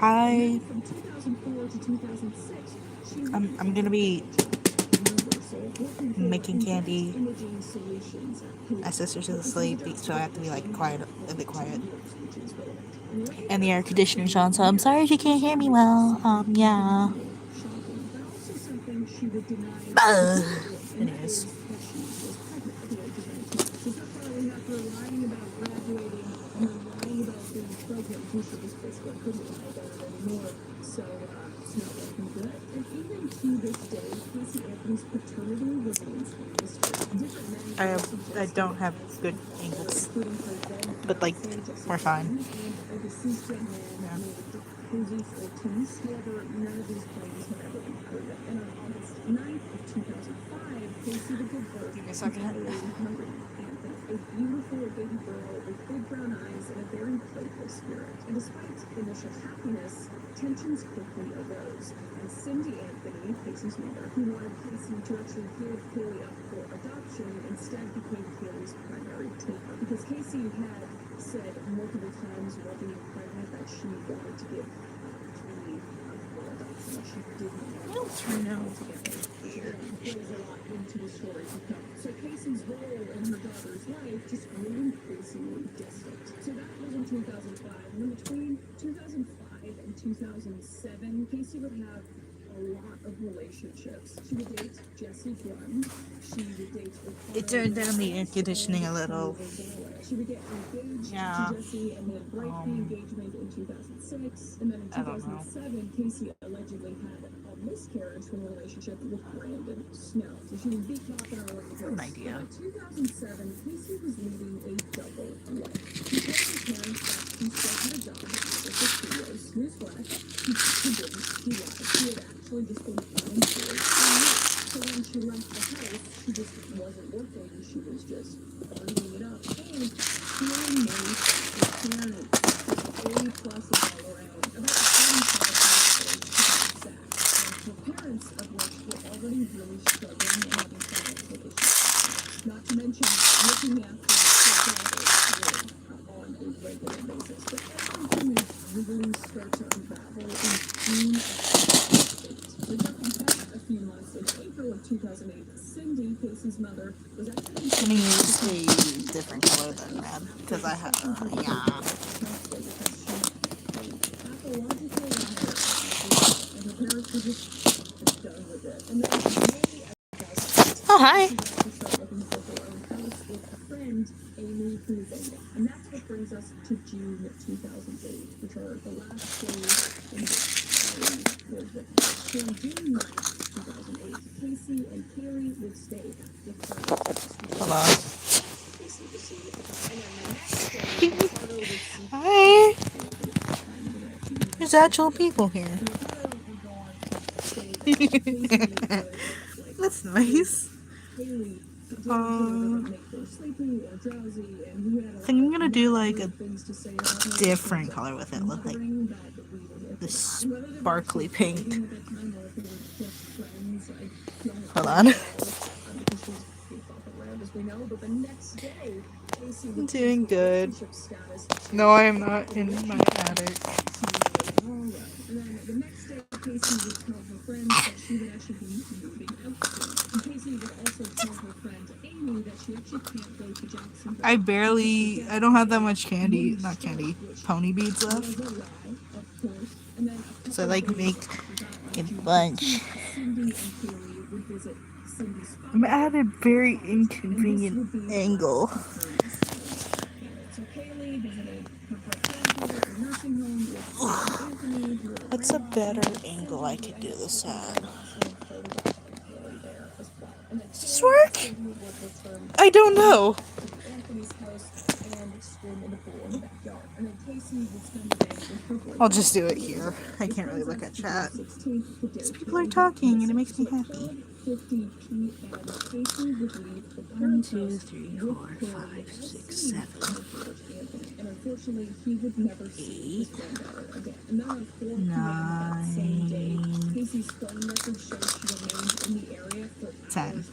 Hi. I'm gonna be making candy. My sister's asleep, so I have to be like quiet, a bit quiet. And the air conditioner's on, so I'm sorry if you can't hear me well. Yeah. Anyways. I don't have good angles, but like we're fine. Yeah. Give me a second. A beautiful baby girl with big brown eyes and a very playful spirit. And despite initial happiness, tensions quickly arose. And Cindy Anthony, Casey's mother, who wanted Casey to actually give Kaylee up for adoption, instead became Kaylee's primary taker. Because Casey had said multiple times while being pregnant that she wanted to give Kaylee up for adoption. She didn't want to know together. Plays a lot into the story to come. So Casey's role in her daughter's life just grew increasingly distant. So that was in 2005. And then between 2005 and 2007, Casey would have a lot of relationships. She would date Jesse Grunn. She would date... It turned down the air conditioning a little. She would get engaged to Jesse and then break the engagement in 2006. And then in 2007, Casey allegedly had a miscarriage from a relationship with Brandon Snow. So she would be caught in her life. An idea. In 2007, Casey was leading a double life. She told her parents that she still had a job with the studios. Newsflash, she didn't. She lied. She had actually just been unemployed for years. So when she left the house, she just wasn't working. She was just partying it up. And she only married her parents. A+ all around. About 25 her parents, of which were already really struggling and having financial issues. Not to mention looking after her daughter on a regular basis. But everything would really start to unravel in June of 2008. So jumping back a few months, in April of 2008, Cindy, Casey's mother, was actually... Let me use a different color than red, because I have, Oh, hi. And that's what brings us to June 2008, which are the last days in which was with us. So in June 9th, 2008, Casey and Kaylee would stay with her. Hello. Hi. There's actual people here. That's nice. I think I'm gonna do like a different color with it, with like this sparkly pink. Hold on. I'm doing good. No, I am not in my attic. I don't have that much candy, not candy, pony beads left. So I like make a bunch. I'm at a very inconvenient angle. What's a better angle I could do this at? Does this work? I don't know. I'll just do it here. I can't really look at chat. Because people are talking and it makes me happy. 1, 2, 3, 4, 5, 6, 7, 8, 9, 10.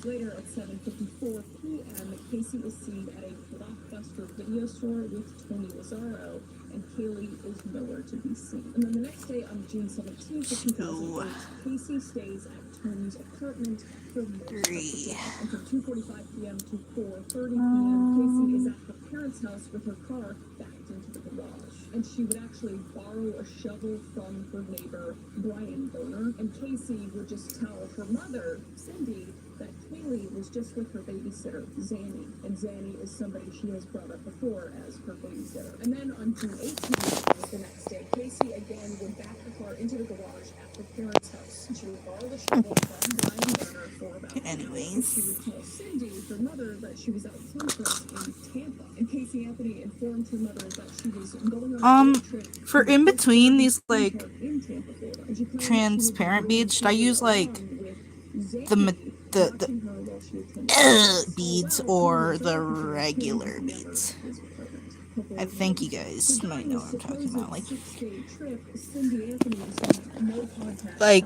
later, at 7:54 p.m., Casey is seen at a Blockbuster video store with Tony Lazzaro, and Kaylee is nowhere to be seen. And then the next day, on June 17th, 2008, Casey stays at Tony's apartment for most of the day. And from 2:45 p.m. to 4:30 p.m., Casey is at her parents' house with her car backed into the garage. And she would actually borrow a shovel from her neighbor, Brian Boner, and Casey would just tell her mother, Cindy, that Kaylee was just with her babysitter, Zanny. And Zanny is somebody she has brought up before as her babysitter. And then on June 18th, the next day, Casey again would back the car into the garage at her parents' house. She would borrow the shovel from Brian Boner for about Anyways. She would tell Cindy, her mother, that she was out conference in Tampa. And Casey Anthony informed her mother that she was going on a trip for in between these like in Tampa, Florida. And she claimed transparent beads, should I use like the beads or the regular beads? I think you guys might know what I'm talking about. Like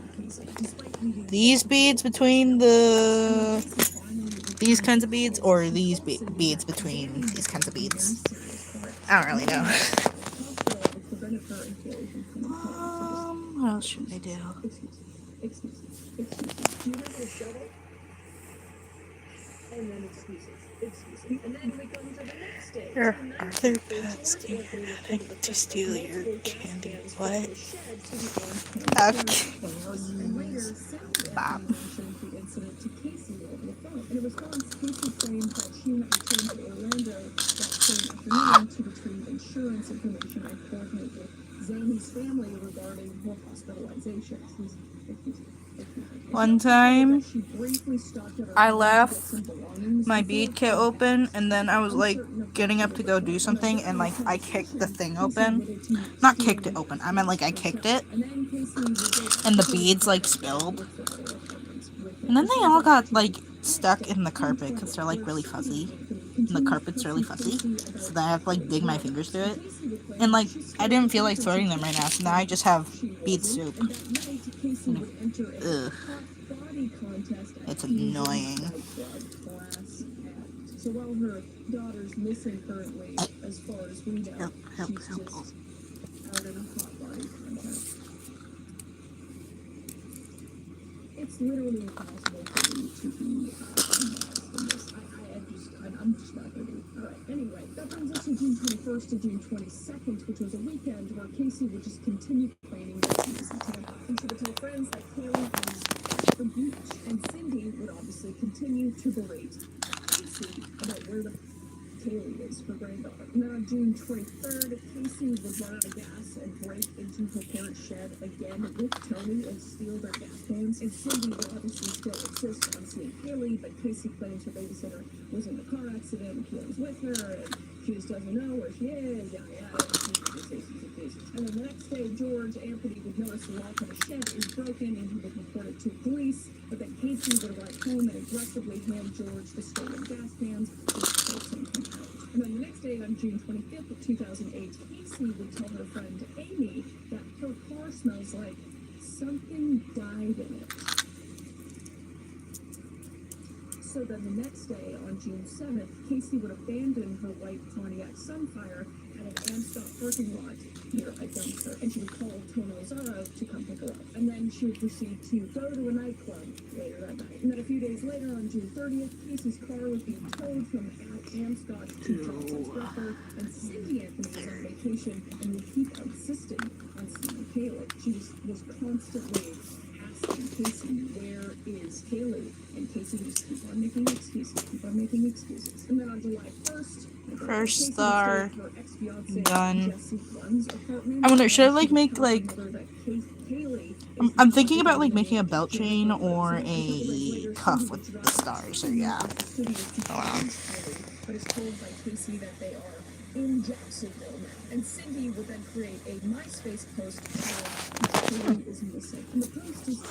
these beads between these kinds of beads, or these beads between these kinds of beads. I don't really know. What else should I do? There are other pets adding to steal your candy. What? Okay. Bob. In response, Casey claimed that she had returned to Orlando that same afternoon to retrieve insurance information and coordinate with Zanny's family regarding her hospitalization. One time, I left my bead kit open, and then I was like getting up to go do something, and like I kicked the thing open. Not kicked it open, I meant like I kicked it, and the beads like spilled. And then they all got like stuck in the carpet because they're like really fuzzy. And the carpet's really fuzzy. So then I have to like dig my fingers through it. And like I didn't feel like sorting them right now, so now I just have bead soup. Ugh. It's annoying. So while her daughter's missing currently, as far as we know, help. Out in a hot body contest. It's literally impossible for me to be involved in this. I'm just not going to be. Alright, anyway, that brings us to June 21st to June 22nd, which was a weekend where Casey would just continue claiming that she was in Tampa. And she would tell friends that Kaylee was at the beach, and Cindy would obviously continue to berate Casey about where the Kaylee is, her granddaughter. And then on June 23rd, Casey would run out of gas and break into her parents' shed again with Tony and steal their gas cans. And Cindy would obviously still insist on seeing Kaylee, but Casey claims her babysitter was in the car accident and Kaylee was with her, and she just doesn't know where she is, yada yada. And then the next day, George Anthony would notice the lock on the shed is broken, and he would report it to police. But then Casey would arrive home and aggressively hand George the stolen gas cans, which helps him come out. And then the next day, on June 25th of 2008, Casey would tell her friend Amy that her car smells like something died in it. So then the next day, on June 7th, Casey would abandon her white Pontiac Sunfire at an Amsterdam parking lot near a dumpster, and she would call Tony Lazzaro to come pick her up. And then she would proceed to go to a nightclub later that night. And then a few days later, on June 30th, Casey's car was being towed from Amsterdam to Johnson's River, and Cindy Anthony was on vacation and would keep insisting on seeing Kaylee. She was constantly asking Casey, where is Kaylee? And Casey would just keep on making excuses. And then on July 1st, first star done. I wonder, should I like make like I'm thinking about like making a belt chain or a cuff with the stars, or yeah. But it's told by Casey that they are in Jacksonville now. And Cindy would then create a MySpace post called Kaylee is Missing. And the post is just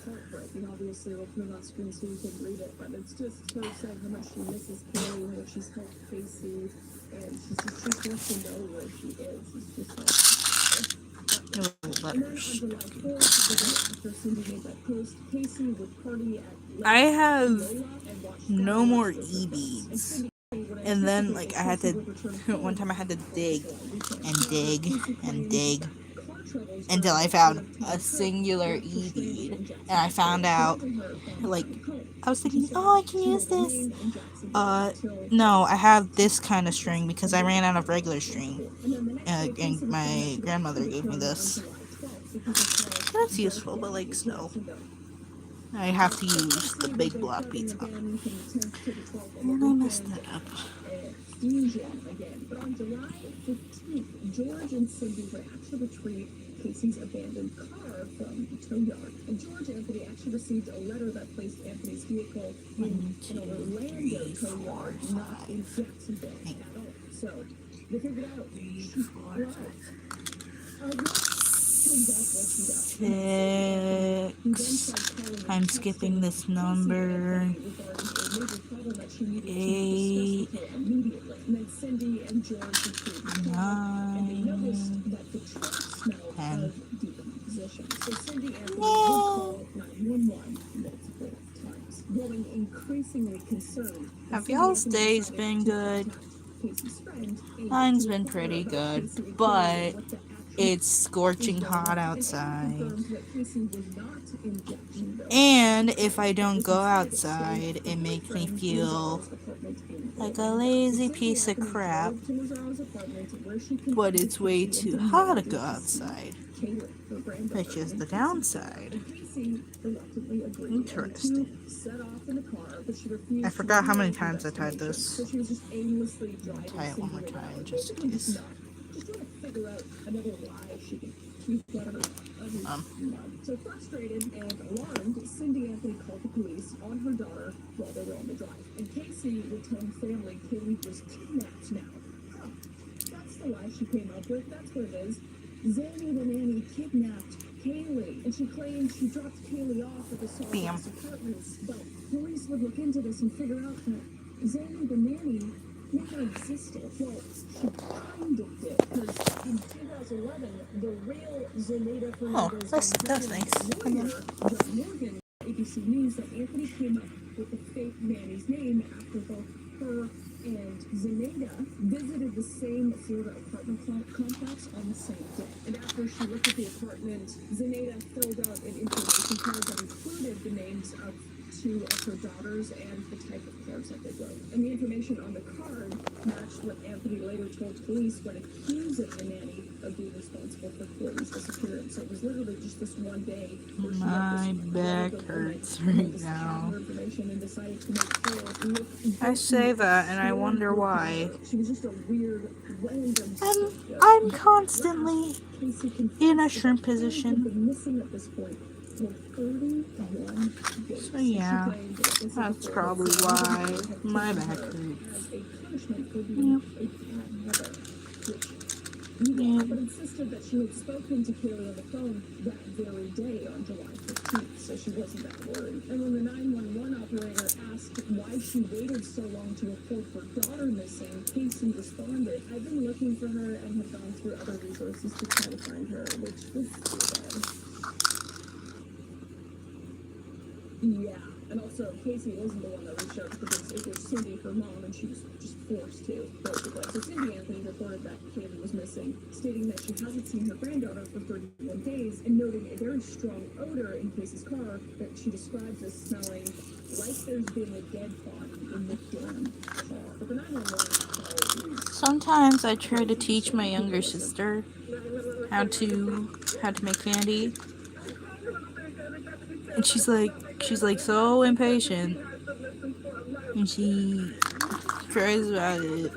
heartbreaking. Obviously, we'll put it on screen so you can read it, but it's just her saying how much she misses Kaylee, how she's helped Casey, and she just wants to know where she is. It's just like, letters. And then on July 4th, the day after Cindy made that post, Casey would party at I have Lola and watch no more fireworks with her friends. And e-beads. Cindy would And then, anticipate like, that I had Casey to, would return one home time I had to for the dig July weekend. and However, dig Casey and claims dig that car troubles until during I that found out-of-town a trip singular left her stranded e-bead. in And I Jacksonville, found out, preventing her from like, coming home. I was She thinking, said oh, I can she use will this. remain in Jacksonville until No, I have this kind of string because I ran out of regular string. and then the next day, Casey And was my found that she grandmother would gave me return this. on July 12th because her car That's broke useful, but down like in still, Jacksonville. I have to So use Casey the will big go block clubbing beads up. again from the 10th to the 12th on And the I messed weekend that up. at Fusion again. But on July 15th, George and Cindy would actually retrieve Casey's abandoned car from the tow yard. And George Anthony actually received a letter that placed Anthony's vehicle in an Orlando tow yard, not in Jacksonville at all. So they figured out she arrived. Six. I'm skipping this number. 8. 9. 10. Have y'all's days been good? Mine's been pretty good, but it's scorching hot outside. And if I don't go outside, it makes me feel like a lazy piece of crap. But it's way too hot to go outside, which is the downside. Interesting. I forgot how many times I tied this. I'll tie it one more time just in case. So frustrated and alarmed, Cindy Anthony called the police on her daughter while they were on the drive. And Casey would tell her family Kaylee was kidnapped now. Huh. That's the lie she came up with. That's what it is. Zanny the nanny kidnapped Kaylee, and she claimed she dropped Kaylee off at the Sawgrass Apartments. But police would look into this and figure out that Zanny the nanny never existed. Well, she kind of did, because in 2011, the real Zenaida Fernandez that's nice. lawyer, John Morgan, ABC News, that Anthony came up with the fake nanny's name after both her and Zenaida visited the same Florida apartment complex on the same day. And after she looked at the apartment, Zenaida filled out an information card that included the names of 2 of her daughters and the type of cars that they drove. And the information on the card matched what Anthony later told police when accusing the nanny of being responsible for Chloe's disappearance. So it was literally just this one day where she My back hurts right now. I say that and I wonder why. She was just a weird, random I'm constantly in a shrimp position. missing at this point. So yeah, that's probably why my back hurts. But insisted that she had spoken to Kaylee on the phone that very day on July 15th, so she wasn't that worried. And when the 911 operator asked why she waited so long to report her daughter missing, Casey responded, "I've been looking for her and have gone through other resources to try to find her," which was sad. Yeah, and also Casey wasn't the one that reached out to police. It was Cindy, her mom, and she was just forced to, basically. So Cindy Anthony reported that Kaylee was missing, stating that she hasn't seen her granddaughter for 31 days, and noting a very strong odor in Casey's car that she describes as smelling like there's been a dead body in the damn car. But the 911 call. Sometimes I try to teach my younger sister how to make candy, and she's like so impatient, and she cries about it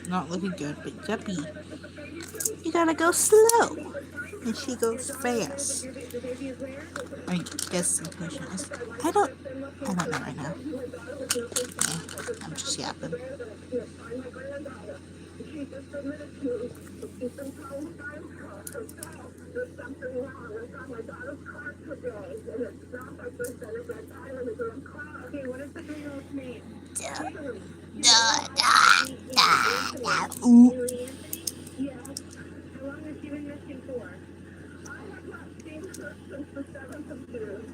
not looking good. But Yuppie, you gotta go slow, and she goes fast. I guess impatient is. I don't know right now. I'm just yapping. Okay, what is the 3-year-old's name? Ooh. Yeah. How long has she been missing for?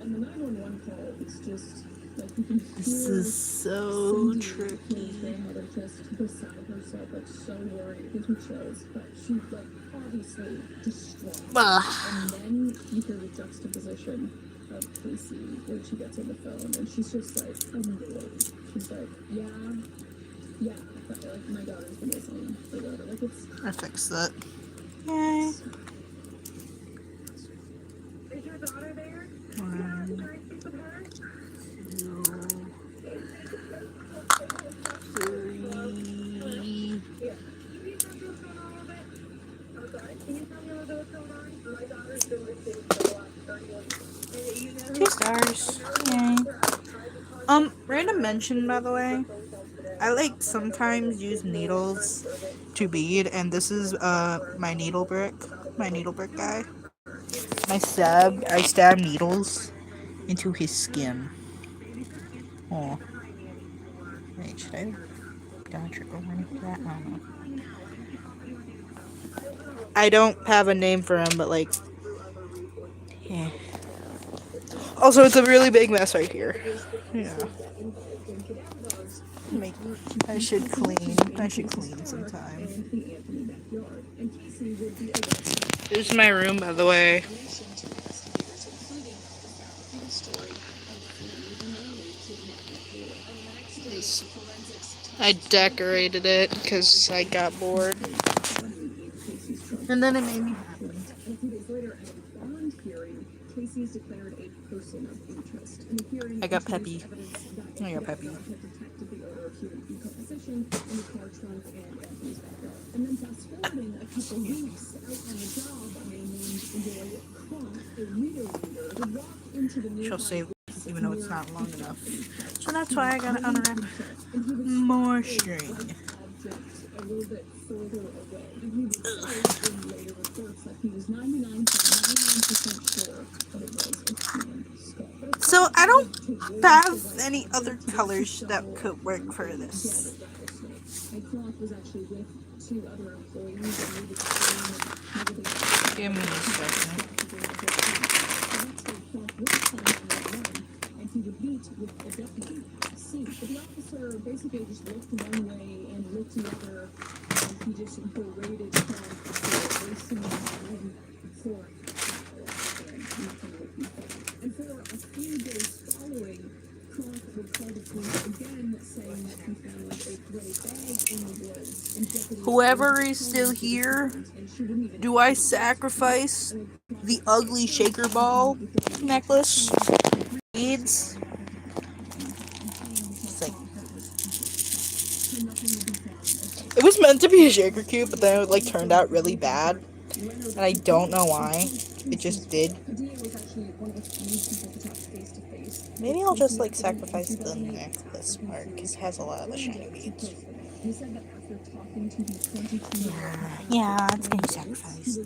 And the 911 call, it's just like you can This hear is so Cindy, his tricky. grandmother, just beside herself, like so worried. It gives me chills, but she's like obviously distraught. Ugh. And then you hear the juxtaposition of Casey when she gets on the phone, and she's just like annoyed. She's like, yeah, but, like my daughter's been missing, or whatever. Like it's. I fixed it. Yay. Is your daughter there? One, Can I speak with her? 2, 3. Yeah. Can you tell me what's going on a little bit? I'm sorry. Can you tell me a little bit what's going on? My daughter's been missing for the last 31 days. You know, 2 stars. Yay. Random mention, by the way. I like sometimes use needles to bead, and this is my needle brick guy. I stab needles into his skin. Oh, wait, should I got a trigger warning for that? I don't know. I don't have a name for him, but like, yeah. Also, it's a really big mess right here. Yeah. I should clean. Sometime. This is my room, by the way. I decorated it because I got bored. And then it made me happy. I got peppy. And then fast forwarding a couple weeks out on the job, a man named Roy Crump, a reader, would walk into the She'll save, even though it's not long enough. So that's why I gotta unwrap more string. a little bit further away. And he would say in later reports that he was 99.99% sure that it was a human skull. So I don't have any other colors that could work for this. And Clark was actually with 2 other employees and needed to Give me a second. and he would meet with a deputy C. But the officer basically just looked one way and looked the other, and he just berated Clark for wasting his time for an hour and nothing would be done. And for a few days following, Clark would call the police again, saying that he found a gray bag in the woods. Whoever is still here, do I sacrifice the ugly shaker ball necklace? Beads? It was meant to be a shaker cube, but then it like turned out really bad. And I don't know why. It just did. Maybe I'll just like sacrifice the necklace part because it has a lot of the shiny beads. Yeah, it's getting sacrificed.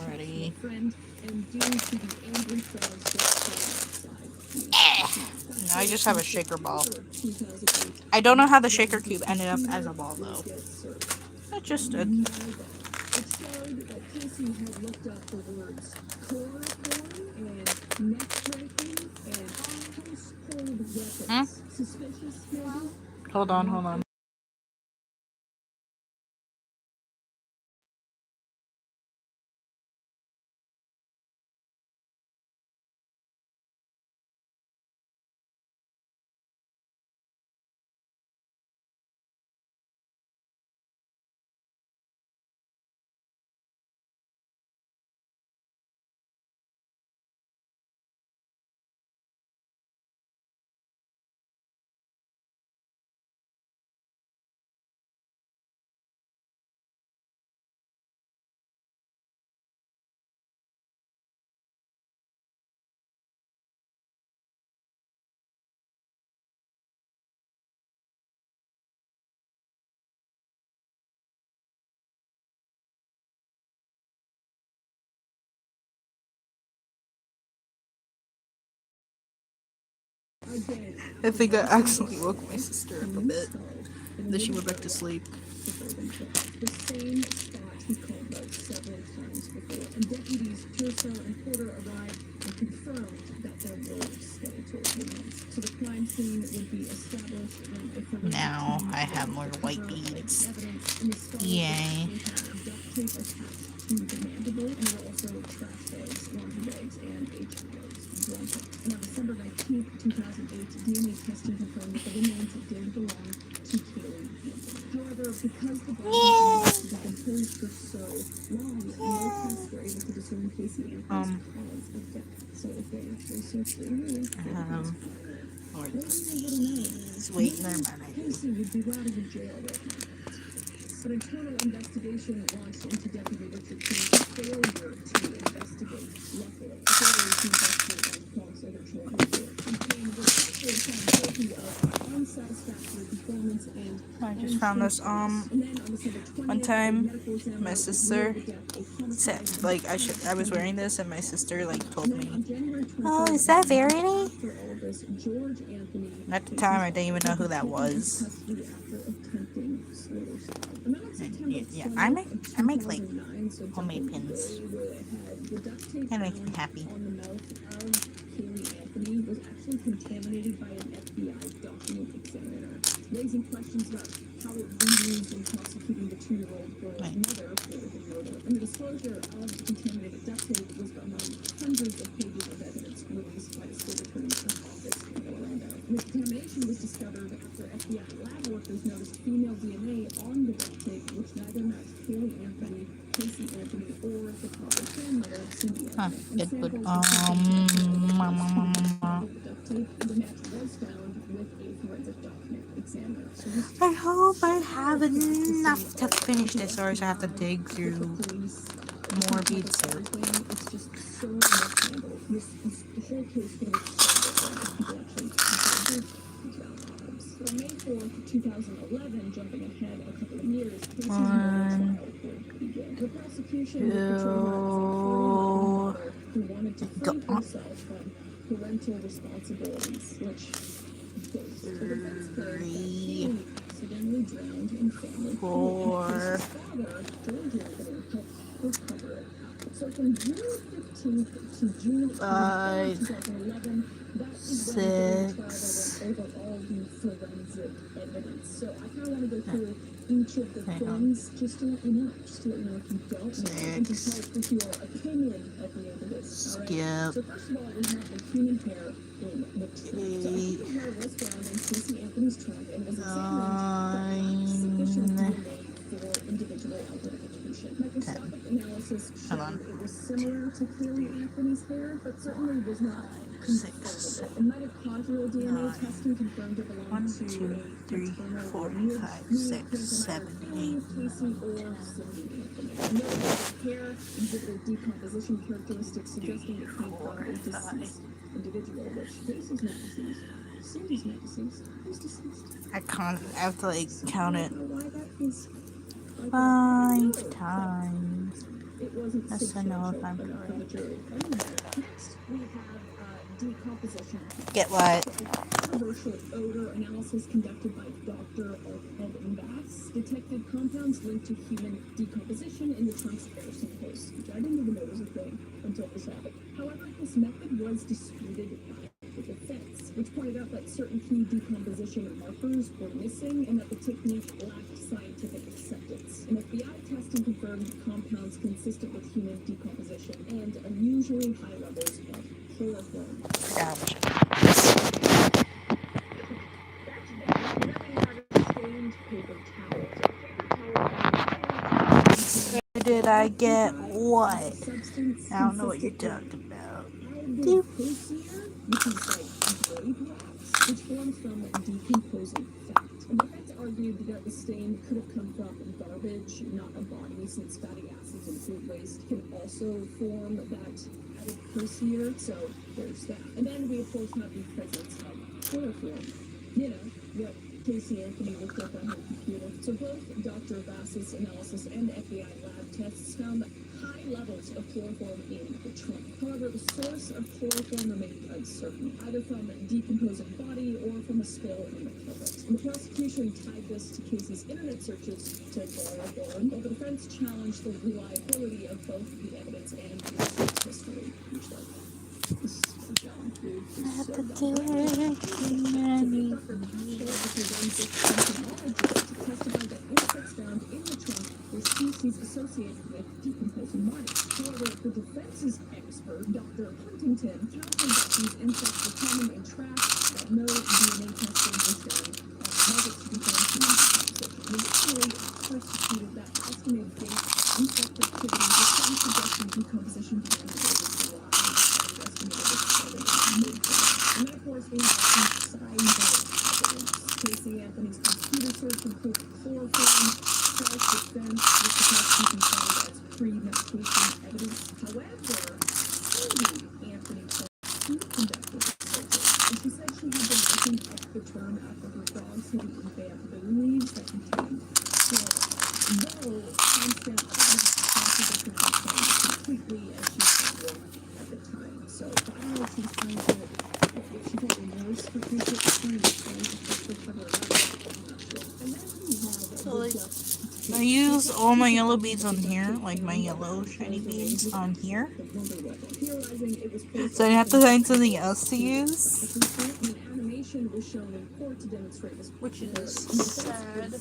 Ready. Now I just have a shaker ball. I don't know how the shaker cube ended up as a ball though. It just did. Hmm? Hold on. I think I accidentally woke my sister up a bit. Then she went back to sleep. The same spot he called out several times before, and deputies Purcell and Porter arrived and confirmed that there were skeletal remains. So the crime scene would be established and a forensic Now team I have more white beads. Yay. Duct tape attached to the mandible, and there were also trash bags, laundry bags, and HBO's blanket. And on December 19th, 2008, DNA testing confirmed that the remains did belong to Kaylee Anthony. However, because the body had been closed for so long, no tests were able to discern Casey Anthony's cause of death. So if they actually searched the area, Or maybe they would have known. wait, never mind. Casey would be rotting in jail right now. But internal investigation launched into Deputy Richard King's failure to investigate. Luckily, authorities who investigated on Clark's original report and King was actually found guilty of unsatisfactory performance and I just found this. One time, my sister said, like, I was wearing this, and my sister, like, told me, "Oh, is that Verity?" And at the time, I didn't even know who that was. And, yeah, I make like homemade pins. That makes me happy. Was actually contaminated by an FBI document examiner, raising questions about how it was used in prosecuting the 2-year-old girl's mother for the murder. And the disclosure of contaminated duct tape was among hundreds of pages of evidence released by the state attorney's office in Orlando. And the contamination was discovered after FBI lab workers noticed female DNA on the duct tape, which neither matched Kaylee Anthony, Casey Anthony, or the father's grandmother, Cindy Anthony. It would, The match was found with a forensic document examiner. So I hope I have enough to finish this, or else I have to dig through more bead soap. it's just so mishandled. The whole case could have been so different if people actually So on May 4th, 2011, jumping ahead a couple of years, Casey's trial would begin. The prosecution would portray her as a mother who wanted to free herself from parental responsibilities, which goes to the defense claim that Kaylee accidentally drowned in family pool. Casey's father, George Anthony, helped her cover it. So from June 15th to June 2011, that is when the trial went over all the forensic evidence. So I kind of want to go through each of the things just to let you know if you don't know, and just help with your opinion at the end of this. All right? So first of all, we have the human hair in the trunk. So human hair was found in Casey Anthony's trunk and was examined sufficient DNA for individual identification. Microscopic analysis showed it was similar to Kaylee Anthony's hair, but certainly was not confirmable. And mitochondrial DNA testing confirmed it belonged to 1, 2, 3, 4, 5, 6, 7, 8, Casey or Cindy Anthony. No hair exhibited decomposition characteristics suggesting it came from a deceased individual, which Casey's not deceased. Cindy's not deceased. Who's deceased? I have to like count it I don't know why that is 5 times. It wasn't That's to know if I'm correct. Next, we have decomposition. Get what? Controversial odor analysis conducted by Dr. Ed Bass detected compounds linked to human decomposition in the trunk's air samples, which I didn't even know was a thing until this happened. However, this method was disputed by the defense, which pointed out that certain key decomposition markers were missing and that the technique lacked scientific acceptance. An FBI testing confirmed compounds consistent with human decomposition and unusually high levels of chloroform. Where did I get what? I don't know what you're talking about. Which forms from decomposing fat. And the defense argued that the stain could have come from garbage, not a body, since fatty acids and food waste can also form that adipocere. So there's that. And then we of course have the presence of chloroform. You know, what Casey Anthony looked up on her computer. So both Dr. Bass's analysis and FBI lab tests found high levels of chloroform in the trunk. However, the source of chloroform remained uncertain, either from a decomposing body or from a spill in the pelvis. And the prosecution tied this to Casey's internet searches to chloroform, while the defense challenged the reliability of both the evidence and the defense history. Which, like, this is so dumb, dude. This is so dumb. Testified that insects found in the trunk were species associated with decomposing bodies. However, the defense's expert, Dr. Huntington, countered that these insects were common in trash, that no DNA testing was done on nuggets to confirm human decomposition. Additionally, prosecuted that estimated date insect activity with some suggestion decomposition began in early July and estimated and then, of course, we have some side evidence. Casey Anthony's computer search included chloroform, self-defense, which the prosecution found as premeditation evidence. However, Kandi Anthony said she conducted the searches, and she said she had been looking up the term after her dogs had eaten bamboo leaves that contained chloroform. Though timestamp evidence contradicted her claim completely, as she said at the time. So I don't know if she's trying to, if she felt remorse for Casey Anthony and trying to cover it up. And then we have So, like, I use all my yellow beads on here, like my yellow shiny beads on here. So I have to find something else to use, which is sad.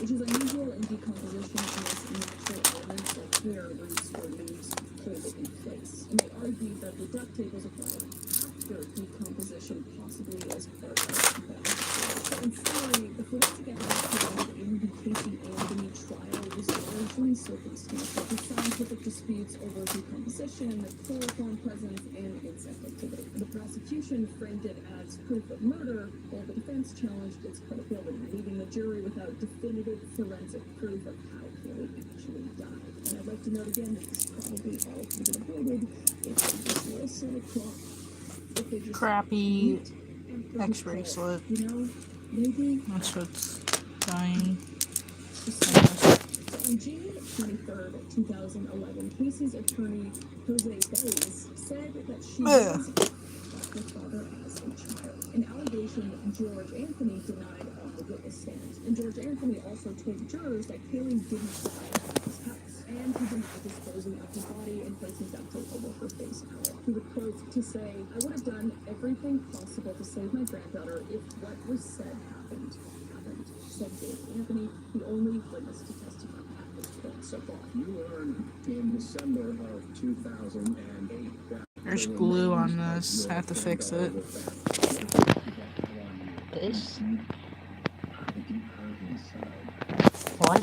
Which is unusual in decomposition as natural elements like hair, roots, or leaves hold it in place. And they argued that the duct tape was applied after decomposition, possibly as part of the process. In summary, the forensic evidence presented in the Casey Anthony trial was largely circumstantial, with scientific disputes over decomposition, chloroform presence, and insect activity. The prosecution framed it as proof of murder, while the defense challenged its credibility, leaving the jury without definitive forensic proof of how Kelly actually died. And I'd like to note again that this probably all could have been avoided if they just listen to clock. If they just Crappy X-ray slip. you know, maybe. That's what's dying. On June 23rd, 2011, Casey's attorney, Jose Baez, said that she was her father as a child, an allegation George Anthony denied on the witness stand. And George Anthony also told jurors that Kaylee didn't die at his house, and he denied disposing of the body and placing duct tape over her face outlet. He would quote to say, "I would have done everything possible to save my granddaughter if what was said happened, said Dave Anthony, the only witness to testify at this point so far." You learned in December of 2008 that There's glue on this. I have to fix it. This? What?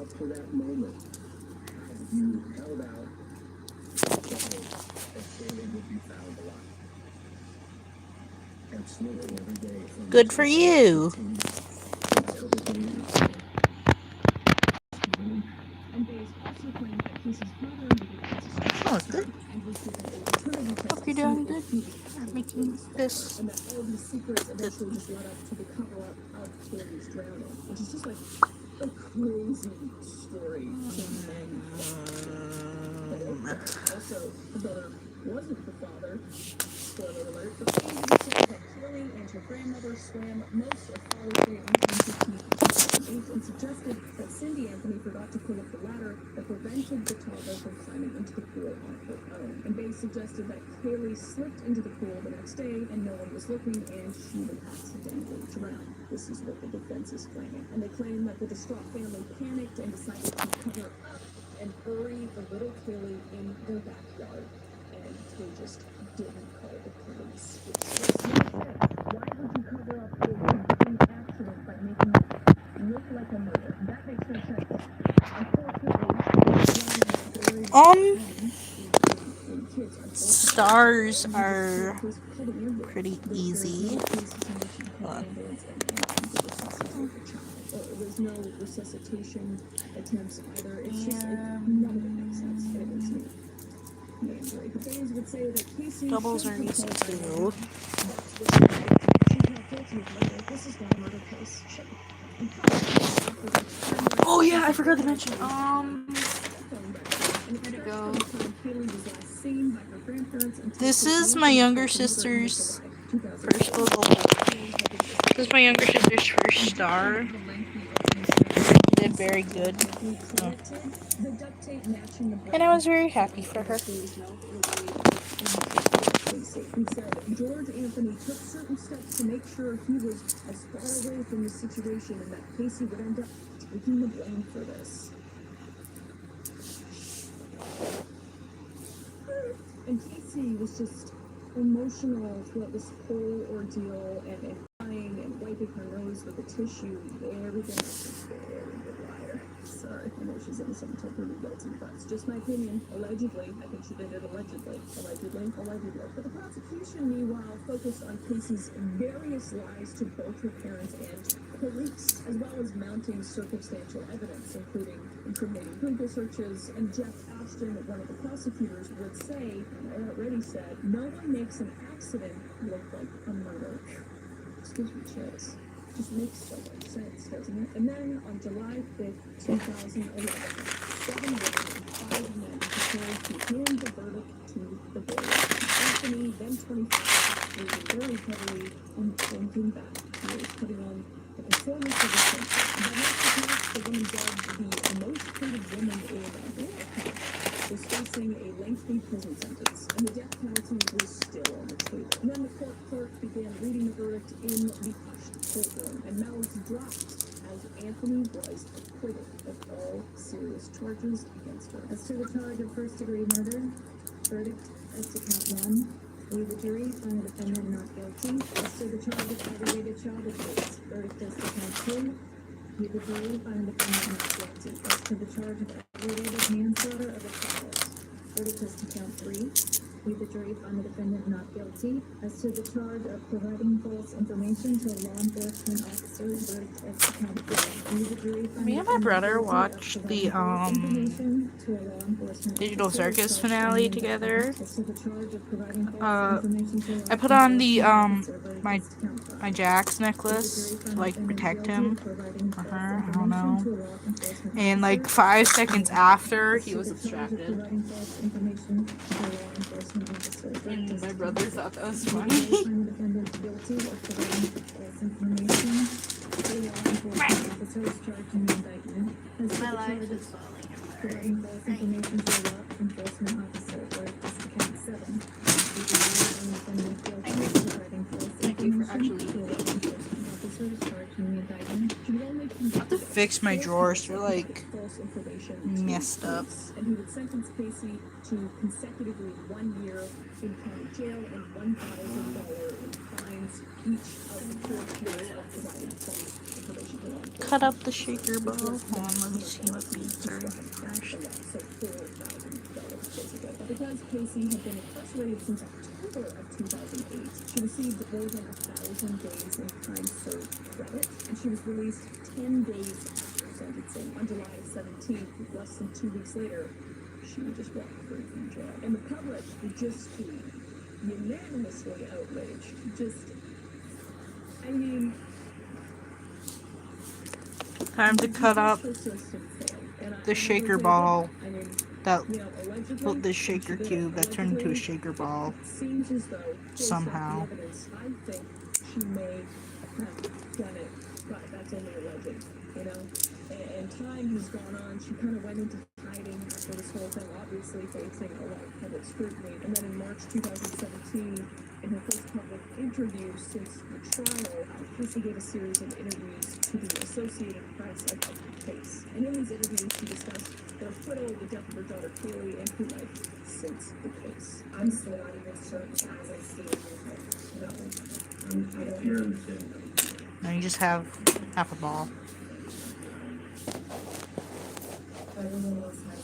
Up to that moment, you held out the hope that Kaylee would be found alive. And slowly every day from Good for you. And Baez also claimed that Casey's brother needed Oh, good. and was given a paternity Hope you're doing good. Making this. and that all these secrets eventually just led up to the cover-up of Kaylee's drowning, which is just like a crazy story to men. Also, the brother wasn't the father. Spoiler alert, but Kandi said that Kaylee and her grandmother swam most of Father's Day on June 15th, 2008, and suggested that Cindy Anthony forgot to pull up the ladder that prevented the toddler from climbing into the pool on her own. And Baez suggested that Kaylee slipped into the pool the next day and no one was looking and she would accidentally drown. This is what the defense is claiming. And they claim that the distraught family panicked and decided to cover up and bury the little Kaylee in their backyard. And they just didn't call the police. It's not fair. Why would you cover up a routine accident by making it look like a murder? That makes no sense. Stars are pretty easy. There's no resuscitation attempts either. It's just none of it makes sense. It makes me. But Baez would say that Casey Doubles are easy too. 14 years later, this is now a murder case. And probably Oh yeah, I forgot to mention. where'd it go? This is my younger sister's first little. This is my younger sister's first star. She did very good. And I was very happy for her. He said George Anthony took certain steps to make sure he was as far away from the situation and that Casey would end up taking the blame for this. And Casey was just emotional throughout this whole ordeal and crying and wiping her nose with a tissue. Everything else was very good liar. Sorry, I know she's innocent until proven guilty, but it's just my opinion. Allegedly. I think she did it allegedly. Allegedly. But the prosecution, meanwhile, focused on Casey's various lies to both her parents and police, as well as mounting circumstantial evidence, including incriminating Google searches. And Jeff Ashton, one of the prosecutors, would say, and I already said, no one makes an accident look like a murder. Excuse me, chills. Just makes so much sense, doesn't it? And then on July 5th, 2011, 7 women and 5 men prepared to hand the verdict to the jury. Anthony, then 25, breathing very heavily and pointing back. He was putting on the performance of the century. And by next week, the woman dubbed the most hated woman in America was facing a lengthy prison sentence, and the death penalty was still on the table. And then the court clerk began reading the verdict in the hushed courtroom, and mouths dropped as Anthony was acquitted of all serious charges against her. As to the charge of first-degree murder, verdict as to count 1. We, the jury, find the defendant not guilty. As to the charge of aggravated child abuse, verdict as to count 2. We, the jury, find the defendant not guilty. As to the charge of aggravated manslaughter of a child, verdict as to count 3. We, the jury, find the defendant not guilty. As to the charge of providing false information to a law enforcement officer, verdict as to count 4. We, the jury, find Me and my brother watched the Digital Circus finale together. I put on the my Jack's necklace to like protect him or her, I don't know. And like 5 seconds after, he was abstracted. And my brother thought that was funny. My life is falling apart. Thank you for actually I have to fix my drawers. They're like messed up. And he would sentence Casey to consecutively 1 year in county jail and $1,000 in fines each of the 4 years of providing false information to law enforcement. Cut up the shaker ball. Hold on, let me see what these are first. So $4,000 basically. But because Casey had been incarcerated since October of 2008, she received more than 1,000 days in time served credit, and she was released 10 days after sentencing on July 17th. Less than 2 weeks later, she just walked free from jail. And the public would just be unanimously outraged. I mean, Time to cut up the shaker ball that built this shaker cube that turned into a shaker ball somehow. I think she may have done it, but that's only alleged, you know? And time has gone on. She kind of went into hiding after this whole thing, obviously facing a lot of public scrutiny. And then in March 2017, in her first public interview since the trial, Casey gave a series of interviews to the Associated Press about the case. And in these interviews, she discussed her acquittal, the death of her daughter Kaylee, and her life since the case. I'm still not even certain as I see it. I don't know. Now you just have half a ball. Everyone else has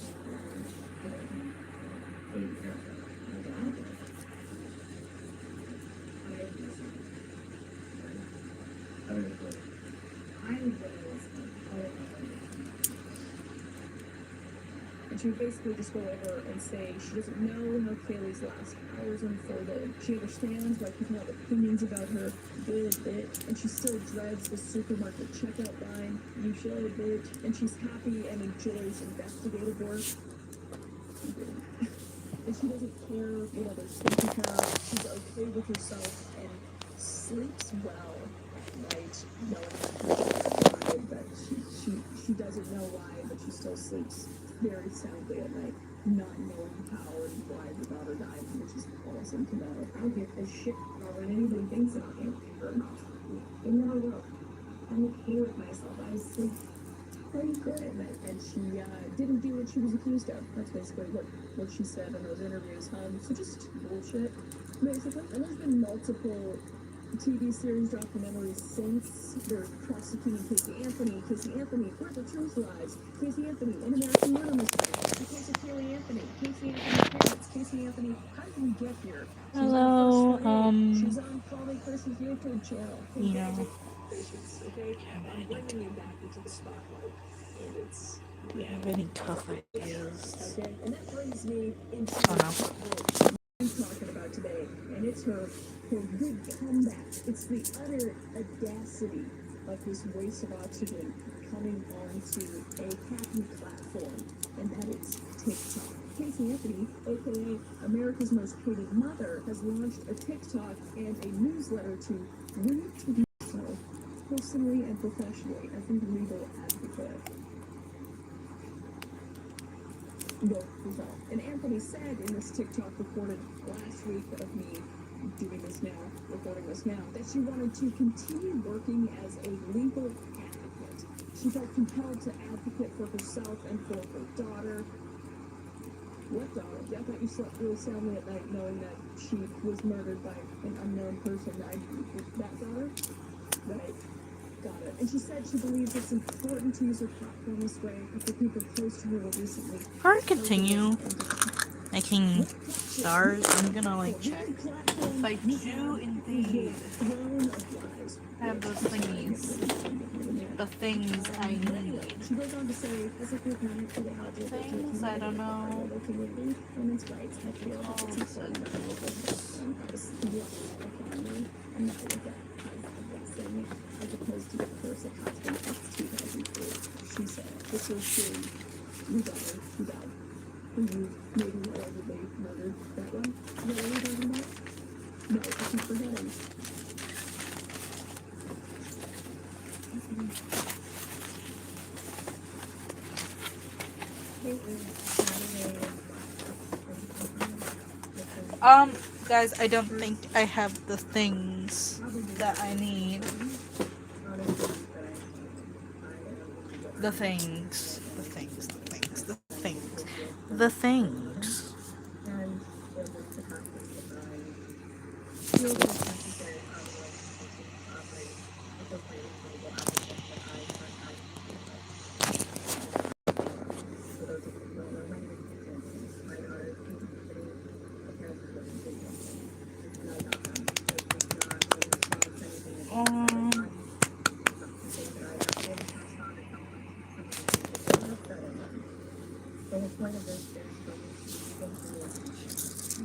And she would basically just go over and say she doesn't know how Kaylee's last hours unfolded. She understands why people have opinions about her, good bitch, and she still dreads the supermarket checkout line, you should, bitch, and she's happy and enjoys investigative work. And she doesn't care what others think of her. She's okay with herself and sleeps well at night, knowing that she doesn't know why, but she still sleeps very soundly at night, not knowing how and why the daughter died, which is awesome to know. I don't give a shit about what anybody thinks about me or not. They never will. I'm okay with myself. I sleep pretty good at night, and she didn't do what she was accused of. That's basically what she said in those interviews. So just bullshit, basically. And there's been multiple TV series documentaries since. They're prosecuting Casey Anthony, where the truth lies. Casey Anthony, in American Anonymous, the case of Kaylee Anthony, Casey Anthony's parents, Casey Anthony. How did we get here? Hello, She's on Probably Chris's YouTube channel. yeah. Congratulations, okay? I'm bringing you back into the spotlight, and it's Do you have any tough ideas? okay. And that brings me into Oh no. what I'm talking about today, and it's her good comeback. It's the utter audacity of this waste of oxygen coming onto a happy platform, and that is TikTok. Casey Anthony, aka America's Most Hated Mother, has launched a TikTok and a newsletter to reintroduce herself personally and professionally as a legal advocate. And Anthony said in this TikTok recorded last week of me doing this now, recording this now, that she wanted to continue working as a legal advocate. She felt compelled to advocate for herself and for her daughter. What daughter? I thought you slept really soundly at night knowing that she was murdered by an unknown person. That daughter? Right. Got it. And she said she believes it's important to use her platform this way after people close to her were recently. Before I continue making stars, I'm gonna like check if I do indeed have those thingies. The things I need. She goes on to say, as a group unit for the Things I don't know. community, women's rights, I feel that it's important that local system has autonomy and not look at blessing as opposed to the curse that has been since 2003. She said, this was your daughter who died. Who you maybe allegedly murdered that one? Is that what you're talking about? No, I keep forgetting. Guys, I don't think I have the things that I need. The things.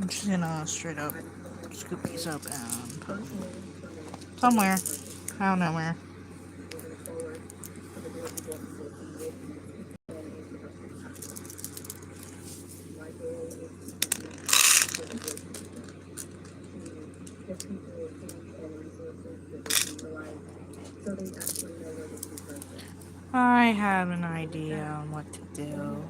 I'm just gonna straight up scoop these up and put them somewhere. I don't know where. I have an idea on what to do.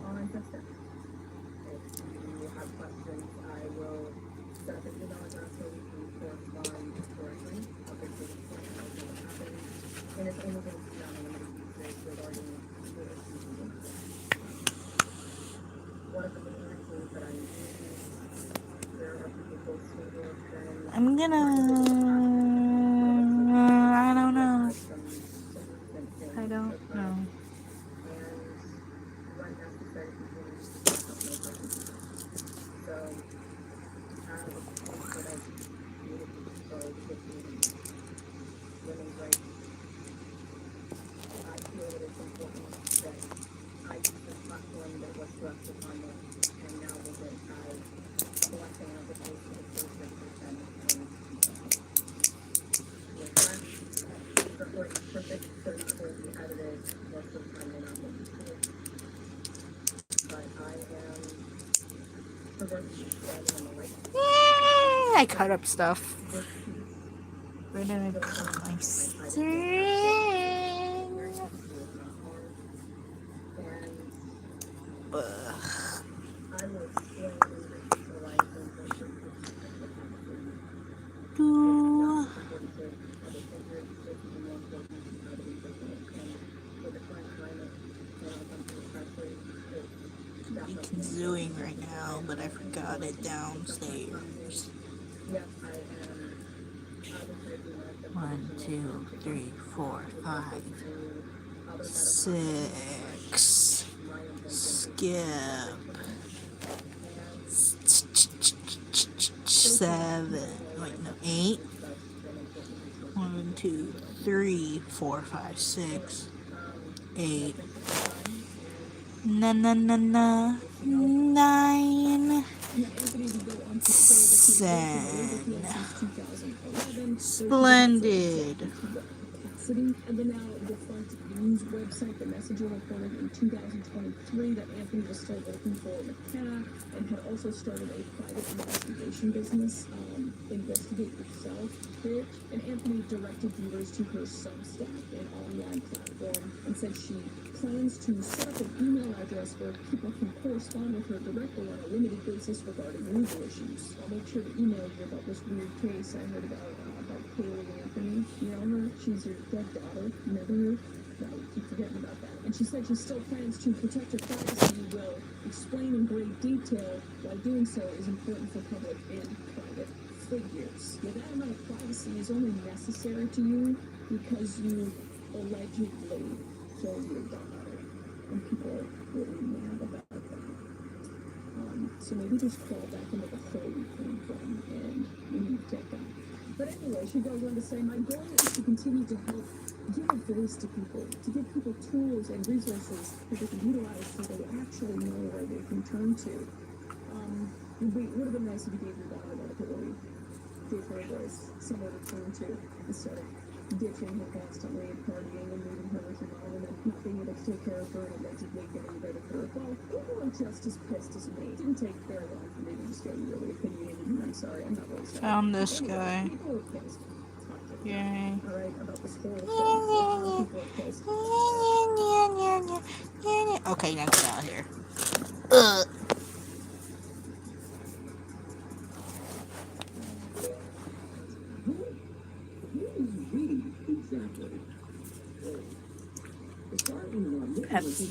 I'm gonna... I don't know. I feel that it's important that I use this platform that was thrust upon me I cut up stuff. Where did I put my string? Ugh. Do. It's zooing right now, but I forgot it downstairs. 1, 2, 3, 4, 5, 6. Skip. 7. Wait, no, 8. 1, 2, 3, 4, 5, 6, 8. Na na na na. 9. 10. Splendid. And then now the front news website, the Messenger reported in 2023 that Anthony was still working for McKenna and had also started a private investigation business, Investigate Yourself page. And Anthony directed viewers to her Substack, an online platform, and said she plans to set up an email address where people can correspond with her directly on a limited basis regarding legal issues. I'll make sure to email you about this weird case I heard about Kaylee Anthony. You know her? She's your dead daughter. Remember her? No, we keep forgetting about that. And she said she still plans to protect her privacy and will explain in great detail why doing so is important for public and private figures. Yeah, that amount of privacy is only necessary to you because you allegedly killed your daughter. And people are really mad about that. So maybe just crawl back into the hole you came from and we need to get that. But anyway, she goes on to say, my goal is to continue to help give a voice to people, to give people tools and resources that they can utilize so they actually know where they can turn to. It would have been nice if you gave your daughter that ability, gave her a voice, somewhere to turn to, instead of ditching her constantly and partying and leaving her with your mom and then not being able to take care of her and allegedly getting rid of her. Well, people are just as pissed as me. It didn't take very long for me to just get really opinionated, and I'm sorry, I'm not really sorry. Found this Anyway, guy. people are pissed. Yay. Alright, about this whole thing. A lot of people are pissed. Okay, now get out of here. Ugh. Pepsi.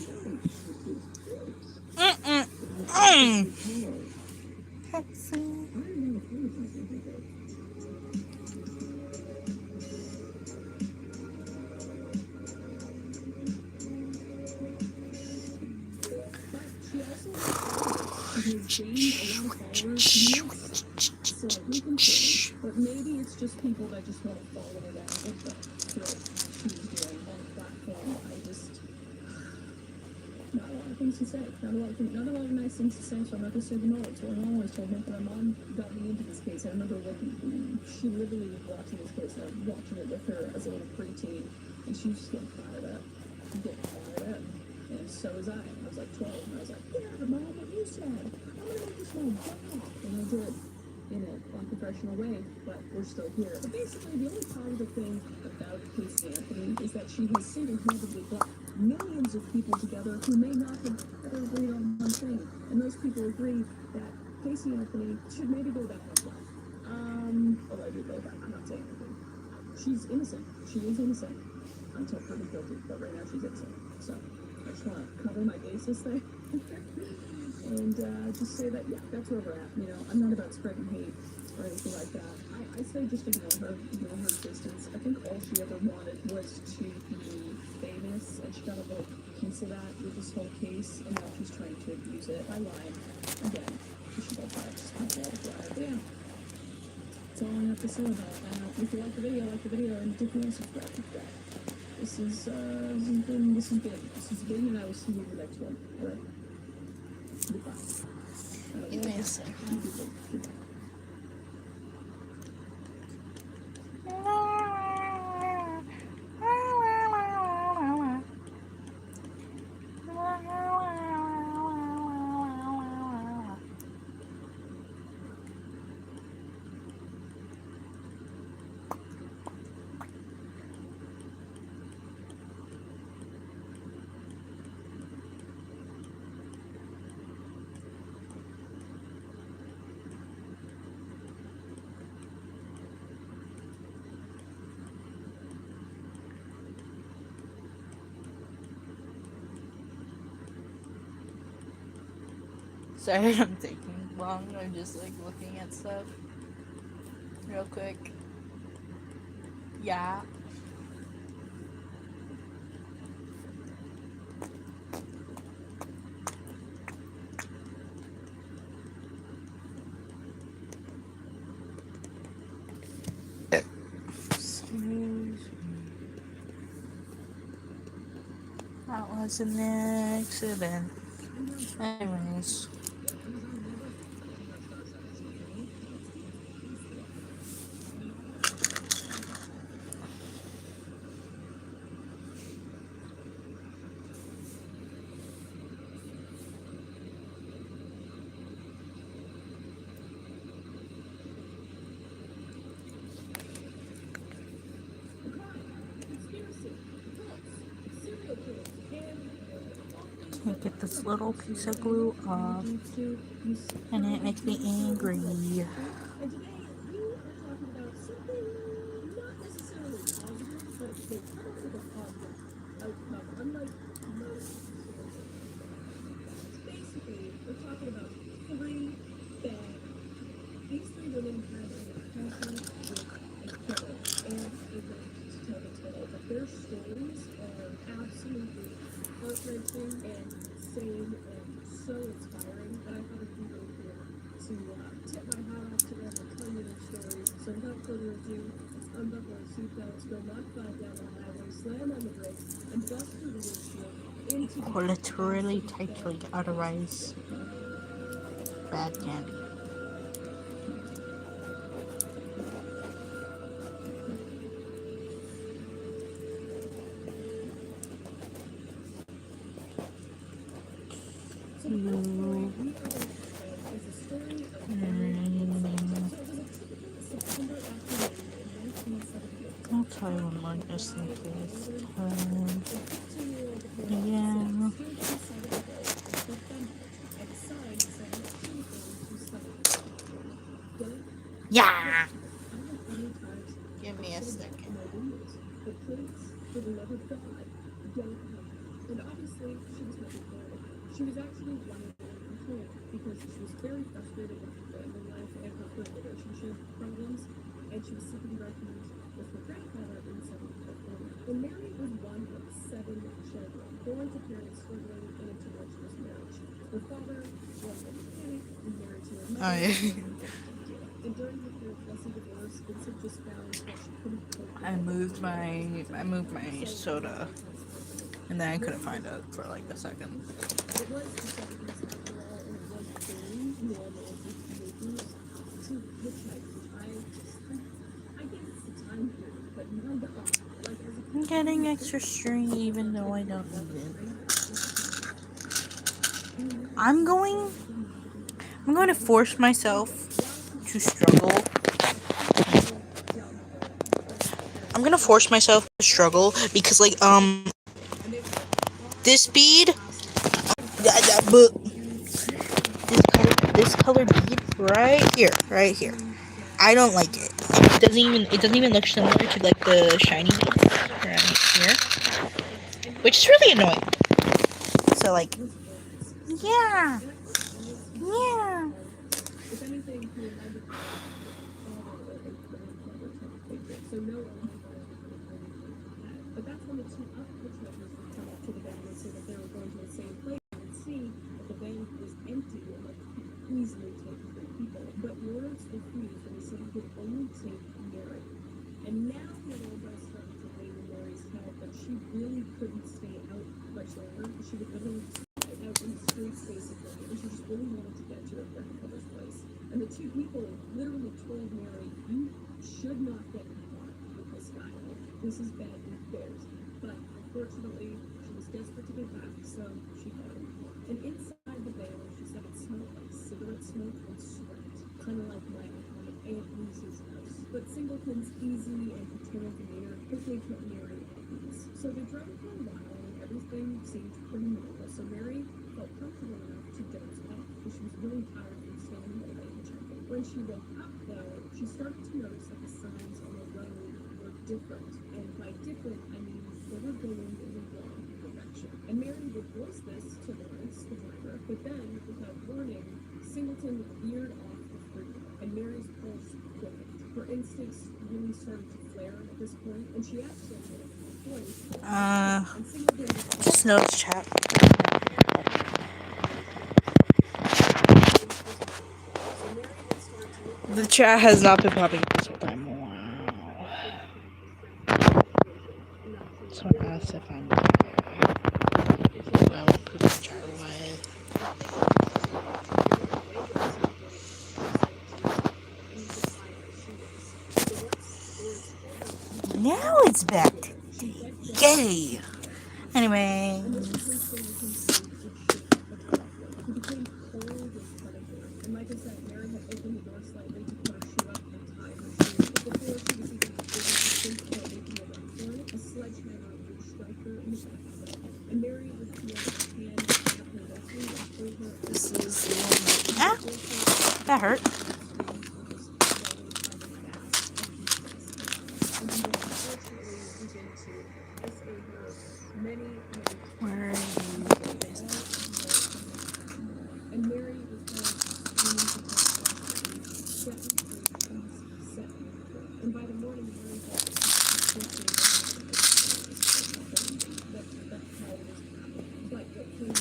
Pepsi. But maybe it's just people that just want to follow along with the she's doing on the platform. Not a lot of things to say. Not a lot of nice things to say, so I'm not gonna say them all. It's what I always told me. My mom got me into this case. I remember when she literally was watching this case, and I was watching it with her as a little preteen, and she was just getting fired up. And so was I. I was like 12, and I was like, yeah, Mom, what you said. I'm gonna make this one back. And I did, in an unprofessional way, but we're still here. But basically, the only positive thing about Casey Anthony is that she has single-handedly brought millions of people together who may not have ever agreed on one thing. And those people agree that Casey Anthony should maybe go back on life. Allegedly, but I'm not saying anything. She's innocent. She is innocent until proven guilty, but right now she's innocent. So I just want to cover my bases there. And just say that, yeah, that's where we're at. You know, I'm not about spreading hate or anything like that. I say just ignore her existence. I think all she ever wanted was to be famous, and she got a little piece of that with this whole case, and now she's trying to abuse it by lying. Again, she should go back, just come forward with it. Yeah. That's all I have to say about it. If you like the video, and if you want to subscribe, This has been, and I will see you in the next one. All right? Goodbye. Give me a second. Sorry, I'm taking long. I'm just like looking at stuff real quick. Yeah. That was an accident. Anyways. I get this little piece of glue off, and it makes me angry. And today we are talking about something not necessarily positive, but they come up with a positive outcome, unlike most basically, we're talking about three bad. These three women had an encounter with a killer and a gun to tell the tale, but their stories are absolutely heart-wrenching and insane and so inspiring that I thought it'd be really cool to tip my hat off to them and tell you their stories. So without further ado, unbuckle our seatbelts, go Mach 5 down the highway, slam on the brakes, and bust through the windshield into the Literally tightly otherwise bad candy. I'll try one more just in case. Yeah. Yeah. Give me a second. The plates for the love of God don't come. And obviously, she was making fun. She was actually running away from home because she was very frustrated with her family life and her current relationship problems, and she was seeking refuge with her grandfather in Southern California. And Mary was one of 7 children, born to parents struggling in a tumultuous marriage. Her father was a mechanic and married to her mother. Oh, yeah. And during her parents' messy divorce, Vincent just found that she couldn't cope. I moved my soda, and then I couldn't find it for like a second. It was the 70s after all, and it was very normal for teenagers to hitchhike. I guess it's the time period, but my God, like as a I'm getting extra string even though I don't need it. I'm going to force myself to struggle. I'm gonna force myself to struggle because like this bead this color bead right here. I don't like it. It doesn't even look similar to like the shiny beads right here, which is really annoying. So like, yeah. if anything, he reminded me so no one but that's when the two other hitchhikers would come up to the van and say that they were going to the same place and see that the van was empty and like easily take 3 people. But words were fused and they said he could only take Mary. And now the old guy started to blame Mary's health, but she really couldn't stay out much longer. She would literally out in the streets basically, and she just really wanted to get to her grandmother's place. And the 2 people literally told Mary, "You should not get caught with this guy. This is bad news bears." But unfortunately, she was desperate to get back, so she got him. And inside the van, she said it smelled like cigarette smoke and sweat, kind of like my Aunt Lucy's house. But Singleton's easy and paternal demeanor quickly put Mary at ease. So they drove for a while, and everything seemed pretty normal. So Mary felt comfortable enough to doze off, because she was really tired from standing all day and jumping. When she woke up, though, she started to notice that the signs on the road were different. And by different, I mean they were going in the wrong direction. And Mary would voice this to Lawrence, the driver, but then without warning, Singleton veered off the freeway, and Mary's pulse quickened. Her instincts really started to flare at this point, and she actually made a point. And Singleton just noticed chat. The chat has not been popping up this whole time. Wow. Someone asked if I'm okay. I will put the chat away. Now it's back to yay. Anyway. And like I said, Mary had opened the door slightly to put her shoe up and tie her shoe. But before she was even able to think about making a run for it, a sledgehammer would strike her in the back of the head. And Mary would feel her hand tap her roughly and pull her. This is the one. Ah! That hurt. Where are you? And Mary was screaming for help, and by the morning, Mary had but what came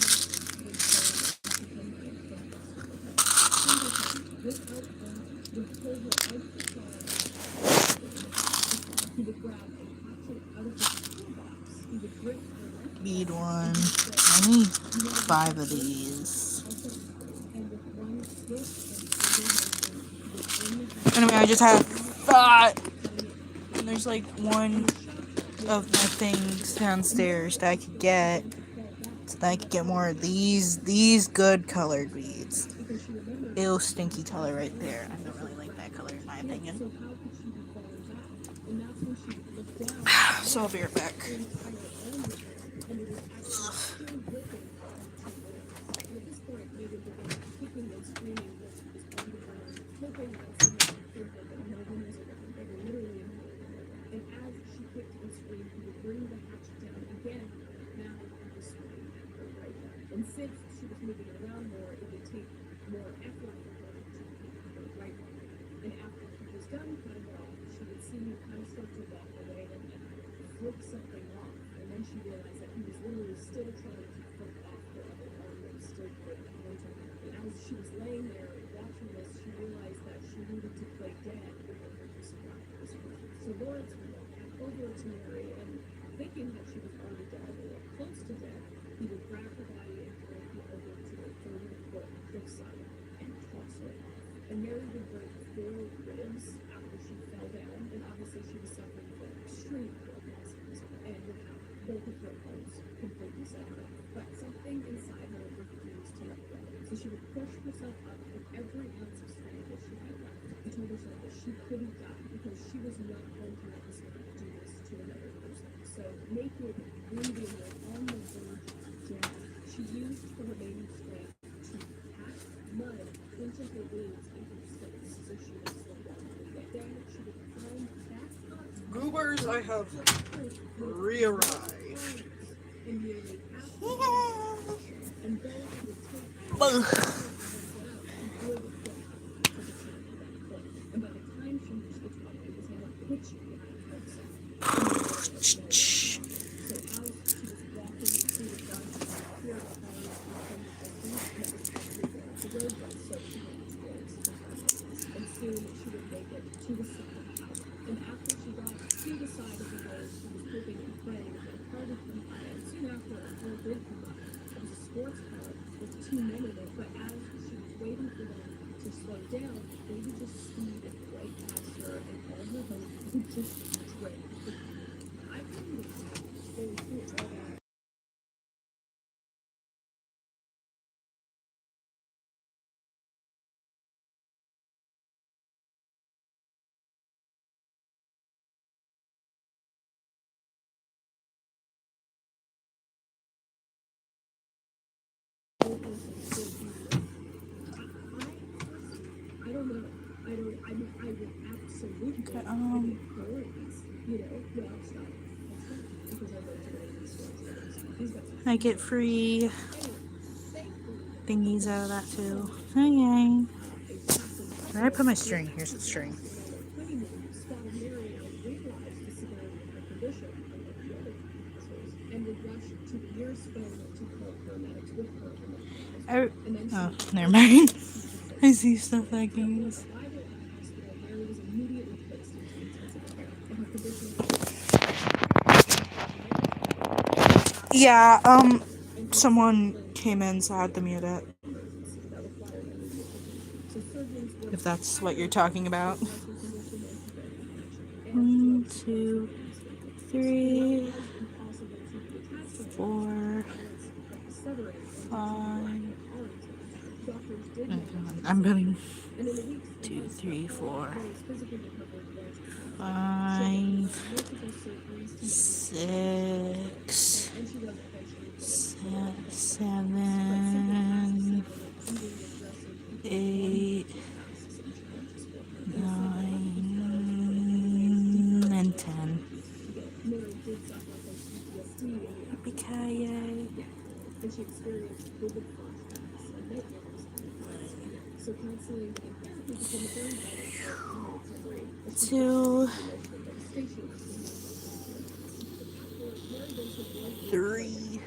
next was without that, would pull her out the car. He would grab a hatchet out of his toolbox. He would grip her left Need one. I need 5 of these. Anyway, I just have thought. And there's like one of my things downstairs that I could get. So that I could get more of these good colored beads. Ew, stinky color right there. I don't really like that color in my opinion. So I'll be right back. And since she was moving around more, it would take more effort for her to keep her right. And after he was done cutting her off, she would see him kind of start to walk away and flip something off. And then she realized that he was literally still trying to flip off her other arm that was still gripped onto her. And as she was laying there watching this, she realized that she needed to play dead before her to survive this one. So Lawrence would walk back over to Mary and thinking that she was already dead or close to dead, he would grab her body and throw her over to the 30-foot cliffside and toss her off. And Mary would break 4 ribs after she fell down, and obviously she was suffering from extreme paralysis and would have both of her arms completely severed. But something inside her refused to let go. So she would push herself up with every ounce of strength that she had left and told herself that she couldn't die because she was not going to let this man do this to another person. So naked, bleeding, and on the verge of death, she used the remaining strength to pack mud into her wounds and her sticks so she would slow down. Then she would climb back up. Goobers, I have re-arrived. And nearly half and then she would take Ugh. and by the time she reached the top, it was now pitchy outside. So as she was walking through the dark, here the fire was from the distance, and it was everywhere. The road was so towards the house, and soon she would make it to the side of the house. And after she got to the side of the road, she was hoping and praying that a car would come by, and soon after a car did come by. It was a sports car with 2 men in it, but as she was waiting for them to slow down, they would just speed right past her, and all her hope would just drain. I found it very cool. I don't know. I would absolutely Okay, priorities, you know, well, stop. Because I wrote today in the stories. He's got I get free. thankfully, thingies out of that too. Okay. Where did I put my string? Here's the string. Oh, never mind. I see stuff I can use. Yeah, someone came in, so I had to mute it. If that's what you're talking about. 1, 2, 3, 4, 5. I'm putting 2, 3, 4, 5, 6, 7, 8, 9, and 10. Yippee-ki-yay. 2, 3.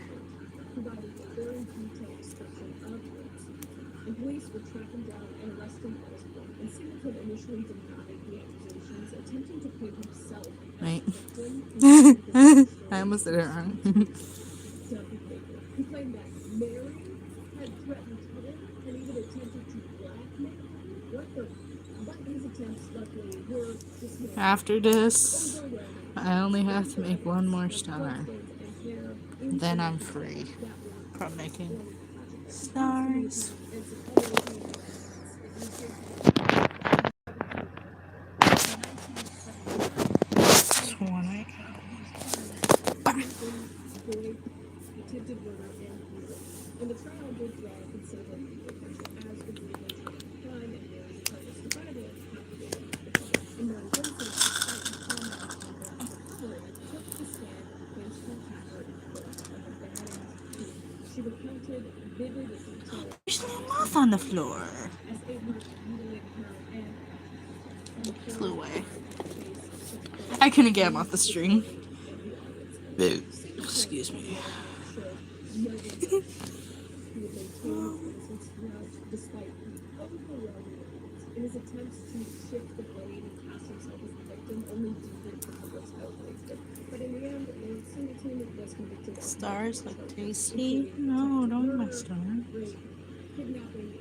And police were tracking down and arresting Osborne, and Singleton initially denied the accusations, attempting to paint himself Wait. I almost did it wrong. He claimed that Mary had threatened him and even attempted to blackmail him. But his attempts, luckily, were dismissed. After this, I only have to make one more star. Then I'm free from making stars. 20. Attempted murder and murder. And the trial did draw considerable attention, as the revelation of the crime and Mary's purpose to find it captivated the public. And Mary Vincent, despite the combat of her courage, took the stand against her attacker in court of abandoning him. She recounted vivid details There's no moth on the floor. as Abraham mutilated her and Flew away. I couldn't get him off the string. Excuse me. Despite the overwhelming evidence, in his attempts to shift the blame and cast himself as the victim, only deepened the public's outrage. But in the end, Lord Singleton was convicted of Stars look tasty. No, don't eat my star. kidnapping.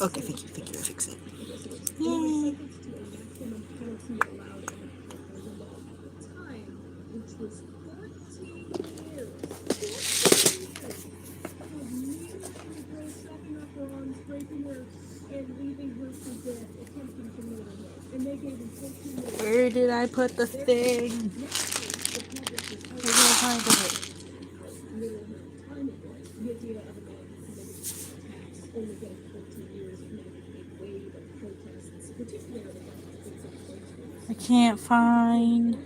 Okay, thank you, I fix it. He was Yay. sentenced to a maximum penalty allowed under the law at the time, which was 14 years. 14 years! Snapping up her arms, raping her, and leaving her for dead, attempting to murder her. And they gave him 14 years. Where did I put the thing? Where did I find it? The idea of a man who committed attacks only getting 14 years of a wave of protests, particularly I can't find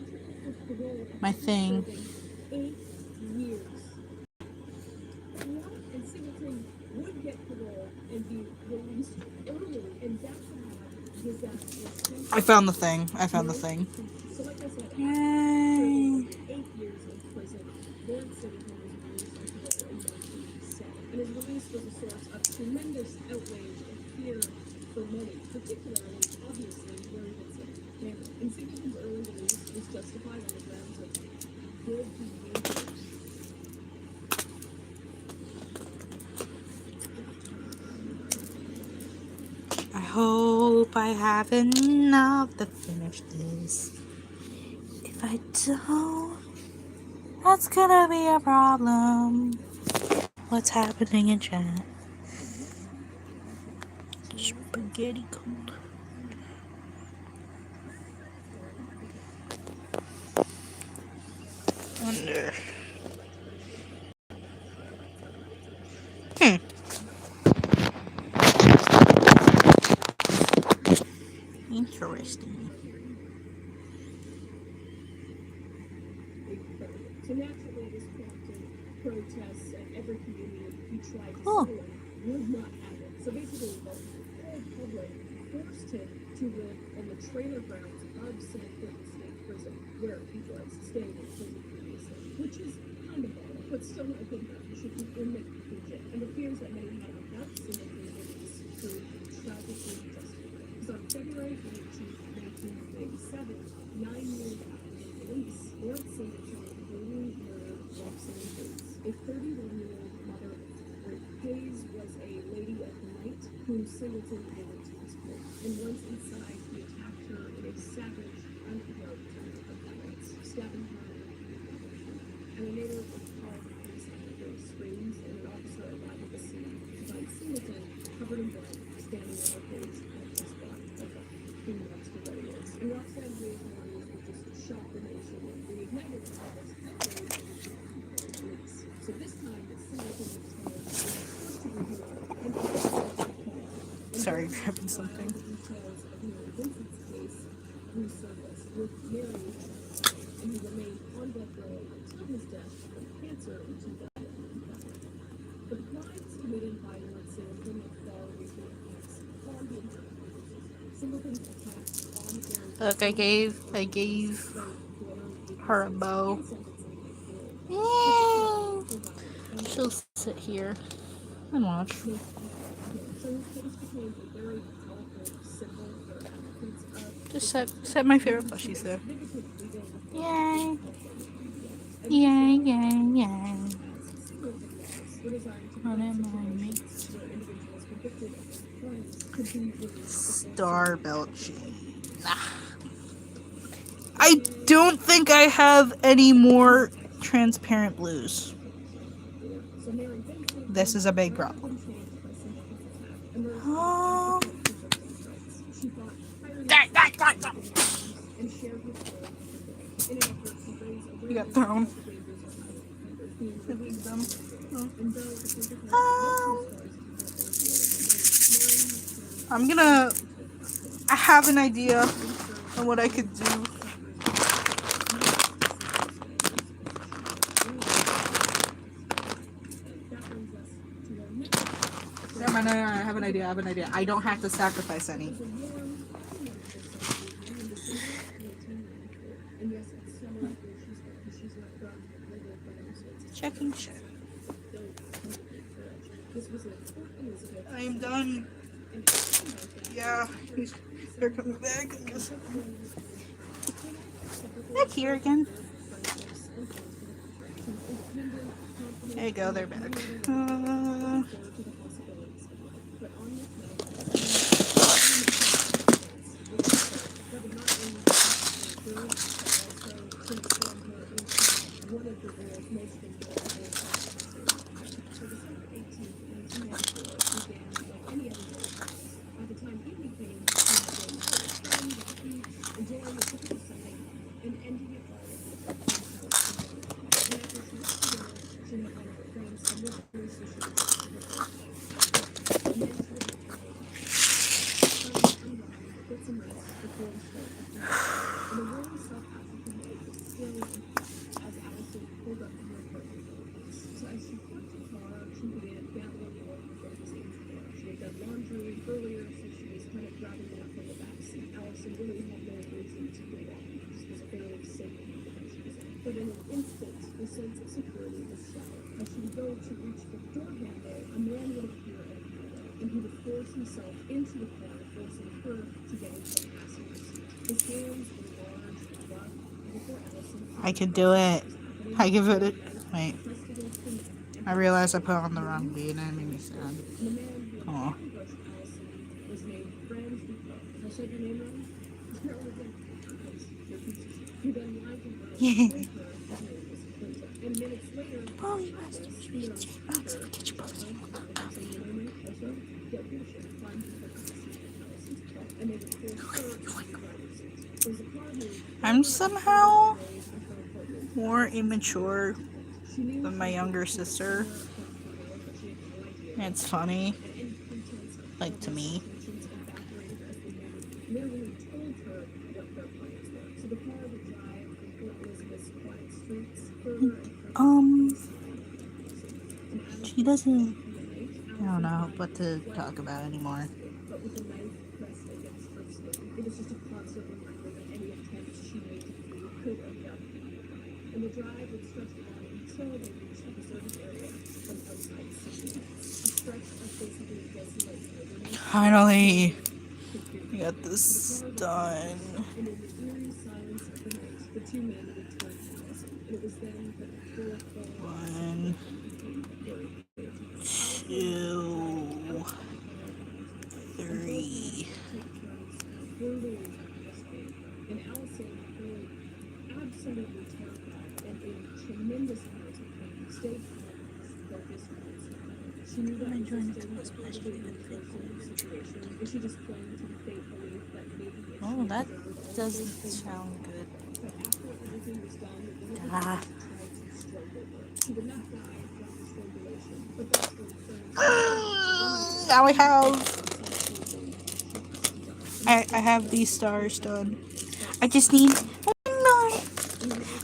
my thing. 8 years. And Singleton would get parole and be released early, and that's how disastrous. I found the thing. So like I said, Yay. 8 years in prison, Lord Singleton was released on parole in 1987, and his release was a source of tremendous outrage and fear for many, particularly, obviously, Mary Vincent family. And Singleton's early release was justified on the grounds of good behavior. I hope I have enough to finish this. If I don't, that's gonna be a problem. What's happening in chat? Spaghetti cold. Wonder. Interesting. So naturally, this prompted protests at every community he tried to Oh. settle in would not happen. So basically, the whole public forced him to live on the trailer grounds of San Quentin State Prison, where he was staying in prison previously, which is kind of bad, but still a good enough. You should be in the conclusion. And the fears that many had about Singleton's release proved tragically justified. Because on February 18th, 1997, 9 years after the release, Lawrence Singleton brutally murdered Roxanne Hayes, a 31-year-old mother of three. Hayes was a lady of the night whom Singleton wanted to exploit, and once inside, he attacked her in a savage, unprovoked violence, stabbing her in the abdomen. And a neighbor was called the police after hearing screams, and an officer arrived at the scene to find Singleton covered in blood, standing over Hayes' helpless body, being next to where he is. And Roxanne Hayes' memories would just shock the nation and reignited the office police. So this time, Singleton was charged with first-degree murder and Sorry, grabbing something. details of Mary Vincent's case resurfaced with Mary, and he remained on death row until his death from cancer in 2011. The crimes committed by Lawrence Singleton have far reaching effects on the entire ecosystem. Singleton's attacks on Mary Look, I gave her a bow. Yay! She'll sit here and watch. So his case became a very powerful symbol for advocates of Just set my favorite plushies there. limited legal Yay! Yay! Yay! Yay! were designed to Don't mind me. where individuals convicted of crimes could be released. Star Belching. I don't think I have any more transparent blues. So Mary Vincent This is a big problem. changed by Singleton's attack. Oh. She fought tirelessly and shared her story in an effort to raise awareness You got thrown. of the dangers of child offenders being released. Them. And though the physical stars I'm gonna. I have an idea on what I could do. No, I have an idea. I don't have to sacrifice any. Checking. I am done. Yeah, they're coming back. I guess. Back here again. There you go, they're back. But in an instant, the sense of security was shattered. As she would go to reach the door handle, a man would appear at her window, and he would force himself into the car, forcing her to get into the passenger seat. His hands were large and rough, and before Allison I could do it. I give it a wait. I realized I put on the wrong beat and it made me sad. the man who Aw. had brushed Allison was named Franz Dupont. Have I said your name wrong? Apparently, your pizza. He then lied to her. Yeah. And minutes later, Oh, you must get your post. I'm somehow more immature than my younger sister. It's funny, like to me. She doesn't. I don't know what to talk about anymore. But with the knife pressed against her skin, it was just a constant reminder that any attempt she made to flee could end up. And the drive would stretch on until they reached a deserted area from outside city. A stretch of basically desolate wilderness. Finally, we got this done. And in the eerie silence of the night, the two men would turn to us. And it was then that the full form 1, 2, 3. brutally whispered. And Allison, really absolutely terrified and in tremendous amounts of pain, stayed calm, focused on herself. She knew that I joined the existing was class, but I probably an unfortunate situation, and she just clung to the faint belief that maybe if Oh, she that deserved all of doesn't this, then sound good. but after everything was done, one of the Ah. guys tried to strangle her. She would not die from the strangulation, but that's where the friends Now I have these stars done. I just need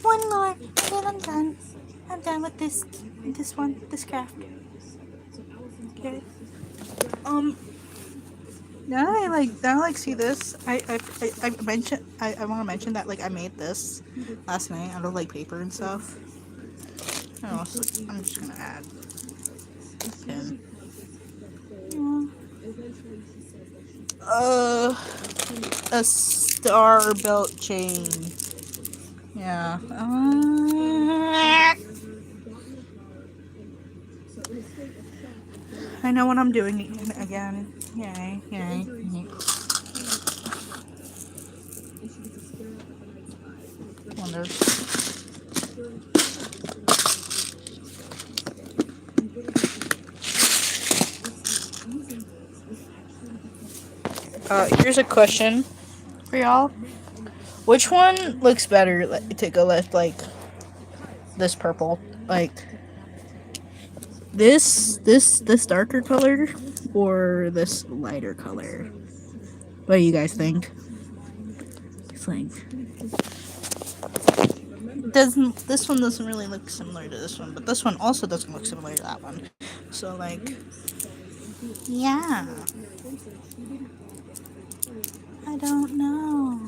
one more, and then I'm done. I'm done with this craft. Okay. Now I see this. I mentioned I want to mention that like I made this last night out of like paper and stuff. And also, I'm just gonna add pin. A star belt chain. Yeah. I know what I'm doing again. Yay. Wonder. Here's a question for y'all. Which one looks better to go with, like, this purple? Like, this darker color or this lighter color? What do you guys think? It's like, this one doesn't really look similar to this one, but this one also doesn't look similar to that one. So, like, yeah. I don't know.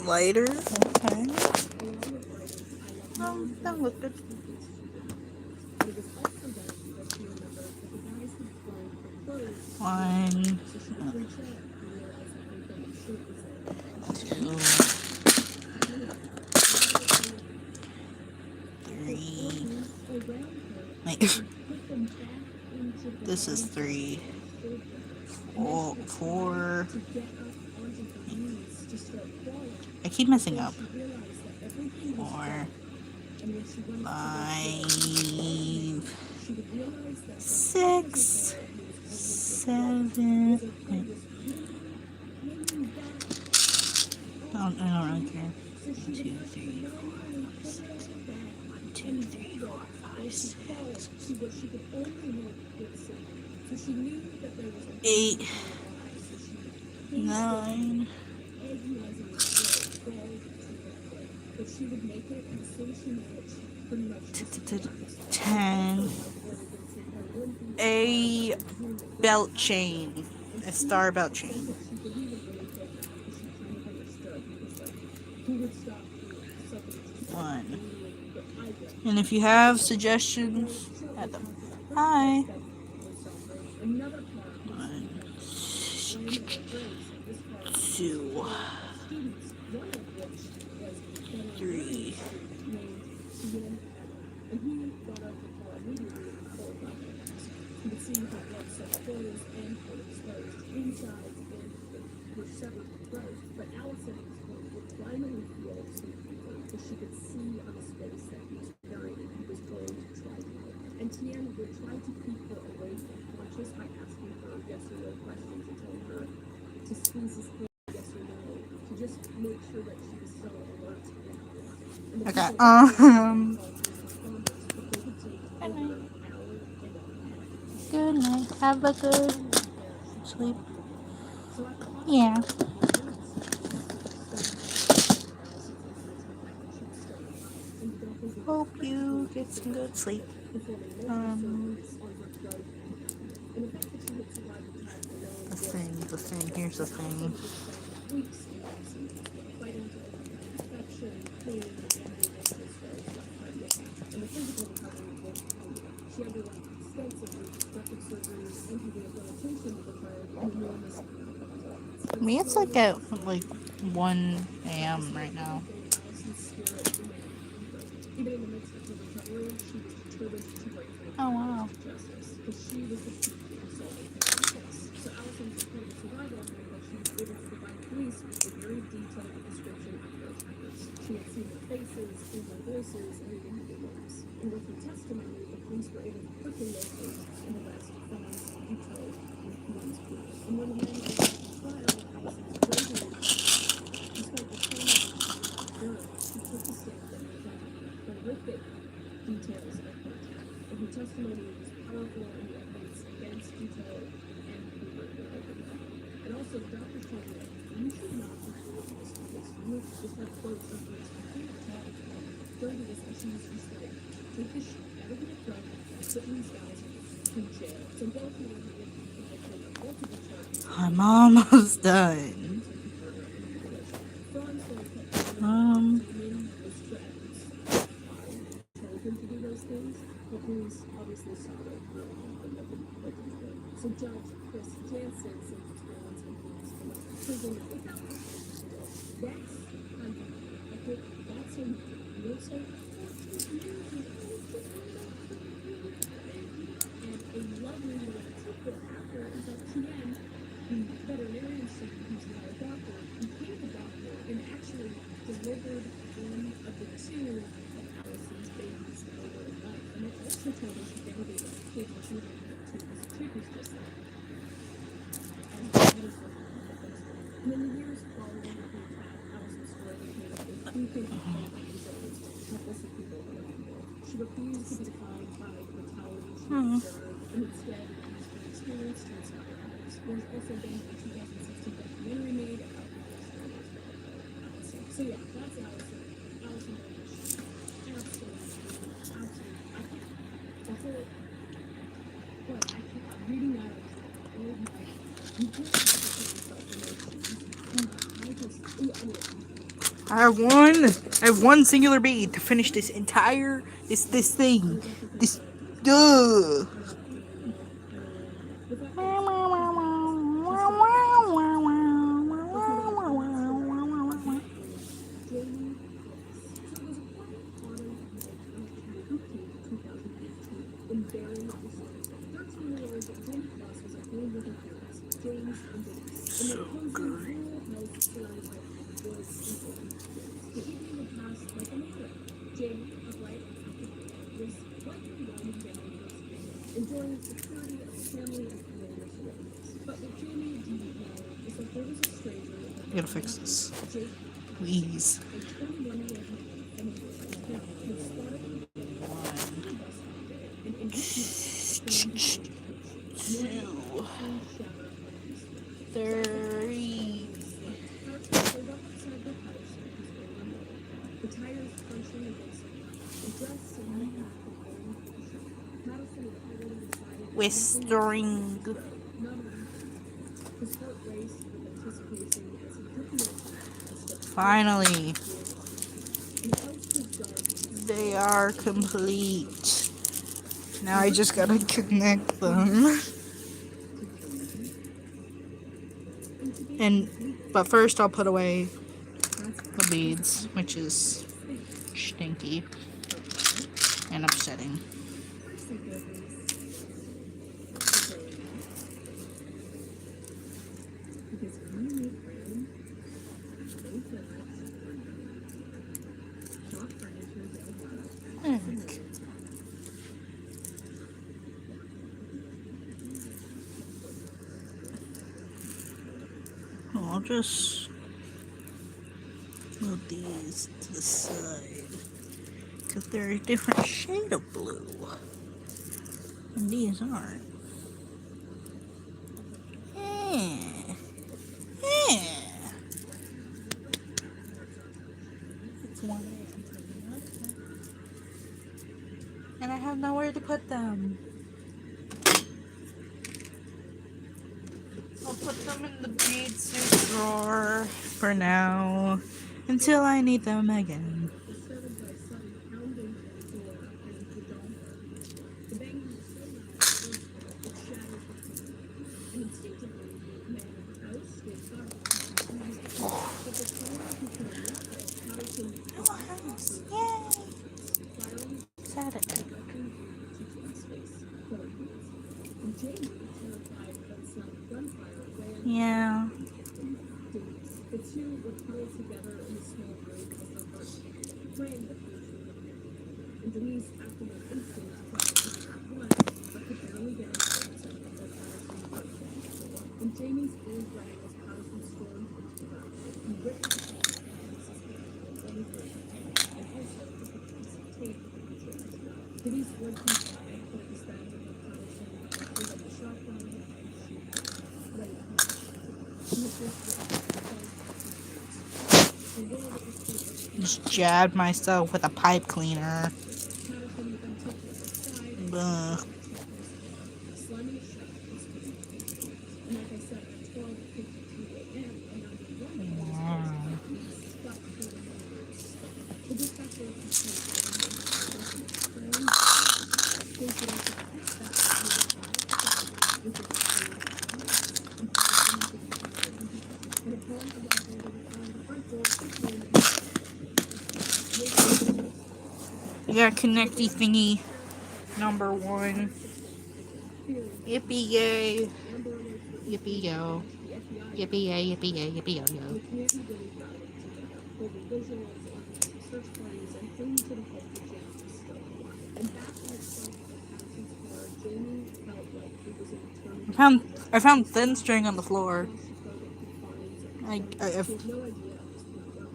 Lighter? Okay. That look good. One, 2, 3. Wait. This is 3. 4. I keep messing up. 4, 5, 6, 7. Wait. I don't really care. 1, 2, 3, 4, 5, 6. 1, 2, 3, 4, 5, 6. 8, 9, 10. A belt chain. A star belt chain. 1. And if you have suggestions, add them. Hi. 1, 2, 3. And Tian would try to keep her awake and conscious by asking her yes or no questions and telling her to squeeze his hand yes or no, to just make sure that she was still alert and Okay. Good night. Have a good sleep. Yeah. Hope you get some good sleep. The thing, here's the thing. I mean, it's like at 1 a.m. right now. Oh wow. She had seen their faces, heard their voices, and even had their names. And with her testimony, the police were able to quickly locate and arrest Franz, Vito, and Keenan's group. And when the men were brought to trial, Allison's bravery, despite the trauma of the girl, she took the stand and recounted horrific details of her attack. And her testimony was powerful and the evidence against Vito and Hubert were overwhelming. And also, the doctor told her, you should not report this because you just have quotes of this complete trauma. During the discussions, he said, take this shit out of the truck and put these guys in jail. So both of them were convicted of multiple charges. I'm almost done. Franz then kept was threatened. Told him to do those things, but police obviously saw it and nothing they didn't do. So Judge Chris Jansen sentenced Franz and Franz to life in prison without that's I think that's a real say. And a lovely little tidbit after is that TN, the veterinarian student who's now a doctor, became a doctor and actually delivered one of the two of Allison's babies that were alive. And it also told us that they were able to take the children to his treatment just like. And that is what happened. And in the years following the attack, Allison's story became a frequent episodes to countless of people around the world. She refused to be defined by the brutality she observed, and instead used her experience to inspire others. There's also been a 2016 documentary made about the story of Allison. So yeah, that's Allison. Allison Lynch. Absolutely. I can't. That's it. What? I can't. Reading that, oh my. You can't put yourself in those shoes. I just. Anyway. I have one singular bead to finish this entire this thing. This duh. So good. Enjoying security of the family and familiar surroundings. But what Jamie didn't know is that there was a stranger I gotta fix this. Jake, Please. a 21-year-old man from New York, who spotted him on the bus one day and introduced him to 2, 3. The tires crunching against him. The dress and makeup were going Madison reportedly decided Whistling. his heart raced with anticipation as he took the exit. Finally, they are complete. Now I just gotta connect them. But first I'll put away the beads, which is stinky and upsetting. Okay. I'll just move these to the side because they're a different shade of blue and these aren't. It's one. And I have nowhere to put them. I'll put them in the bead suit drawer for now until I need them again. Disturbed by sudden pounding on the door and the dog. The banging was so loud, it shattered the pane. And instinctively, the man of the house stayed silent. But the floor became level. Patterson Oh, house. Yay! firing Saturday. directly into Jane's face, killing Beans. And Jamie, terrified of the sound of gunfire, ran Yeah. Davis. The two were huddled together in a small room as their hearts praying that Beans would live. And Denise, acting on instinct, tried to attack one, but could barely get an answer before Patterson burst down the floor. And Jamie's blue rang as Patterson stormed into her. He ripped the phone out of Denise's hand and only for a second, and also took a piece of tape from the chair's back. Denise would comply, but it was then that Patterson pulled up the shotgun and shot right at her. She was just the world that was taken. Just jabbed myself with a pipe cleaner. Patterson then took her aside. Ugh. Slimy shot was being and like I said, at 12:52 a.m., a 911 was stopped for the murders. The dispatcher of the police and upon arrival, they found the front door open. Yeah, connecty thingy number 1. Yippee yay. Yippee yo. Yippee yay, yippee yay, yippee yo yo. The community really rallied together, holding vigils, organizing search parties, and clinging to the hope that James was still alive. And back in the trunk of Patterson's car, Jamie felt like he was in eternity. I found thin string on the floor. She had no idea it was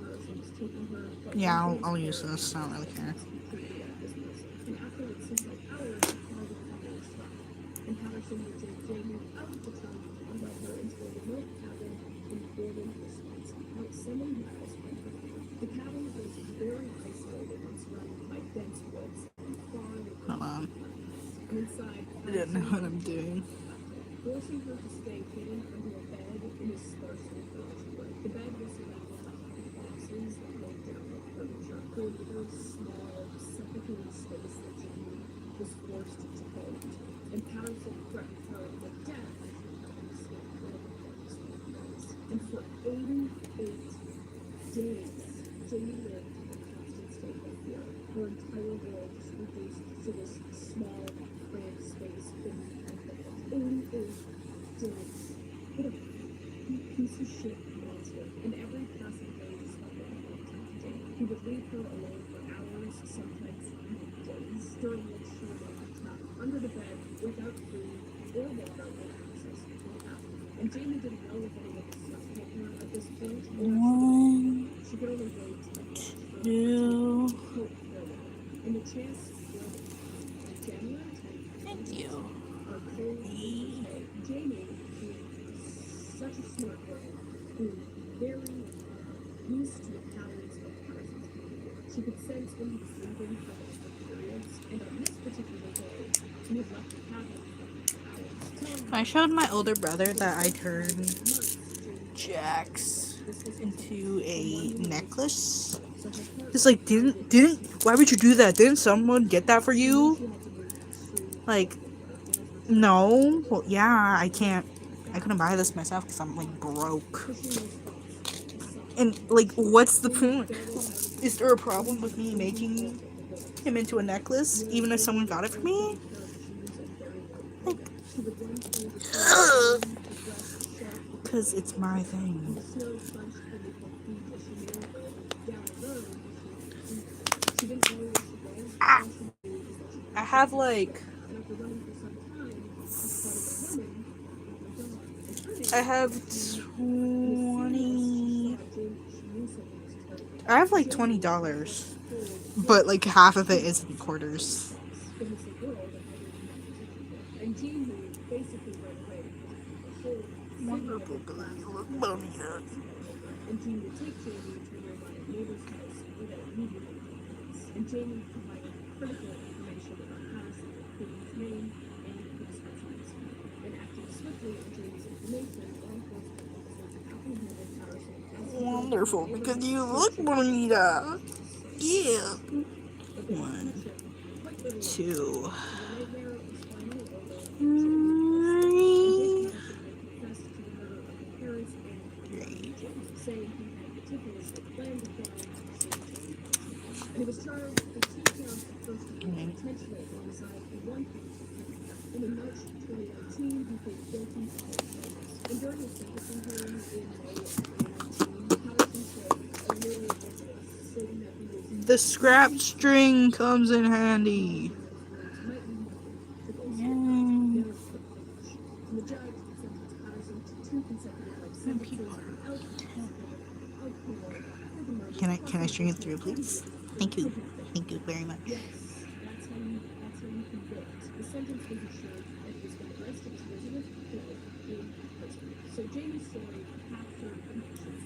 Patterson was taking her, but Yeah, I'll use this. I don't really care. completely at his mercy. And after what seemed like hours, the car would finally stop. And Patterson would take Jamie out of the trunk and led her into a remote cabin in northern Wisconsin, about 7 miles from her home. The cabin was very isolated and surrounded by dense woods and far away Hold on. and inside, I don't know what I'm doing. forcing her to stay hidden under a bed in a sparsely furnished room. The bed was surrounded by heavy boxes that weighed down like furniture, creating a very small, suffocating space that Jamie was forced to hold. And Patterson threatened her with death if she tried to escape whatever things were next. And for 88 days, Jamie lived in a constant state of fear. Her entire world was reduced to this small, cramped space beneath her bed. 88 days. What a piece of shit monster. And every passing day just felt like a lifetime to Jamie. He would leave her alone for hours, sometimes even days, during which she remained trapped under the bed without food or water or access to a bathroom. And Jamie didn't know if anyone was suspecting her at this point. 1, She could only wait and 2. hope for a while. And the chance was on January 10th. Thank you. Our cold Jamie, being such a smart girl, who very used to the patterns of Patterson's behavior. She could sense when he was leaving for longer periods, and on this particular day, he had left the cabin for hours, telling her I showed my older brother that I turned months Jax into a necklace. so her heart Just like, why would you do that? Didn't someone get that for you? she had to move extremely Like, no. Well, yeah, I couldn't buy this myself because I'm, like, broke. And, like, what's the point? Is there a problem with me making him into a necklace, even if someone got it for me? Like, because it's my thing. I have, like, I have 20. I have like $20, but like half of it is in quarters. Wonderful Bonita. And Jean would take Jamie to a nearby neighbor's house without immediately and Jamie provided critical information about careful because you look bonita. Yeah. 1, 2, 3. And he was charged with 2 counts of first degree intentional homicide and 1 count of second. And in March 2019, he pleaded guilty to both charges. And during his sentencing hearing in May of 2019, Patterson said a lawyer of witness stating that he was The scrap string comes in handy. and the judge sentenced Patterson to 2 consecutive life sentences without parole. Can I string it through, please? Thank you. Thank you very much. Yes, that's how you convict. The sentence was assured that he was going to rest of his resident killed in prison. So Jamie's story after conviction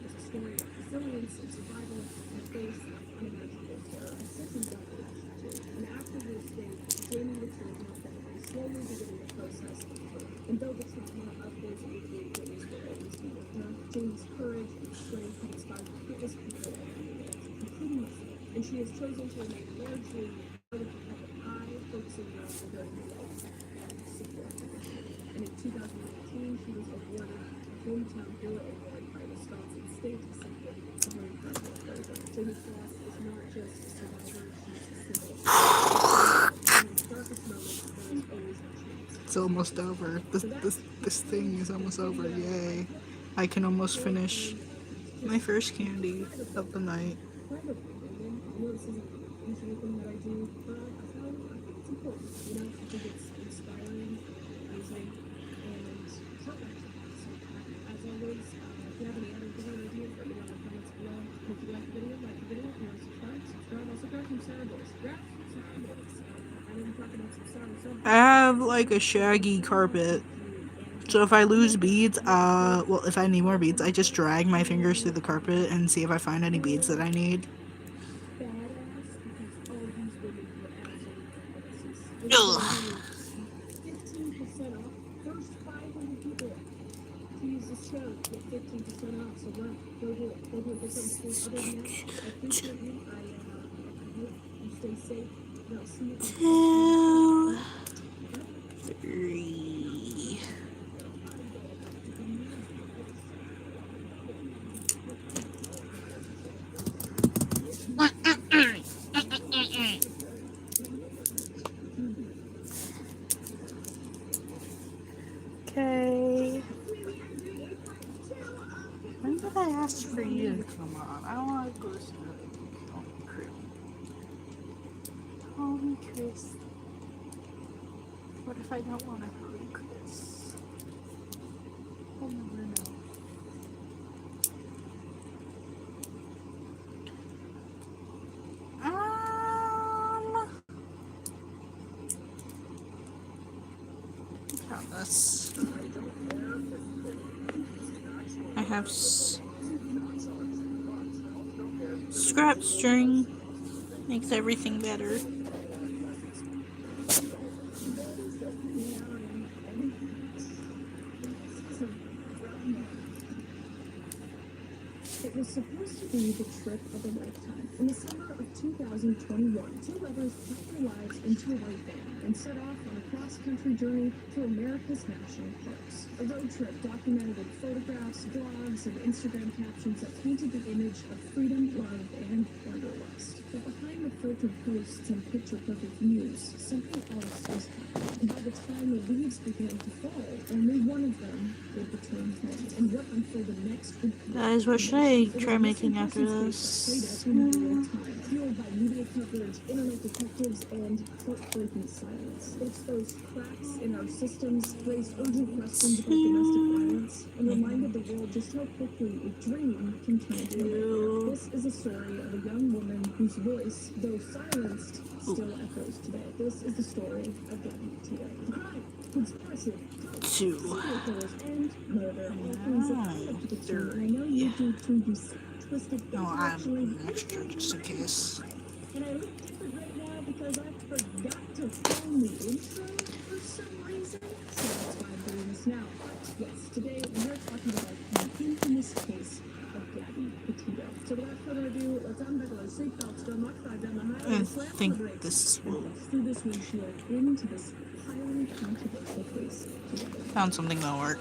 was a story of resilience and survival in the face of unimaginable terror. And Simpson got the last two. And after this day, Jamie returned to her family, slowly beginning the process of healing. And though the trauma of those 8 days will always be with her, Jamie's courage and strength have inspired countless people around the world, including myself. And she has chosen to remain largely out of the public eye, focusing on the good life and support. And in 2018, she was awarded a Hometown Hero Award by Wisconsin State Assembly for her incredible career. Jamie Cross is not just a survivor, she's a symbol. In the darkest moments, there is always a chance. It's almost over. This thing is almost over. Yay. I can almost finish my first candy of the night. I know this isn't usually anything that I do, but I think it's important, you know? I think it's inspiring, amazing, and heart-wrenching. So, as always, if you have any other video ideas, let me know in the comments below. And if you like the video, like the video. If you want to subscribe. Also grab some sour boys. Grab some sour boys. I know I'm talking about some sour. I have like a shaggy carpet. So if I lose beads, well, if I need more beads, I just drag my fingers through the carpet and see if I find any beads that I need. Ugh. 15% off. First 500 people to use this code get 15% off. So run, go do it. Go do it. Get something cool. Other than that, I appreciate you. I hope you stay safe. And I'll see you. 2, 3. Okay. When did I ask for you to come on? I want to go see Chris. Call me Chris. What if I don't want to call you Chris? I'll never know. Count this. I have scrap string. Makes everything better. It was supposed to be the trip of a lifetime. In the summer of 2021, 2 lovers packed their lives into a white van and set off on a cross-country journey through America's national parks. A road trip documented in photographs, blogs, and Instagram captions that painted the image of freedom, love, and wanderlust. But behind the filtered posts and picture-perfect views, something else was happening. And by the time the leaves began to fall, only one of them would return home. And what unfolded next would be Guys, what should I try making after this? Fueled by media coverage, internet detectives, and heartbreaking silence. It exposed cracks in our systems, raised urgent questions about domestic violence, and reminded the world just how quickly a dream can turn into a nightmare. This is a story of a young woman whose voice, though silenced, still echoes today. This is the story of Gabby today. Crime, conspiracy, 2. serial killers, and murder. All things that add up to the two. And I know you do too. You twisted No, intellectually. I'm extra just in case. And I look different right now because I forgot to film the intro for some reason. So that's why I'm doing this now. But yes, today we are talking about the infamous case of Gabby this. Through this windshield into this highly controversial place together. Found something that'll work.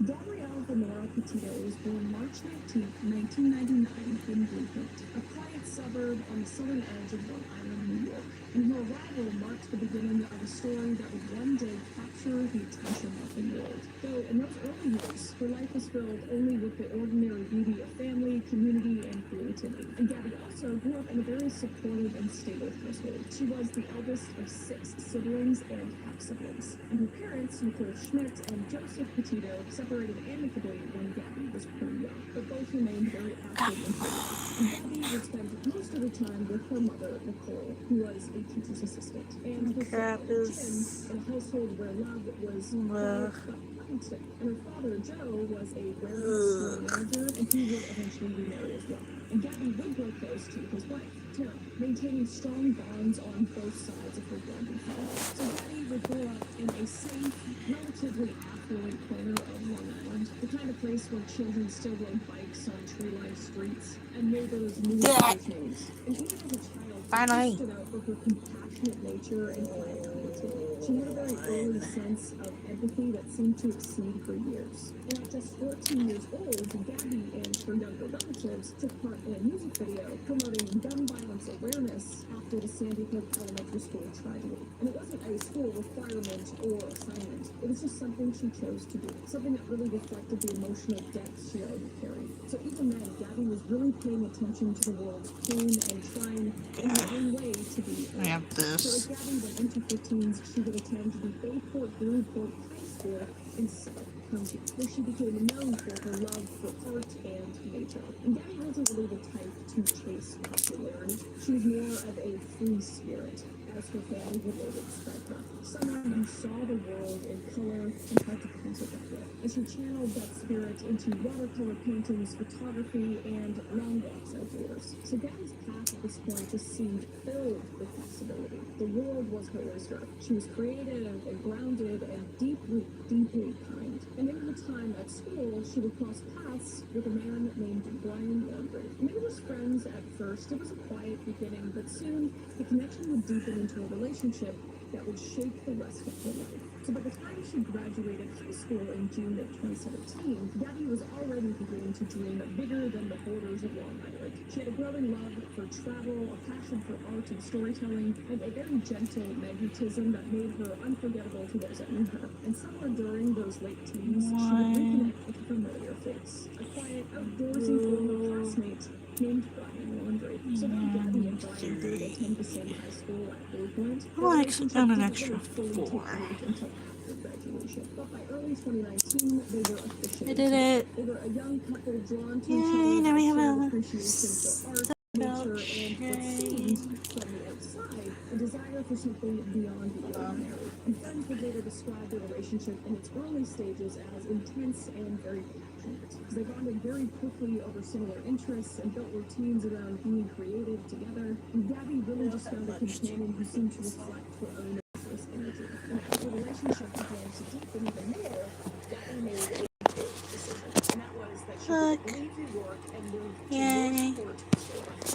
Gabrielle Venora Petito was born March 19, 1999 in Blueprint, a quiet suburb on the southern edge of Long Island, New York. And her arrival marked the beginning of a story that would one day capture the attention of the world. Though in those early years, her life was filled only with the ordinary beauty of family, community, and creativity. And Gabby also grew up in a very supportive and stable household. She was the eldest of 6 siblings and half-siblings. And her parents, Nicole Schmidt and Joseph Petito, separated amicably when Gabby was pretty young, but both remained very active and creative. And Gabby would spend most of the time with her mother, Nicole, who was a teacher's assistant, and her Crap father, is- Jim, in a household where love was quiet but constant. And her father, Joe, was a warehouse store manager, and he would eventually remarry as well. And Gabby would grow close to his wife, Tara, maintaining strong bonds on both sides of her blended family. So Gabby would grow up in a safe, relatively affluent corner of Long Island, the kind of place where children still rode bikes on tree-lined streets, and neighbors knew each other's names. And even as a child, Finally. she stood out for her compassionate nature and quiet creativity. She had a very early sense of empathy that seemed to exceed her years. And at just 14 years old, Gabby and her younger relatives took part in a music video promoting gun violence awareness after the Sandy Hook Elementary School tragedy. And it wasn't a school requirement or assignment. It was just something she chose to do. Something that really reflected the emotional depth she already carried. So even then, Gabby was really paying attention to the world's pain and trying in her own way to be. I have So as this. Gabby went into her teens, she would attend the Bayport Blueport High School in Suffolk County, where she became known for her love for art and nature. And Gabby wasn't really the type to chase popularity. She was more of a free spirit, as her family would later describe her. Someone who saw the world in color and tried to paint it that way. And she channeled that spirit into watercolor paintings, photography, and long walks outdoors. So Gabby's path at this point just seemed filled with possibility. The world was her oyster. She was creative and grounded and deeply, deeply kind. And in her time at school, she would cross paths with a man named Brian Laundrie. And they were just friends at first. It was a quiet beginning, but soon the connection would deepen into a relationship that would shape the rest of her life. So by the time she graduated high school in June of 2017, Gabby was already beginning to dream bigger than the borders of Long Island. She had a growing love for travel, a passion for art and storytelling, and a very gentle magnetism that made her unforgettable to those that knew her. And somewhere during those late teens, she would reconnect with a familiar face, a quiet, outdoorsy former classmate named Brian Laundrie. So then Gabby and Brian would attend the same high school at Blueprint. Well, I actually found an extra 4. Until after graduation. But by early 2019, they were officially I did it. They were a young couple drawn to Yay, each other, now we have shared a appreciation for art, nature, and what seemed from the outside a desire for something beyond the ordinary. And friends would later describe the relationship in its early stages as intense and very passionate. They bonded very quickly over similar interests and built routines around being creative together. And Gabby really just found a companion who seemed to reflect her own restless energy. And as the relationship began to deepen even more, Gabby made a big decision, and that was that she would leave New York and move to Yay. Northport,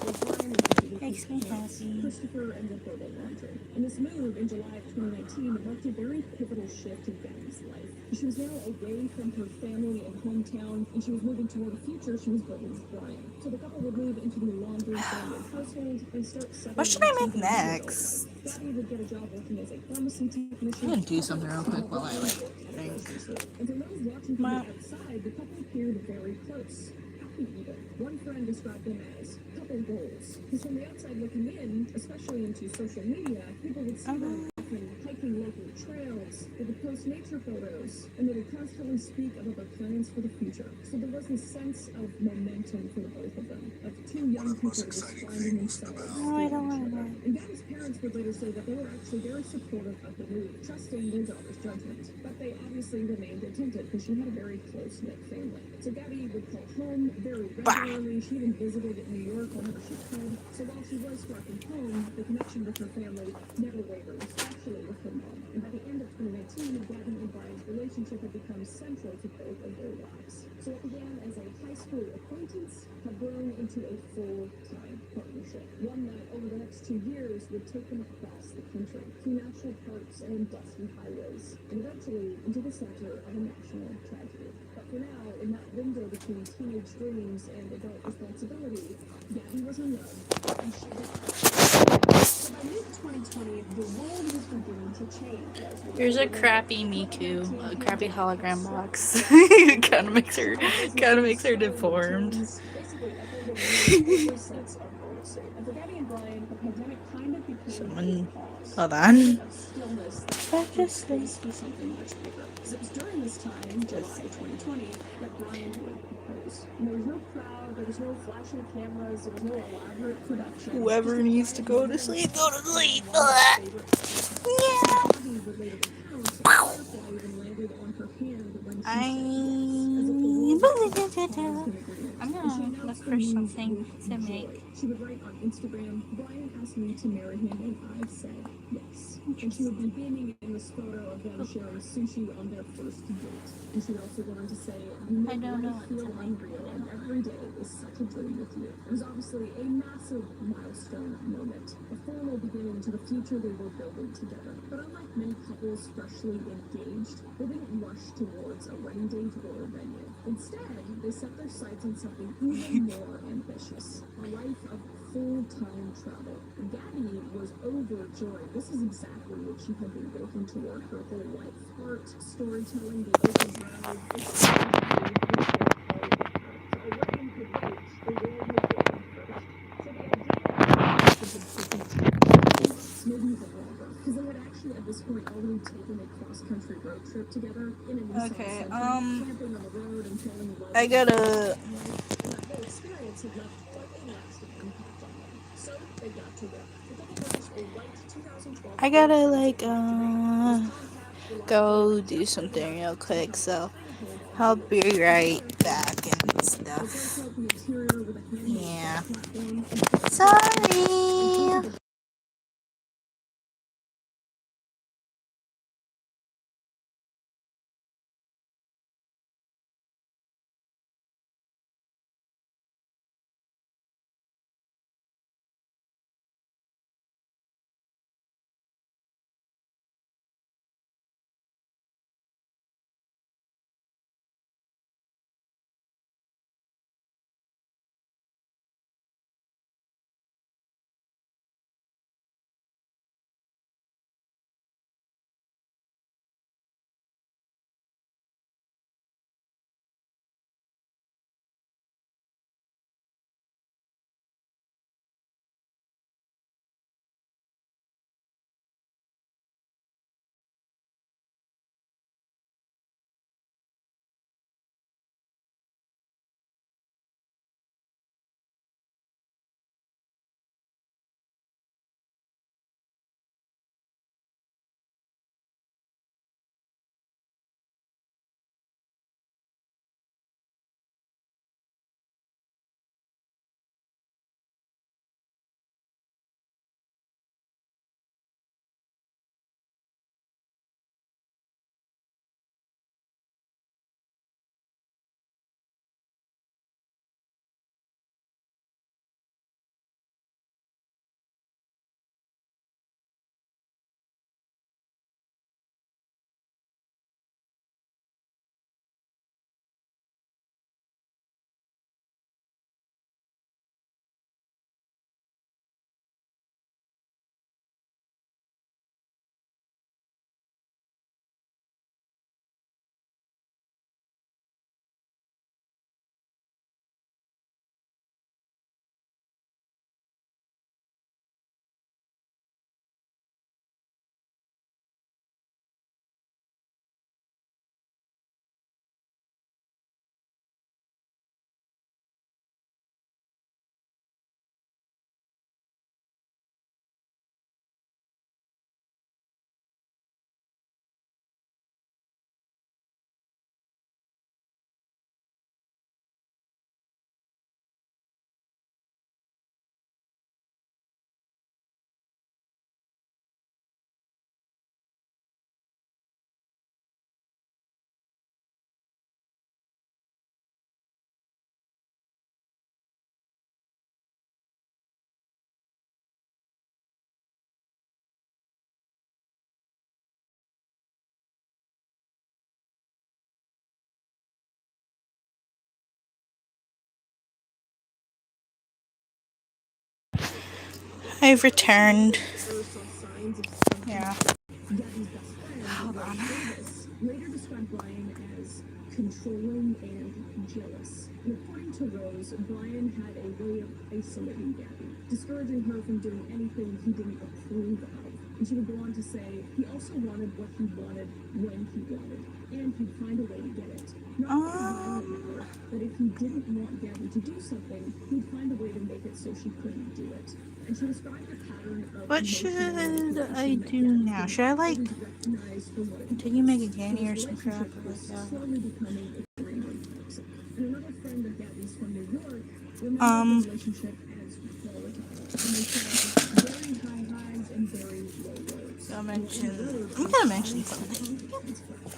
where Brian was Makes me happy. Christopher and Dakota Laundrie. And this move in July of 2019 marked a very pivotal shift in Gabby's life. She was now away from her family and hometown, and she was moving toward a future she was building with Brian. So the couple would move into the Laundrie family household and start settling. What should I make into their next? Gabby would get a job working as a pharmacy technician. I'm gonna do something real quick while I think. And to those watching from the outside, the couple appeared very close. Happy even. One friend described them as couple goals. Because from the outside looking in, especially into social media, people would see them often hiking local trails, they would post nature photos, and they would constantly speak about their plans for the future. So there was this sense of momentum for the both of them, of two young people just finding themselves. Oh, I don't want that. And Gabby's parents would later say that they were actually very supportive of the move, trusting their daughter's judgment. But they obviously remained attentive because she had a very close-knit family. So Gabby would call home very regularly. She even visited New York whenever she could. So while she was far from home, the connection with her family never wavered, especially with her mom. And by the end of 2019, Gabby and Brian's relationship had become central to both of their lives. So what began as a high school acquaintance had grown into a full-time partnership. One that, over the next 2 years, would take them across the country, through national parks and dusty highways, and eventually into the center of a national tragedy. But for now, in that window between teenage dreams and adult responsibility, Gabby was in love, and she was. So by mid-2020, the world was beginning to change. Here's a crappy Me Too, a crappy hologram box. kind of makes her deformed. Basically echoed the world's every sense of normalcy. And for Gabby and Brian, the pandemic kind of became Someone, a pause. hold A on. moment of stillness that Back to gave sleep. space for something much bigger. Because it was during this time, July 2020, that Brian would propose. And there was no crowd, there was no flashing cameras, there was no elaborate production. Whoever Just a needs to quiet go to moment sleep, go to in sleep. one of his favorite places. Yeah. Gabby would later recount that a butterfly even landed on her hand when she said yes, as if the world had paused in agreement. I'm And she gonna look announced the for move something with to joy. make. She would write on Instagram, Brian asked me to marry him and I said yes. And she would be beaming in this photo of them sharing sushi on their first date. And she would also go on to say, you I make don't know life what feel to make. unreal and every day is such a dream with you. It was obviously a massive milestone moment, a formal beginning to the future they were building together. But unlike many couples freshly engaged, they didn't rush towards a wedding date or a venue. Instead, they set their sights on something even more ambitious, a life of full-time travel. Gabby was overjoyed. This is exactly what she had been working toward her whole life. Art, storytelling, the open road, it's all Gabby would go all with her. So a wedding could wait, the world would go on first. So the idea of the had taken 2 months, maybe even longer, because they had actually at this point already taken a cross-country road trip together in a Nissan Okay, Sentra, camping on the road and falling in love I with the gotta, and that whole experience had left quite a lasting impact on them. So they got to work. The couple purchased a white 2012 I Ford gotta Transit like, electric van. It was compact, reliable, go and do just large something enough real to quick, have so tiny home on I'll wheels. be right Together, they back left and town. They stuff. decked out the interior with a handmade Yeah. platform and put Sorry. the I've returned. Saw signs of something. Yeah. Gabby's best friend, Hold on. Davis, later described Brian as controlling and jealous. And according to Rose, Brian had a way of isolating Gabby, discouraging her from doing anything he didn't approve of. And she would go on to say he also wanted what he wanted when he wanted, and he'd find a way to get it. Not violently, but if he didn't want Gabby to do something, he'd find a way to make it so she couldn't do it. And she described a pattern of What should I do now? Should I like continue making candy or some crap like that? slowly becoming extremely toxic. And another friend of Gabby's from New York remembered the relationship as volatile. And they said very high highs and very low lows. I'm gonna mention something.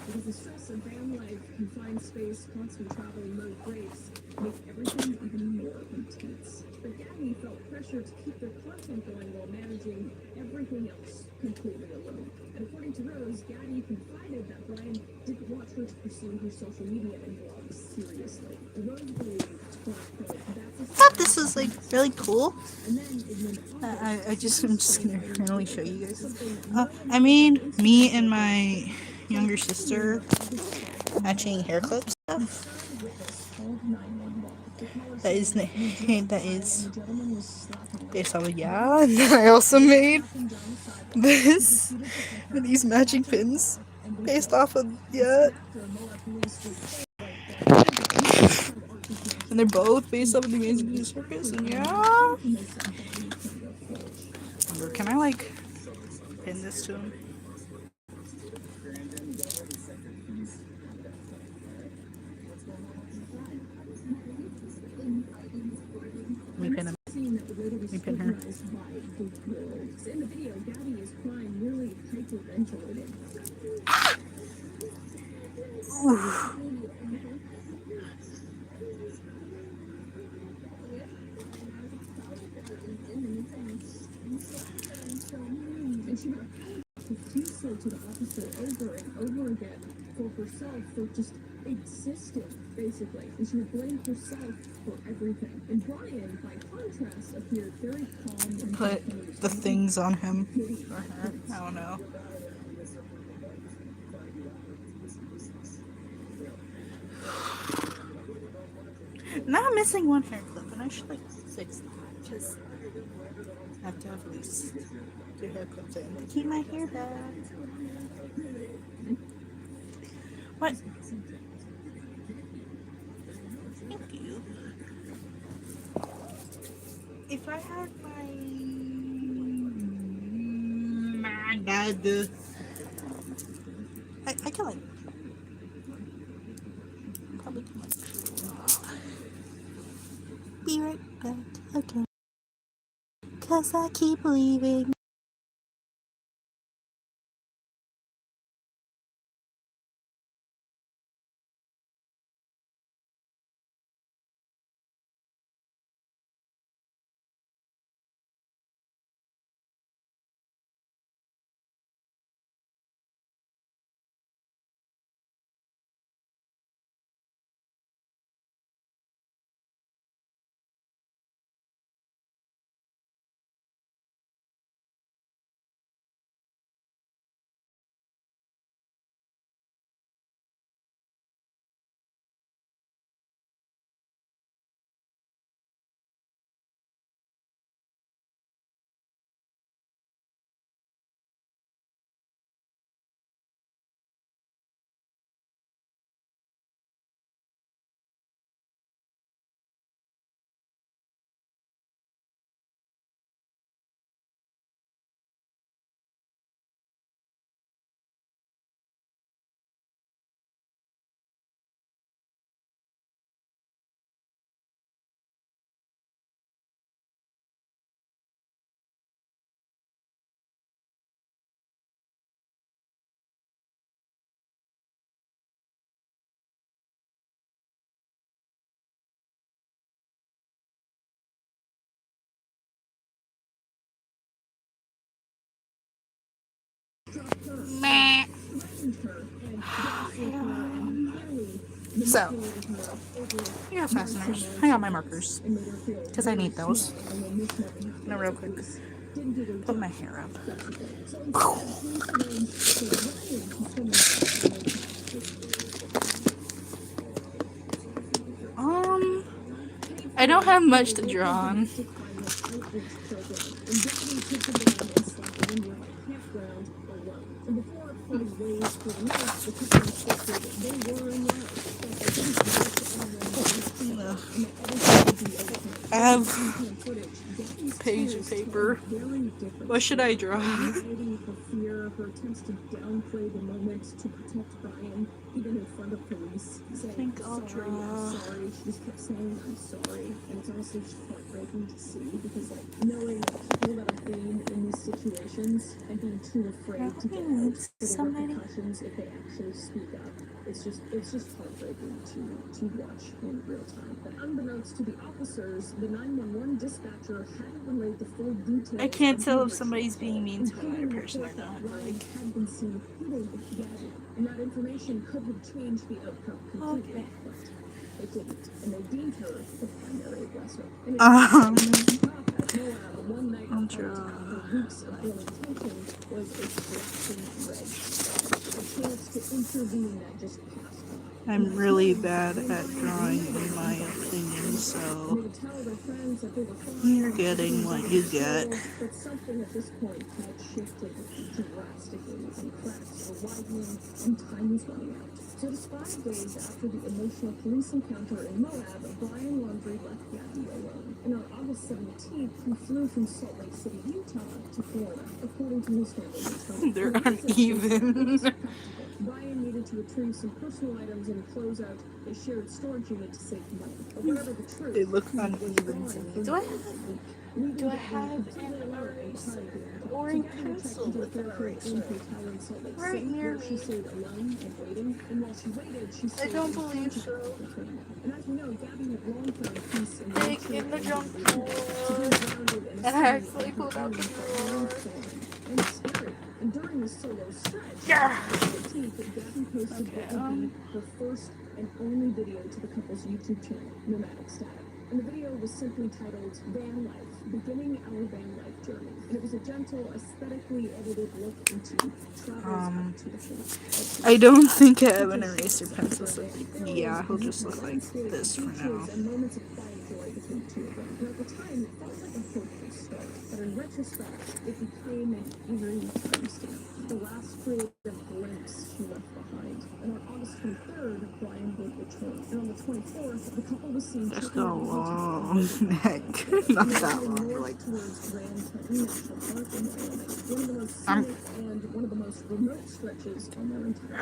Because the stress of van life, confined space, constant travel, low breaks make everything even more intense. But Gabby felt pressure to keep their content going while managing everything else completely alone. And according to Rose, Gabby confided that Brian didn't want her to pursue her social media and blogs seriously. And Rose believed, quote, that's I thought this was like really cool. and then it went on. I'm just gonna randomly show you guys. I made me and my younger sister matching hair clip stuff. That is based on yeah. And then I also made this with these matching pins based off of yeah. And they're both based off of the Amazing Blue Circus, and yeah. Can I like pin this to him? Let me pin him. Let me pin her. In the video, Gabby is crying, nearly hyperventilating. And she would refusal to the officer over and over again for herself for just existing, basically. And she would blame herself for everything. And Brian, by contrast, appeared very calm and Put composed. the things on him or her. I don't know. Now I'm missing one hair clip, and I should like fix that because I have to have at least 2 hair clips in to keep my hair back. What? Thank you. If I had my dad, I can like probably can like be right back again, 'cause I keep leaving. So, I got fasteners. I got my markers. Because I need those. No, real quick. didn't do their Put my job. hair up. That's the thing. So instead, police arranged for Ryan to spend the I don't have much to draw on. I have page of paper. What should I draw? Her fear, her attempts to downplay the moment to protect Brian, even in front of police. I think I'll draw. I'm sorry. She just kept saying, I'm sorry. And it's honestly just heartbreaking to see because, like, knowing people that have been in these situations and being too afraid to get out for the repercussions if they actually speak up. It's just heartbreaking to watch in real time. But unbeknownst to the officers, the 911 dispatcher hadn't relayed the full details. I can't tell if somebody's being mean to another person or not. Ryan had been seen hitting Gabby, and that information could have changed the outcome completely. Okay. But it didn't, and they deemed her the primary aggressor. And one night I'll draw. after weeks of building tension was a flashing red. A chance to intervene that just passed by. I'm really bad at drawing, in my opinion, so you're getting what you get. But something at this point had shifted drastically, and cracks were widening, and time was running out. So just 5 days after the emotional police encounter in Moab, Brian Laundrie left Gabby alone. And on August 17th, he flew from Salt Lake City, Utah, to Florida, according to his family. They're uneven. Brian needed to retrieve some personal items and close out a shared storage unit to save money. But whatever the truth, They look he was uneven gone to me. for Do I more than a week. Do I have an eraser or a pencil with an eraser? Right near She me. stayed alone and waiting, and while she waited, she I stayed don't in believe contact so. between them. And as we know, Gabby had long found peace in Dig nature in the and junk religion. drawer. She's been grounded in a And I city actually and pulled her out own the foreign drawer. and scary. And during the solo stretch, Yeah. on the 15th, Gabby posted Okay, what would be her first and only video to the couple's YouTube channel, Nomadic Static. And the video was simply titled Van Life, Beginning Our Van Life Journey. And it was a gentle, aesthetically edited look into travels up to the finish. I don't think I have an eraser pencil, so yeah, he'll just look like this for now. And moments of quiet joy between the two of them. And at the time, it felt like a hopeful start. But in retrospect, it became an eerie timestamp. The last creative glimpse she left behind. And on August 23rd, Brian would return. And on the 24th, the couple was seen That's checking got a out long neck. Not that long, like. towards Grand Teton National Park in Wyoming. One of the most scenic and one of the most remote stretches on their entire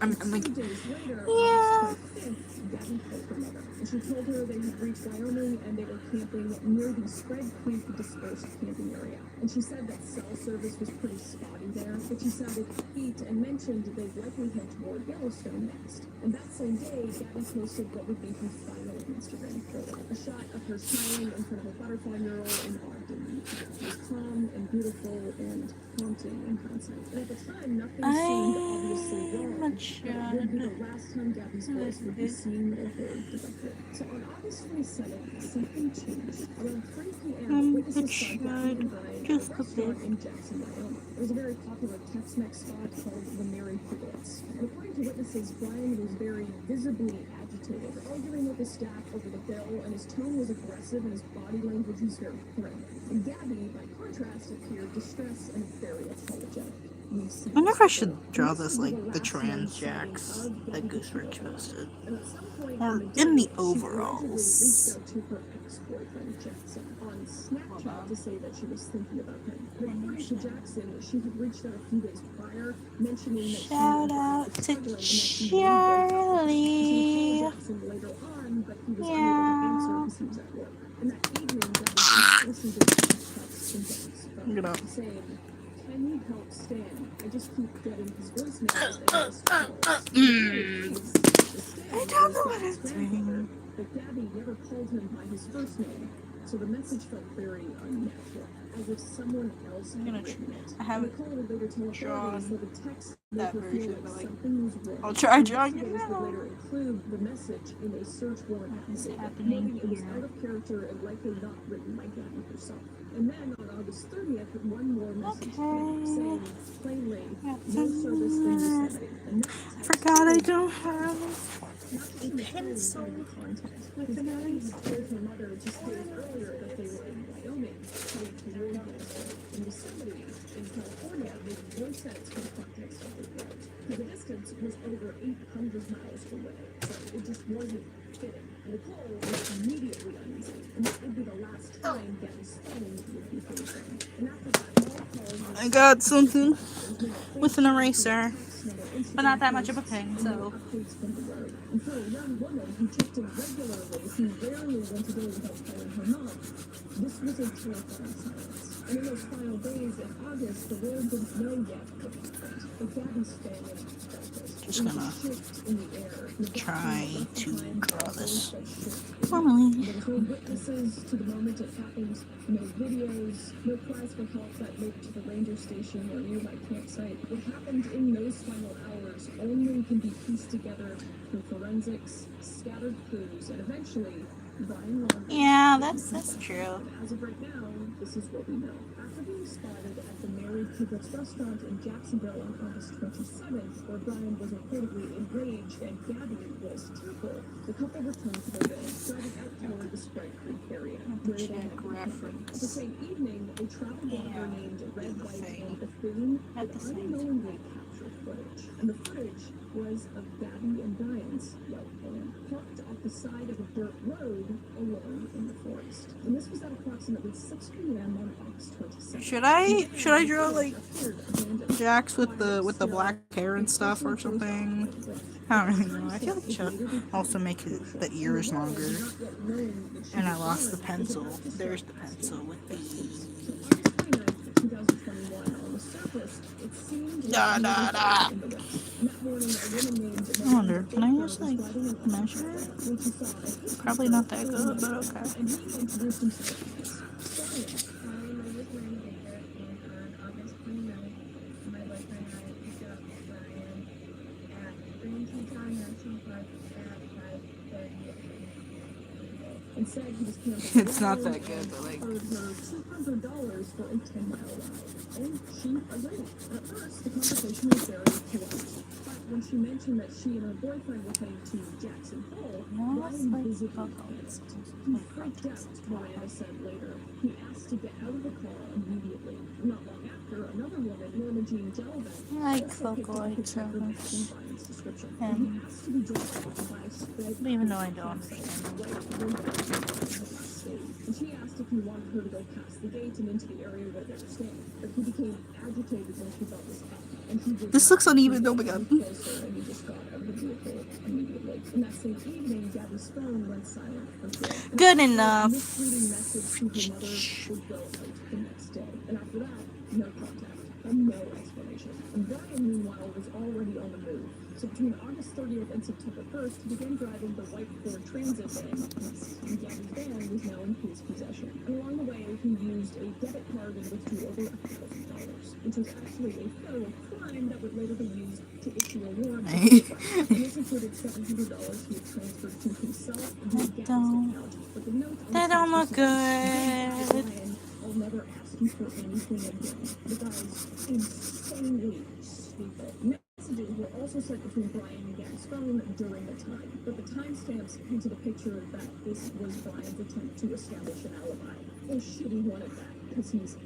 I'm like, 2 days later, yeah. on August 25th, Gabby called her mother. And she told her they had reached Wyoming and they were camping near the Spread Creek dispersed camping area. And she said that cell service was pretty spotty there, but she sounded upbeat and mentioned they'd likely head toward Yellowstone next. And that same day, Gabby posted what would be her final Instagram photo. A shot of her smiling in front of a butterfly mural in Ogden, Utah. It was calm and beautiful and haunting in hindsight. And at the time, nothing seemed obviously wrong. But it would be the last time Gabby's voice would be seen or heard directly. So on August 27th, something changed. Around 3 p.m., witnesses saw Gabby and Brian at a restaurant in Jackson, Wyoming. It was a very popular Tex-Mex spot called the Mary Piglets. And according to witnesses, Brian was very visibly agitated, arguing with his staff over the bill, and his tone was aggressive and his body language was very threatening. And Gabby, by contrast, appeared distressed and very apologetic. I wonder if I should draw this like the trans jacks that Goose Rich posted. Or in the overalls. On Snapchat to say that she was thinking about him. But according to Jackson, she had reached out a few days prior, mentioning that Shout out to Charlie. Jackson later on, but he was unable to answer because he was at work. And that evening, Gabby listened to the text from Jack's phone, saying, "Can you help Stan? I just keep getting his voicemails and missed calls." I don't know what I'm doing. But Gabby never called him by his first name. So So the message felt very unnatural, as if someone else I'm had gonna written it. I haven't Nicole would later tell authorities drawn that the text made that her feel version, like but like something was wrong. I'll try Investigators drawing it would now. later include the message in a search warrant What is affidavit, happening noting it was here? out of character and likely not written by Kandi herself. And then on August 30th, one more message came Okay. saying plainly, Yeah, no service in Yosemite. And that I text forgot I proved don't have not a just pencil. the content. His enemies told her mother just days earlier that they were in Wyoming, heading toward Yellowstone. In Yosemite, in California, made no sense for the context of the route. Because the distance was over 800 miles away, so it just wasn't fitting. Nicole was immediately uneasy, and that would be the last time Gabby's phone would be frozen. And after that, all calls I got something with an eraser, but not that much of a thing, so. updates from the road. And for a young woman who checked in regularly, who rarely went a day without calling her mom, this was a terrifying silence. And in those final days in August, the world didn't know yet what happened. But Gabby's family felt it. Just gonna Shift in the air. try to draw this There formally. was no witnesses to the moment it happened, no videos, no cries for help that led to the ranger station or nearby campsite. What happened in those final hours only can be pieced together through forensics, scattered clues, and eventually Brian Long. Yeah, that's true. As of right now, this is what we know. After being spotted at the Married People's Restaurant in Jacksonville on August 27th, where Brian was reportedly enraged and Gabby was tearful, the couple returned to their van, driving out toward the Sprite Creek area. Where they had the reference. same evening, a travel blogger named Red the White thing and Bethune at would the same unknowingly capture footage. And the footage was of Gabby and Brian's white van, parked off the side of a dirt road alone in the forest. And this was at approximately 6 p.m. on August 27th. Should I draw like Jax with the black hair and stuff or something? I don't really know. I feel like I should also make the ears longer. And I lost the pencil. There's the pencil with the da da da. I wonder, can I just like measure it? Probably not that good, but okay. It's not that good, but like. $200 for a 10-mile ride, and she agreed. At first, the conversation was very polite, but when she mentioned that she and her boyfriend were heading to Jackson Hole, Brian visited her. He freaked out, Miranda said later. He asked to get out of the car immediately. Not long after, another woman, Norma Jean Jelvin, I like Folkloid so much. And even though I don't understand them. And she asked if he wanted her to go past the gate and into the area where they were staying. But he became agitated when she brought this up. And he did This looks uneven, oh my god. closer, and he just got out of the vehicle immediately. And that same evening, Gabby's phone went silent for good. Good enough. A misleading message to her mother would go out the next day. And after that, no contact and no explanation. And Brian, meanwhile, was already on the move. So between August 30th and September 1st, he began driving the white Ford Transit van east. And Gabby's van was now in his possession. And along the way, he used a debit card and withdrew over $1,000, which was actually a federal crime that would later be used to issue a warrant. And this included $700 he had transferred to himself and his Gabby's account. But the note on That the don't look Brian, good. I'll never ask you for anything again. The guy's insanely stupid. Messages were also sent between Brian and Gabby's phone during the time, but the timestamps painted a picture that this was Brian's attempt to establish an alibi. Well, shit, he wanted that, because he's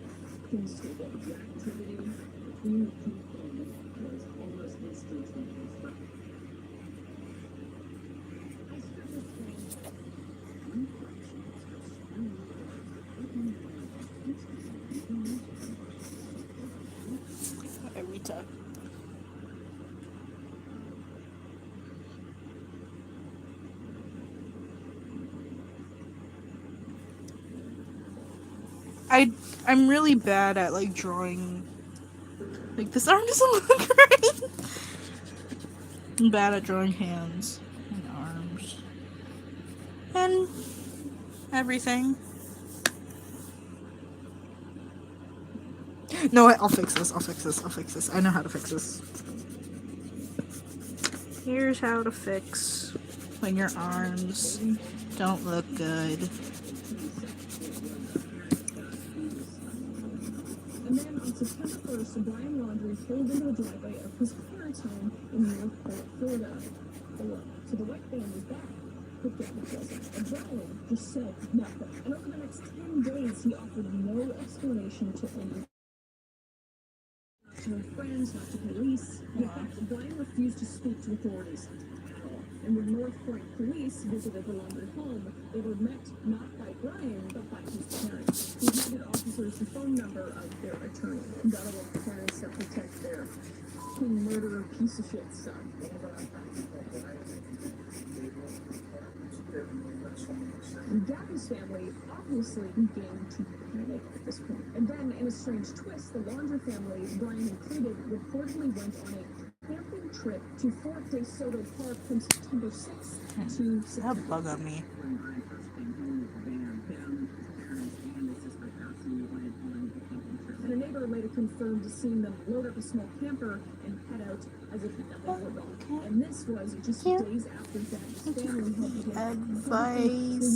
stupid. The activity between the people was almost instantaneous. Every time. I'm really bad at like drawing. Like this arm doesn't look right. I'm bad at drawing hands and arms and everything. No, I'll fix this. I'll fix this. I'll fix this. I know how to fix this. Here's how to fix when your arms don't look good. And then on September 1st, Brian Laundrie pulled into the driveway of his parents' home in North Port, Florida. So the white van was back. But Gabby wasn't. And Brian just said nothing. And over the next 10 days, he offered no explanation to anyone. Not to her friends, not to police. In fact, Brian refused to speak to authorities. And when North Point police visited the Laundrie home, they were met not by Brian, but by his parents, who handed officers the phone number of their attorney. Gotta love parents that protect their king murderer piece of shit son. And Gabby's family obviously began to panic at this point. And then, in a strange twist, the Laundrie family, Brian included, reportedly went on a camping trip to Fort De Soto Park from September 6th to That September. bug on me. And a neighbor later confirmed seeing them load up a small camper and head out as if nothing were wrong. And this was just days after Gabby's family had Advice.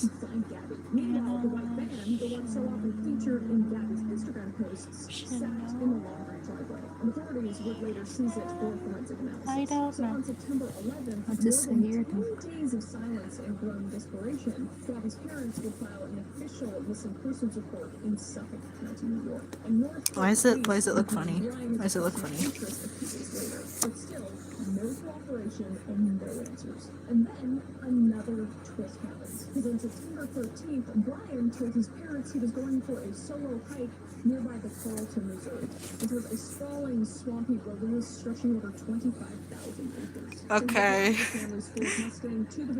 to find Gabby. Meanwhile, the white van, the one so often featured in Gabby's Instagram posts, sat in the Laundrie driveway. And authorities would later seize it for forensic analysis. I don't So know on September 11th, what to more say than here. 2 days of silence and growing desperation, Gabby's parents would file an official missing persons report in Suffolk County, New York. And North Why does it look Point funny? Brian Why does it look expressed funny? interest a few days later, but still, no cooperation and no answers. And then another twist happens. Because on September 13th, Brian told his parents he was going for a solo hike nearby the Carlton, Missouri. It was a sprawling, swampy wilderness stretching over 25,000 acres. Okay. So he took the family's Ford Mustang to the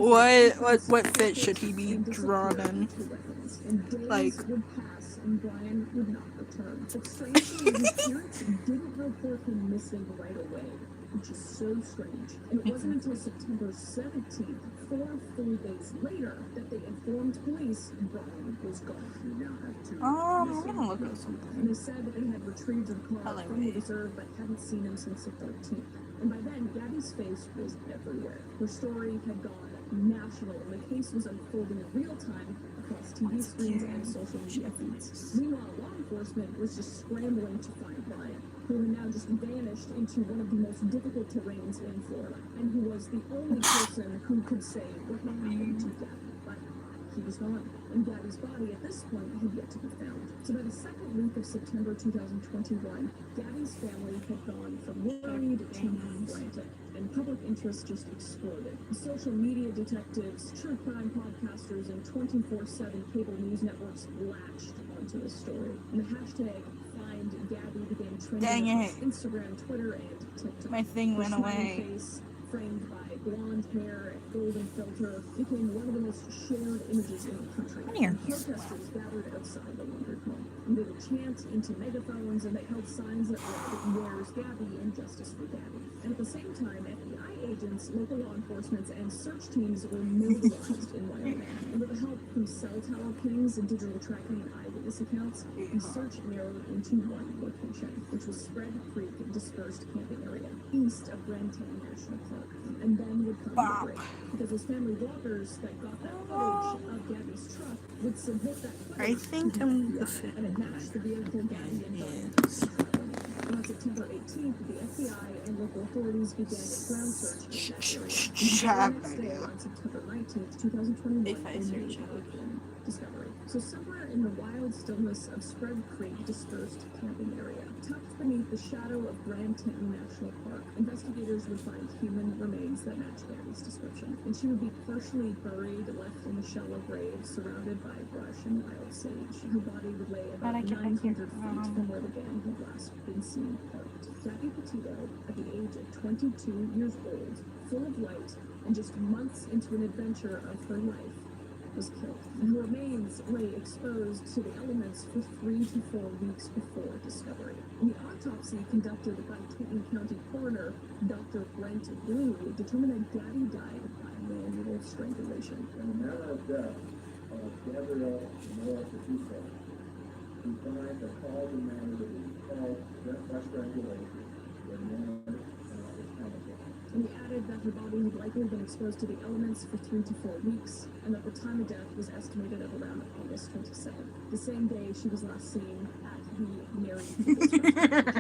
What fit should he be drawn in? And days Like, would pass and Brian would not return. But strangely, his parents didn't report him missing right away, which is so strange. And it wasn't until September 17th, 4 full days later, that they informed police Brian was gone. I'm gonna look at something. And they said that they had retrieved the car Hello. from the reserve but hadn't seen him since the 13th. And by then, Gabby's face was everywhere. Her story had gone national, and the case was unfolding in real time across TV screens and social media feeds. Meanwhile, law enforcement was just scrambling to find Brian, who had now just vanished into one of the most difficult terrains in Florida, and who was the only person who could say what happened to Gabby. But he was gone, and Gabby's body at this point had yet to be found. So by the second week of September 2021, Gabby's family had gone from worried to frantic, and public interest just exploded. Social media detectives, true crime podcasters, and 24/7 cable news networks latched onto the story. And the hashtag Find Gabby began trending Dang across Instagram, Twitter, and TikTok. My thing went Her smiling away. face, framed by blonde hair and golden filter, became one of the most shared images in the country. Come here. And protesters gathered outside the Laundrie home. And they would chant into megaphones, and they held signs that read, "Where's Gabby?" and "Justice for Gabby." And at the same time, FBI agents, local law enforcement, and search teams were mobilized in Wyoming. And with the help from cell tower pings and digital tracking and eyewitness accounts, the search narrowed into one location, which was Spread Creek Dispersed Camping Area, east of Grand Teton National Park. And then would come the break, because those family bloggers that got that footage of Gabby's truck would submit that footage. I think I'm the fit. And it matched the vehicle Gabby and Brian and on September 18th, the FBI and local authorities began a ground search in that area. And the next day, on September 19th, 2021, If I they made search a big discovery. So somewhere in the wild stillness of Spread Creek Dispersed Camping Area, tucked beneath the shadow of Grand Teton National Park, investigators would find human remains that matched Gabby's description. And she would be partially buried, left in a shallow grave, surrounded by brush and wild sage. Her body would lay about 900 feet from where the van had last been seen parked. Gabby Petito, at the age of 22 years old, full of light, and just months into an adventure of her life, was killed. And her remains lay exposed to the elements for 3 to 4 weeks before discovery. And the autopsy conducted by Teton County coroner Dr. Brent Blue determined that Gabby died by manual strangulation. In the manner of death of Gabrielle Moore Petito, And he added that her body had likely been exposed to the elements for 3 to 4 weeks, and that the time of death was estimated at around August 27th, the same day she was last seen at the married couple's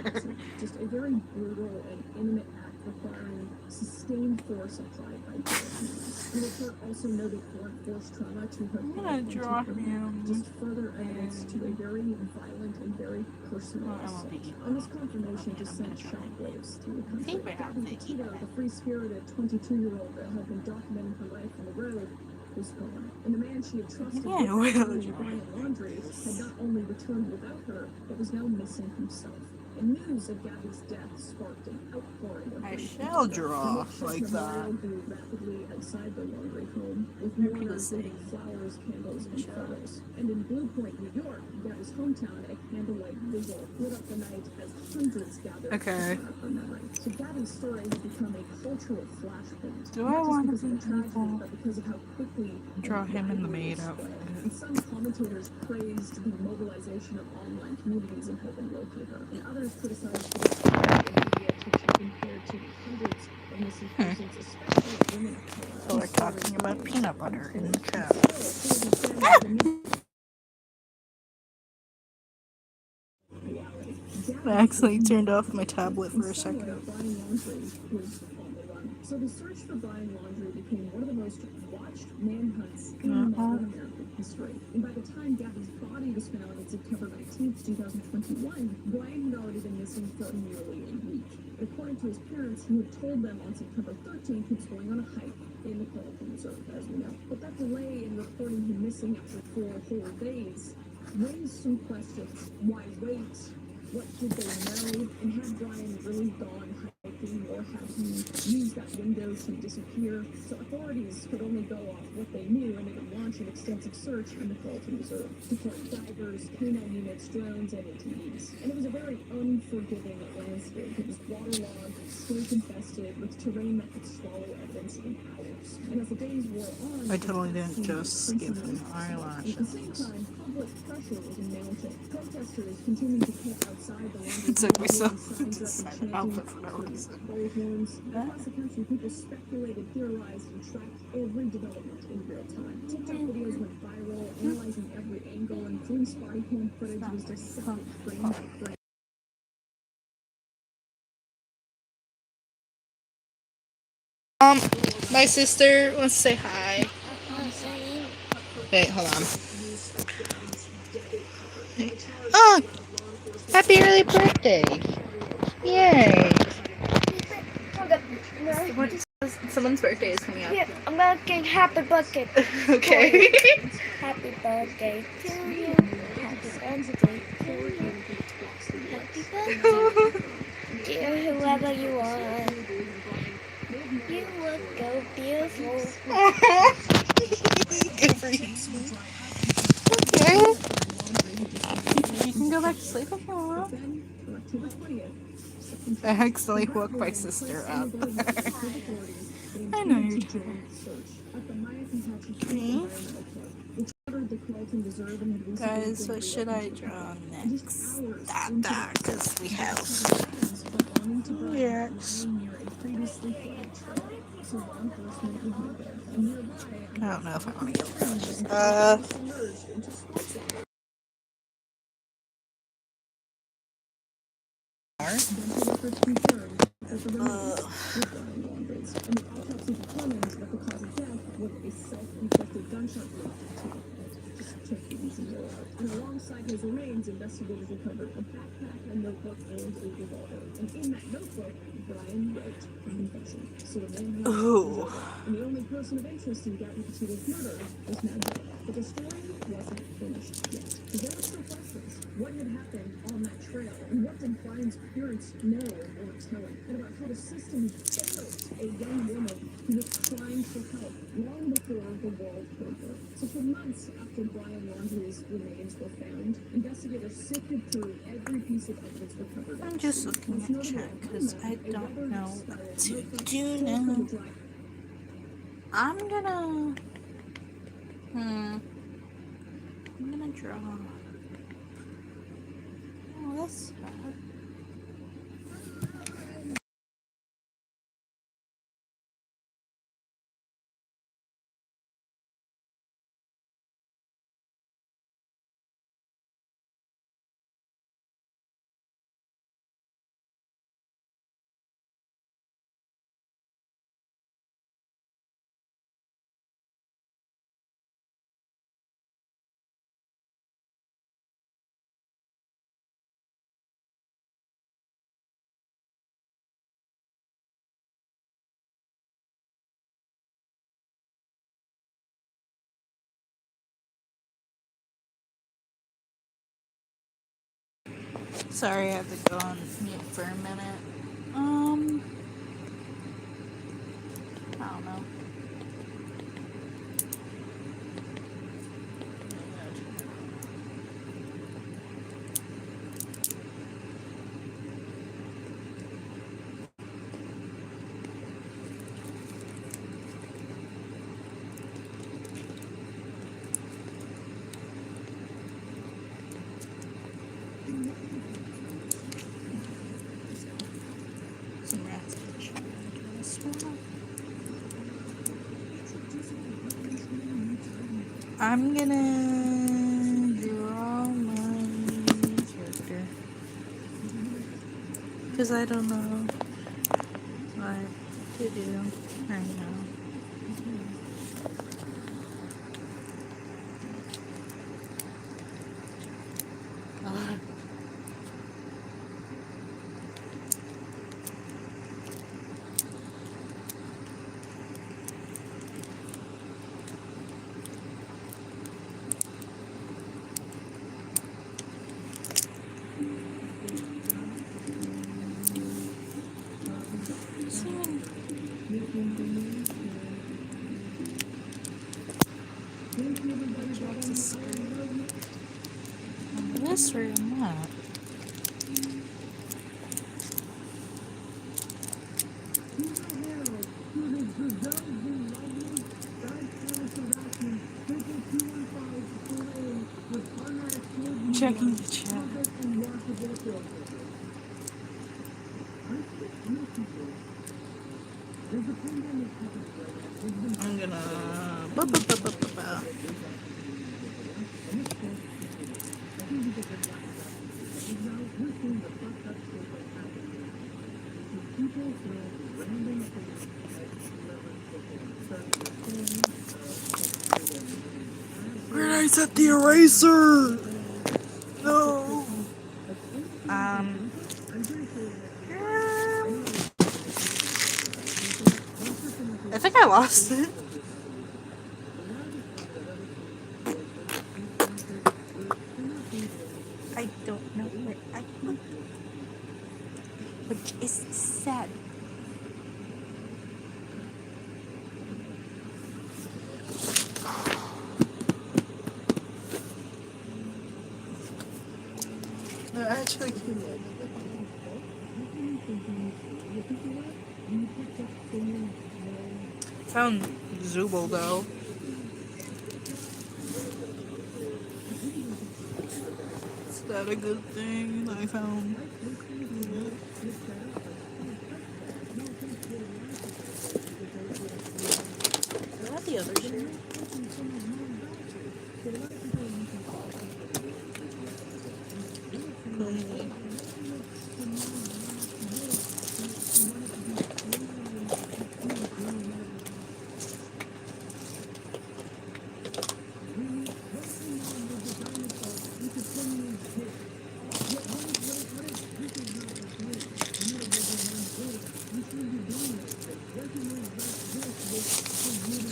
restaurant. Just a very brutal and intimate act requiring sustained force applied by Jones. The report also noted blunt force trauma to her I'm gonna draw him. just further evidence to a very violent and very personal assault. And this confirmation just sent shockwaves through the country. Gabby Petito, the free-spirited 22-year-old that had been documenting her life on the road, was gone. And the man she had trusted Yeah, with well, Brian Laundrie had not only returned without her, but was now missing himself. And news of Gabby's death sparked an outpouring of I grief. shall draw The like memorial that. grew rapidly outside the Laundrie home, with Maybe mourners the leaving same. flowers, candles, and photos. And in Blue Point, New York, Gabby's hometown, a candlelight vigil lit up the night as hundreds gathered Okay. to honor her memory. So Gabby's story has become a cultural flashpoint. Do not I just want because to of be the tragedy, evil? but because of how quickly Draw him in the rapidly maid it outfit. spread. And some commentators praised the mobilization of online communities in helping locate her, and others criticized the disparity in media attention compared to the hundreds of missing persons, especially women of color. So we're talking about peanut butter in the chat. Still, it is said that the reality. I accidentally turned off my tablet for a second. Brian Laundrie was on the run. So the search for Brian Laundrie became one of the most watched manhunts in modern American history. And by the time Gabby's body was found on September 19th, 2021, Brian had already been missing for nearly a week. According to his parents, he had told them on September 13th he was going on a hike in the Carlton Reserve, as we know. But that delay in reporting him missing after 4 whole days raised some questions. Why wait? What did they know? And had Brian really gone hiking, or had he used that window to disappear? So authorities could only go off what they knew, and they would launch an extensive search in the Carlton Reserve, deploying divers, K9 units, drones, and ATVs. And it was a very unforgiving landscape. It was waterlogged, snake infested, with terrain that could swallow evidence in hours. And as the days wore on, I totally didn't just give him at the eyelashes. same time, public pressure was mounting. Protesters continued to camp outside the Laundrie It took me so signs to up sign and outfit for no chanting reason. bullhorns. Across the country, people speculated, theorized, and tracked every development in real time. TikTok videos went viral, analyzing every angle, and police body cam footage was dissected frame by frame. My sister wants to say hi. Wait, hold on. Oh, happy early birthday! Yay! What is someone's birthday is coming up? Yeah, I'm gonna get happy birthday. Okay. Happy birthday to you. Happy birthday to you. Happy birthday, dear whoever you are. You look so beautiful. Good for you. Okay. You can go back to sleep if you want. October 20th, I accidentally woke my sister up. I know you're tired. Okay. Guys, what should I draw next? That, because we have lyrics. I don't know if I want to get this. And alongside his remains, investigators recovered a backpack, a notebook, and a revolver. And in that notebook, Brian wrote a confession. So the man who Ooh. and the only person of interest in Gabby Petito's murder was now dead. But the story wasn't finished yet. There were still questions. What had happened on that trail? And what did Brian's parents know or tell him? And about how the system failed a young woman who was crying for help long before the world heard her. So for months after Brian Laundrie's remains were found, investigators sifted through every piece of evidence recovered. I'm just looking at chat because I don't know what to do now. I'm gonna draw Oh, that's sad. Sorry, I had to go on mute for a minute. I don't know. Some rats in the shower. I'm gonna draw my character. Because I don't know what to do right now. This or not? Checking the chat. I'm gonna. Where did I set the eraser? No. I think I lost it. I don't know where I put it, which is sad. No, actually, found Zooble though. Is that a good thing that I found? Is that the other share?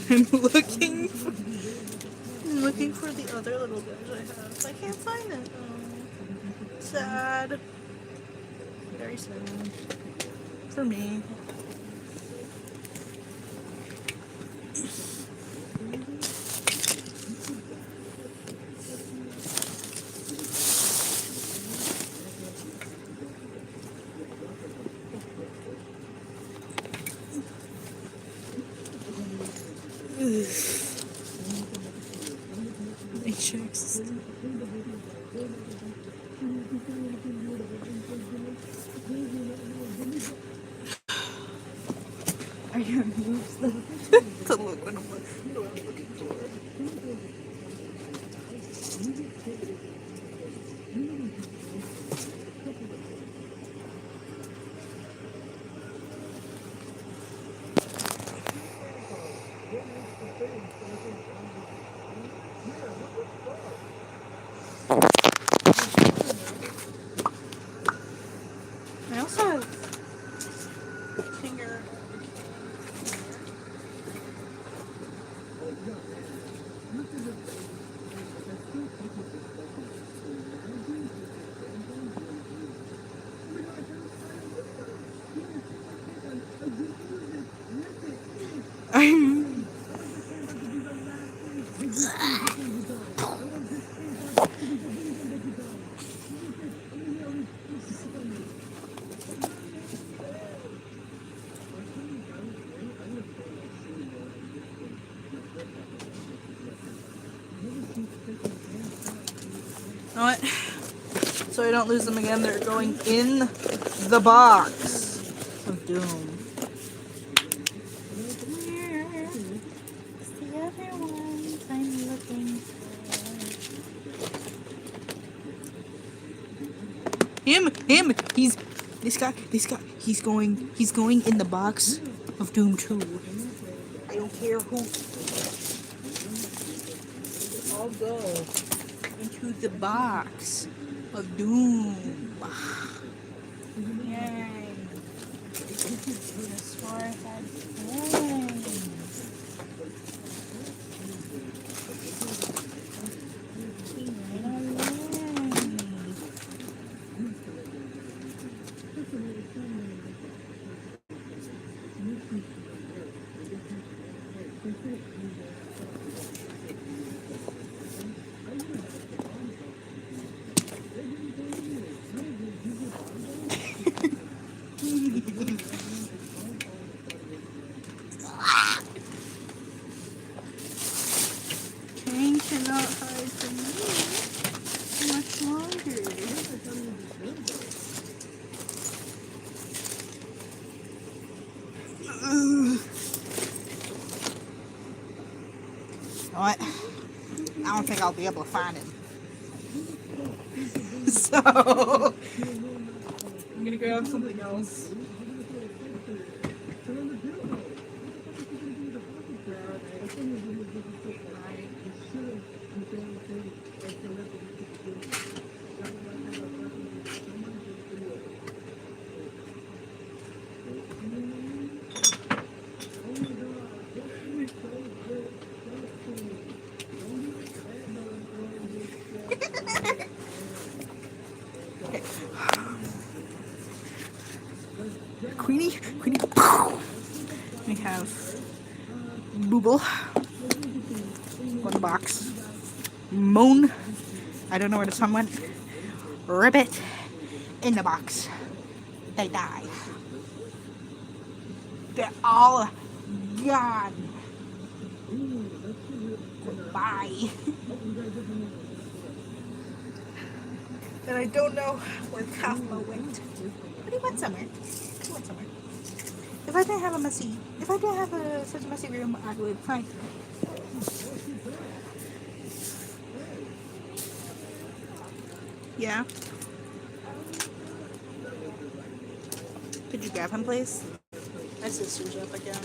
I'm looking for the other little guys I have. I can't find it. Oh, sad. Very sad. For me. Make sure it's Are your moves the To look what I'm looking for. I also have finger. I'm What? So I don't lose them again, they're going in the box of doom. Where's the other ones I'm looking Him, he's this guy, he's going in the box of doom too. I don't care who. I'll go into the box of doom. Yay. as far as I can. Kane cannot hide from me much longer. What? I don't think I'll be able to find him. So I'm gonna grab something else. Queenie. We have Booble. One box. Moan. I don't know where the sun went. Ribbit. In the box. They die. They're all gone. Goodbye. And I don't know where Kafma went. But he went somewhere. If I didn't have such a messy room, I would find him. Yeah. Could you grab him, please? My sister's up again.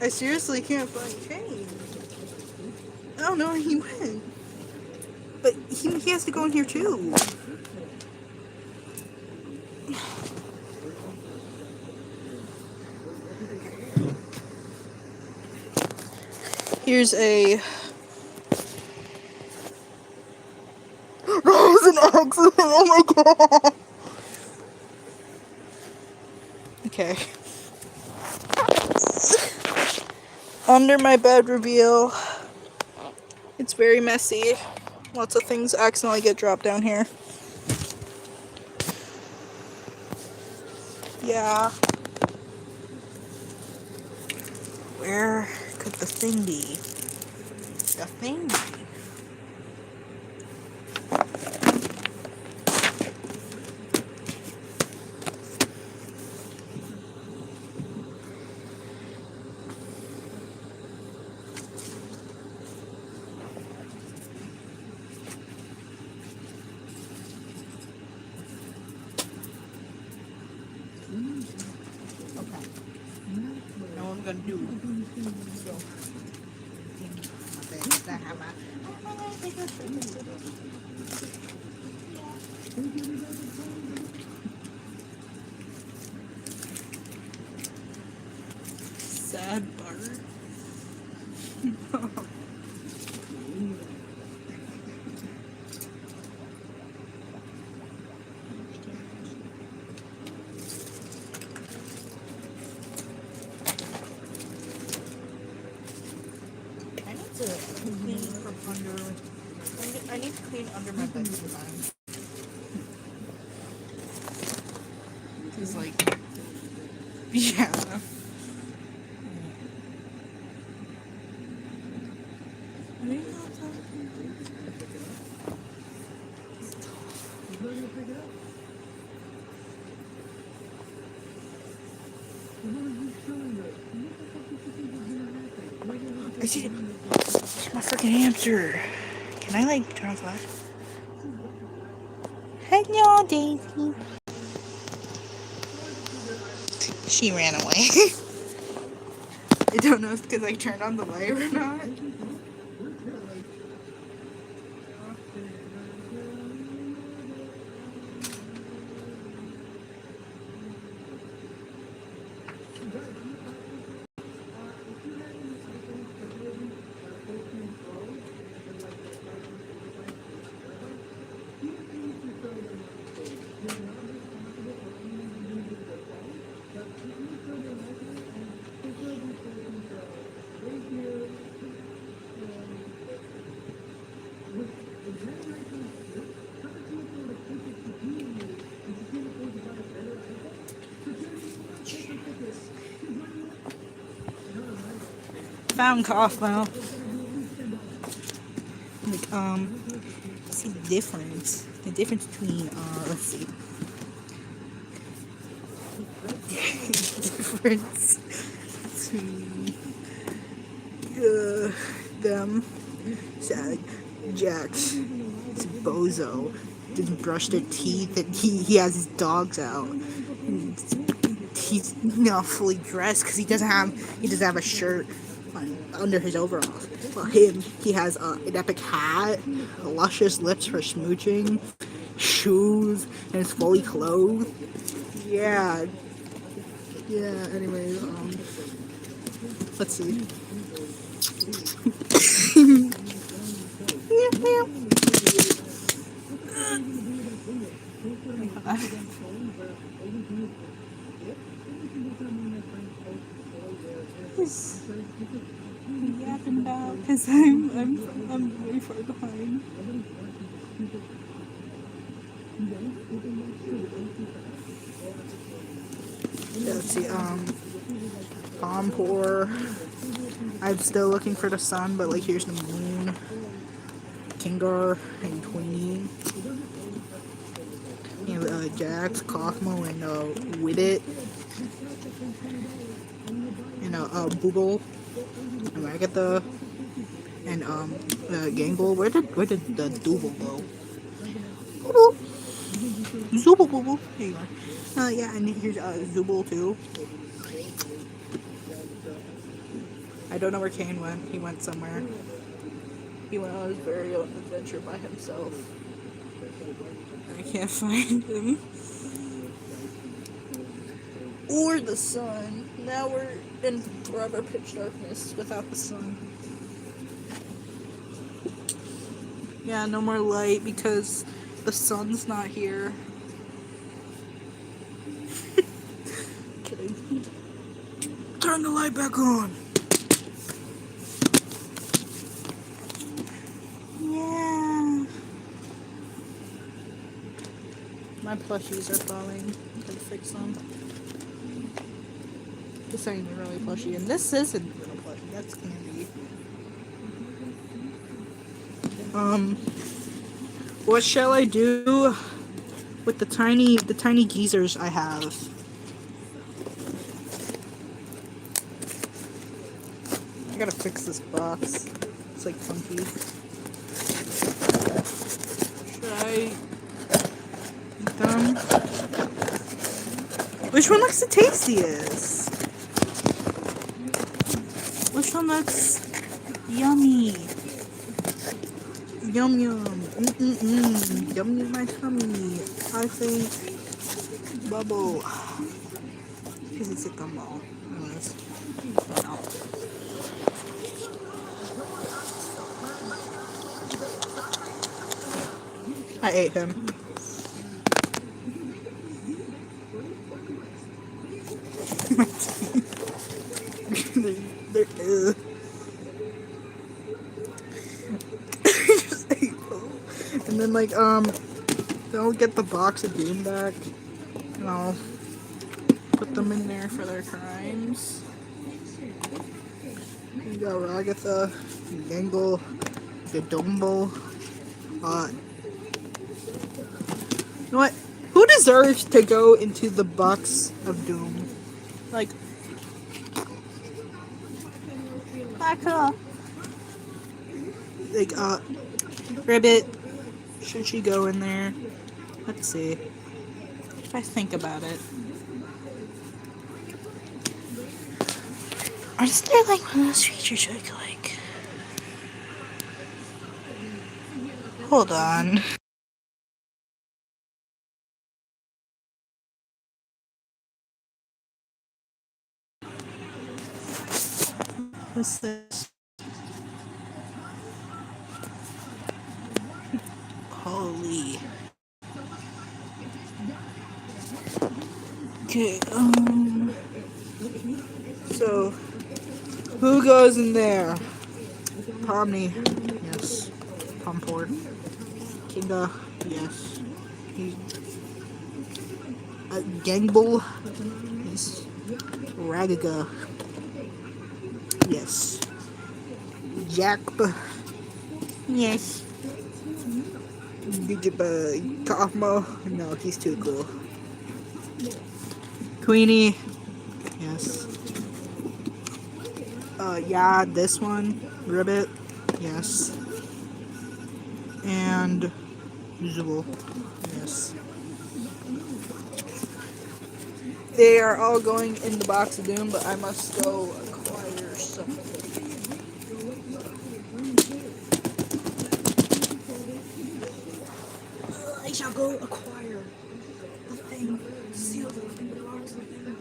I seriously can't find Kane. I don't know where he went. But he has to go in here too. Here's a... That was an accident! Oh my god! Okay. Under my bed reveal. It's very messy. Lots of things accidentally get dropped down here. Yeah. Where could the thing be? The thing be? gonna do. So, sad part. I need to clean from under. I need to clean under my bed sometimes. Cause like, yeah. I see my freaking hamster. Can I like turn off the flash? Hello, Daisy. She ran away. I don't know if it's because I turned on the light or not. Found Cosmo. Like, what's the difference? The difference between, let's see. Difference between, them. Sad. Jax. It's Bozo. Didn't brush their teeth and he has his dogs out. He's not fully dressed because he doesn't have a shirt under his overalls. Well, he has an epic hat, luscious lips for smooching, shoes, and is fully clothed. Yeah. Anyways, let's see. He's yapping back because I'm way far behind. Yeah, let's see, Pompour. I'm still looking for the sun, but like here's the moon. Kingar and Queenie. And Jax, Cosmo, and Widget. And Boogle. And Agatha. And Gangle. Where did the Double go? Booble. Zooble Booble. There you go. Yeah, and here's Zooble too. I don't know where Kane went. He went somewhere. He went on his very own adventure by himself. I can't find him. Or the sun. Now we're in forever pitch darkness without the sun. Yeah, no more light because the sun's not here. Kidding. Turn the light back on. Yeah. My plushies are falling. I gotta fix them. This ain't even really plushy, and this isn't real plushy. That's Kandi. What shall I do with the tiny geezers I have? I gotta fix this box. It's like funky. Should I eat them? Which one looks the tastiest? stomach's yummy. Yum yum. Yummy my tummy. I think bubble. Because it's a gumball. Anyways. No. I ate him. They're just ate both. And then like they'll get the box of Doom back and I'll put them in there for their crimes. You got Ragatha, Yangle, Gadumbo. You know what? Who deserves to go into the box of Doom? Like, back up. Like, Ribbit, should she go in there? Let's see. If I think about it. Is there like one of those features like hold on. What's this? Holy. Okay, so who goes in there? Pomni, yes. Pomport. Kinga, yes. Gangbul, yes. Ragaga, yes. Jackpa, yes. Digiba, Kaufmo, no, he's too cool. Queenie, yes. Yeah, this one, Ribbit, yes. And Zool, yes. They are all going in the box of Doom, but I must go acquire something. I shall go acquire the thing sealed in the box of Doom.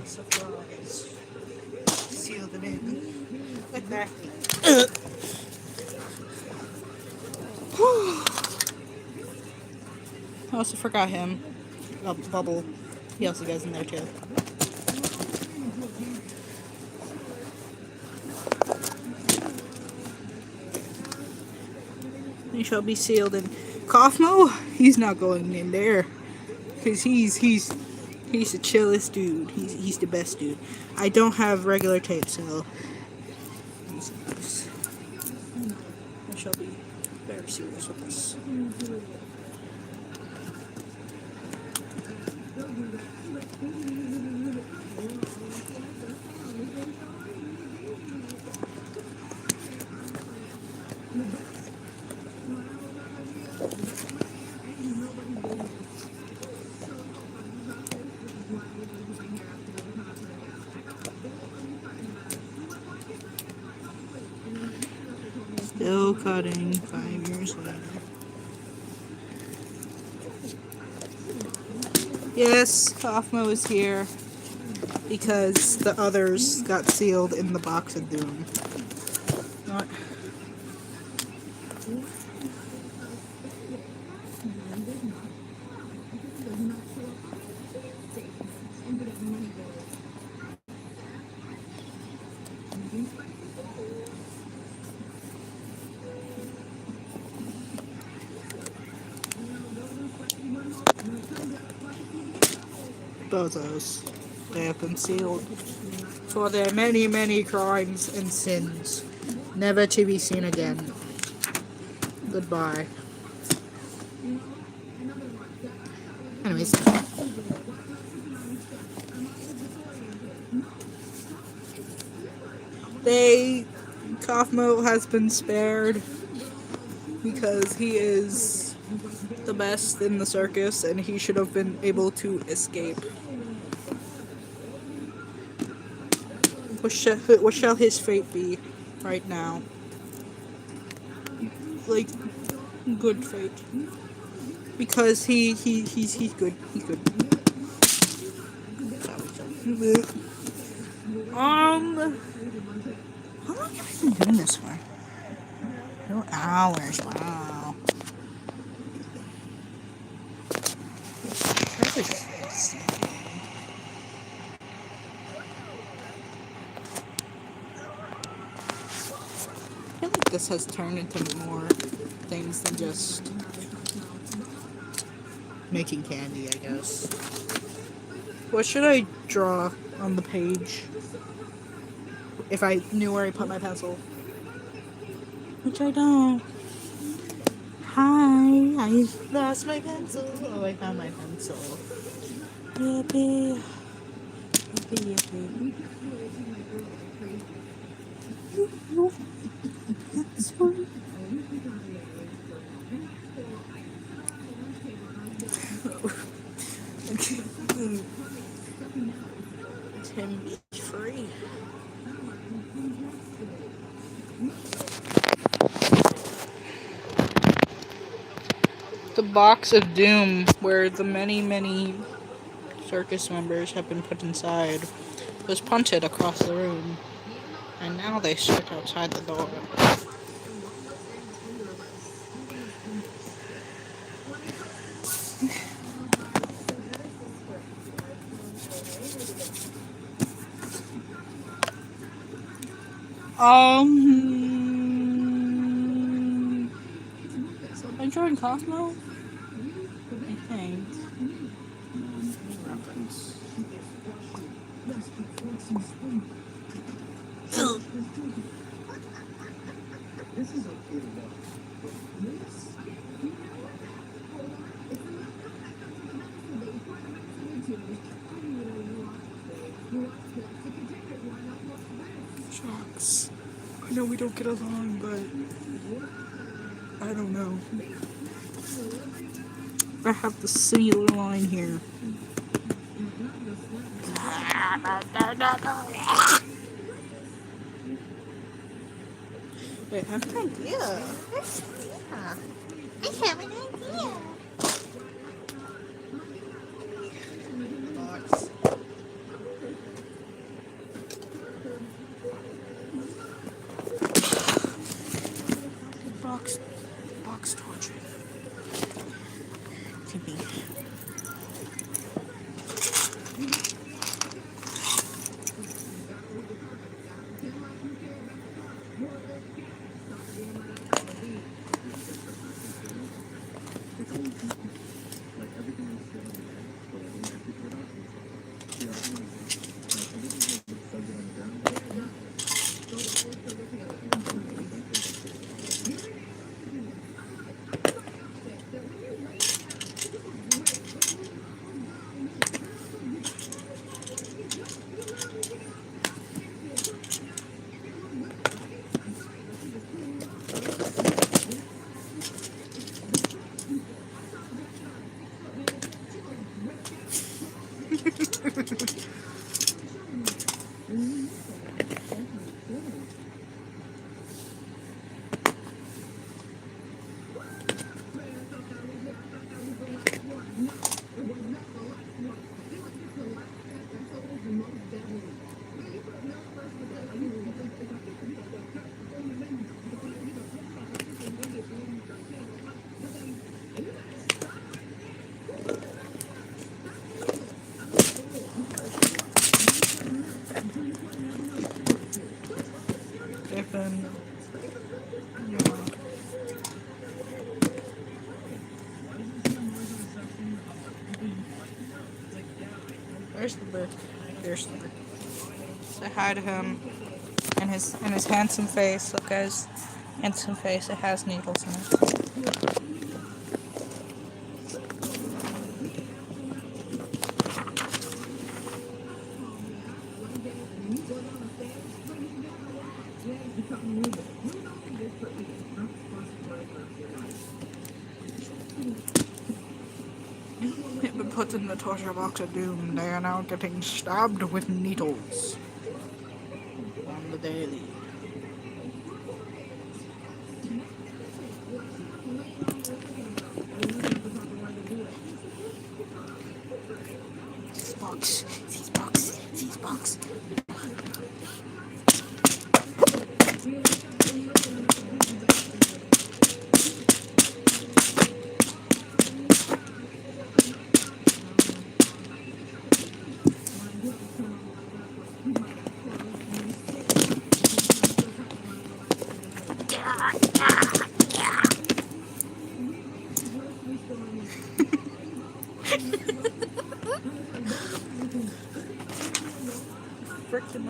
Supplies. Seal them in. Like that. I also forgot him. Bubble. He also goes in there too. He shall be sealed in. Kaufmo? He's not going in there. Cause he's the chillest dude. He's the best dude. I don't have regular tape, so I shall be very serious with this. Still cutting 5 years later. Yes, Kaufmo is here because the others got sealed in the box of doom. Not. Bozos. They have been sealed for their many, many crimes and sins, never to be seen again. Goodbye. Anyways. Kaufmo has been spared because he is the best in the circus and he should have been able to escape. What shall his fate be right now? Like, good fate. Because he's good. He's good. How long have I been doing this for? 2 hours, wow. I feel like this has turned into more things than just making candy, I guess. What should I draw on the page? If I knew where I put my pencil. Which I don't. Hi, I lost my pencil. Oh, I found my pencil. Yippee. Yippee, yippee. Tim is free. The box of doom where the many, many circus members have been put inside was punted across the room, and now they sit outside the door. I joined Cosmo? I think. Reference. Shucks. I know we don't get along, but I don't know. I have the singular line here. Wait, I have an idea. Yeah. I have an idea. Box. Box torture. Could be. they've been, yeah. Where's the brick? There's the brick. Say hi to him and his handsome face. Look guys, handsome face. It has needles in it. They've been put in the torture box of doom. They are now getting stabbed with needles on the daily. These box. Frickin'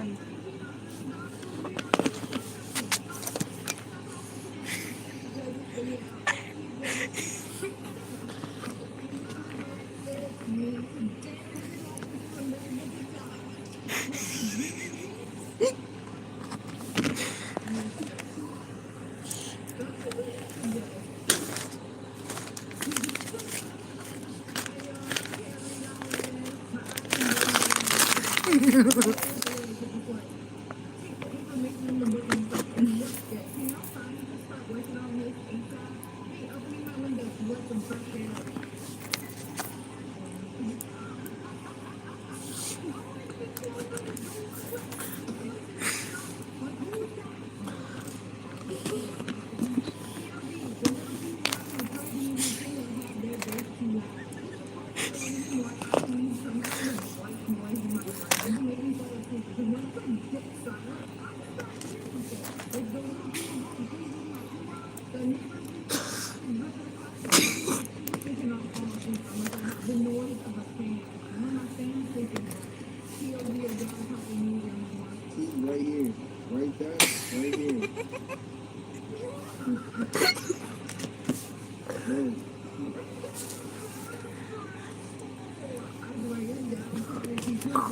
Right here. Right there. Right here. No.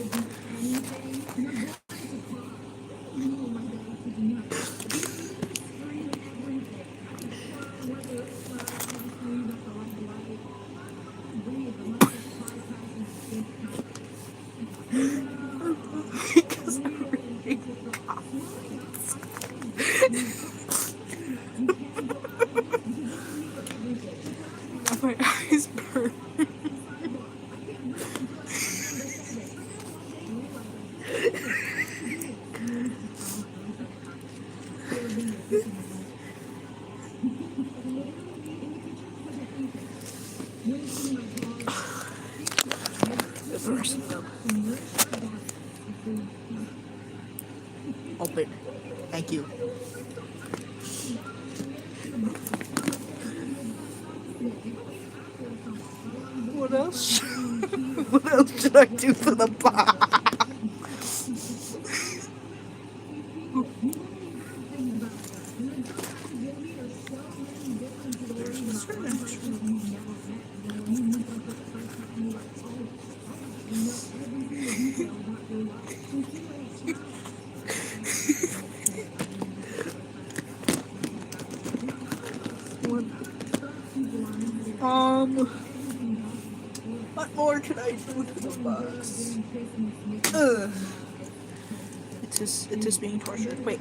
My eyes burn. Open. Thank you. What else? What else should I do for the box? What more could I do to the box? Ugh. It is being tortured. Wait.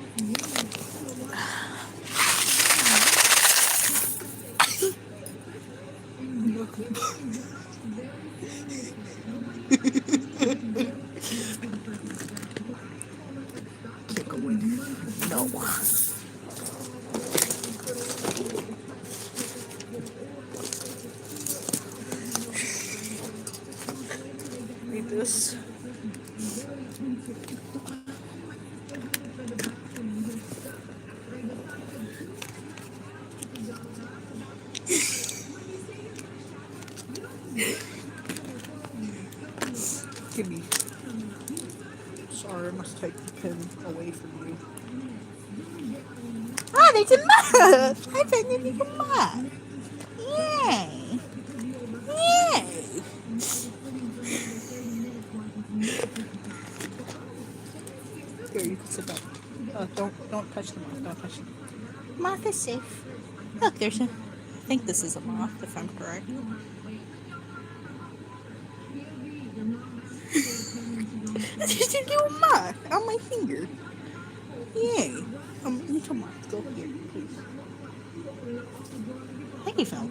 Kick away. No. Read this. Ah, there's a moth! I found a little moth! Yay! Yay! Here, you can sit down. Oh, don't touch the moth. Don't touch the moth. Moth is safe. Look, there's a... I think this is a moth, if I'm correct. There's a little moth on my finger. Yay! Little moth, go here, please. Thank you, Phil.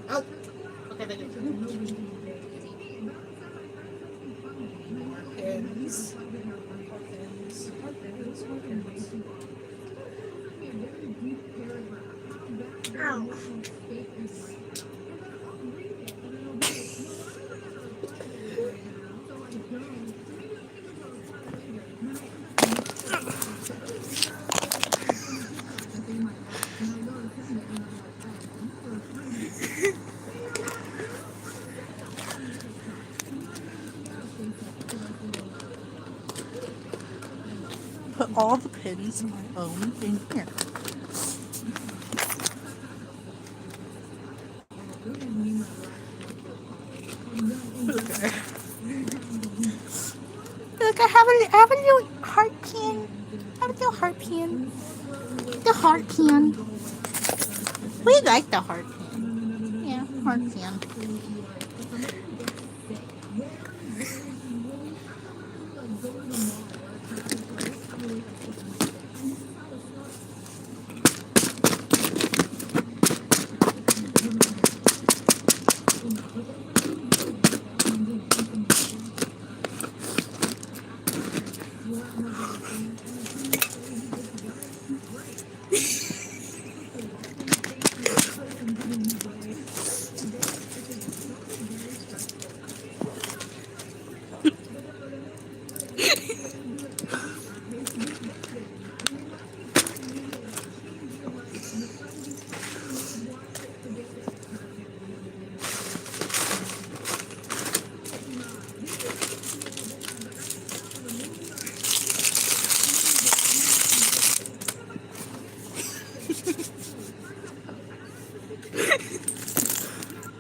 Oh, okay, thank you. Pins. Ow. Put all the pins I own in here. Okay. Look, I have a little heart pin. I have a little heart pin. The heart pin. We like the heart pin. Yeah, heart pin.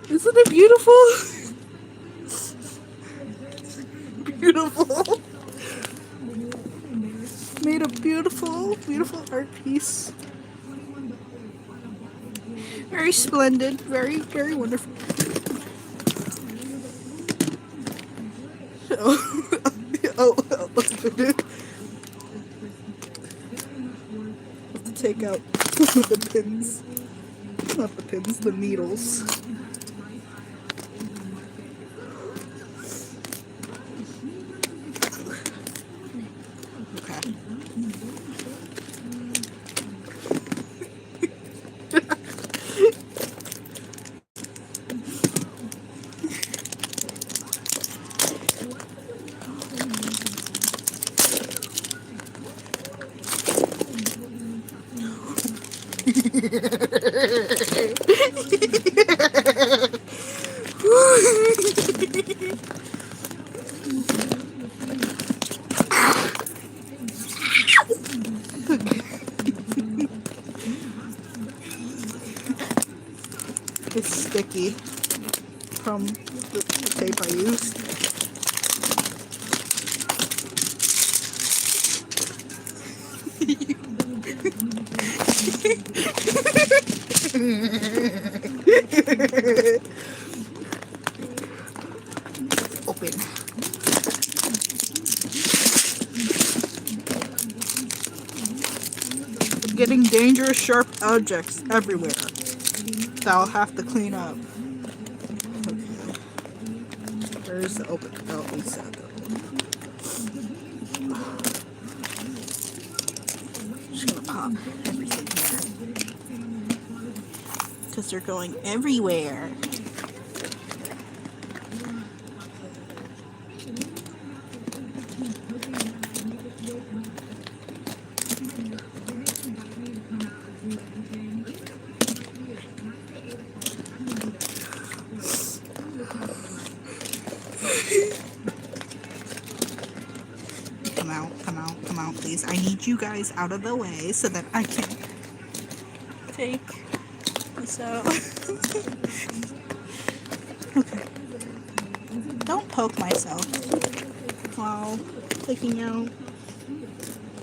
Isn't it beautiful? Beautiful. Made a beautiful, beautiful art piece. Very splendid. Very, very wonderful. Oh, have to take out the pins. Not the pins, the needles. Okay. It's sticky from the tape I used. Open. Getting dangerous sharp objects everywhere that I'll have to clean up. Okay. Where's the open? Oh, inside the open. Just gonna pop everything here. Because they're going everywhere. out, please. I need you guys out of the way so that I can take this out. Okay. Don't poke myself while taking out.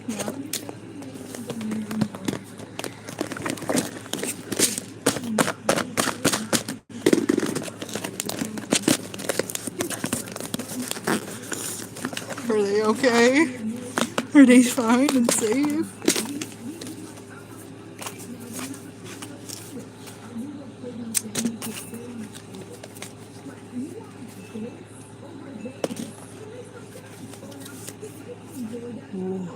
Yeah. Are they okay? Are they fine and safe? Ooh.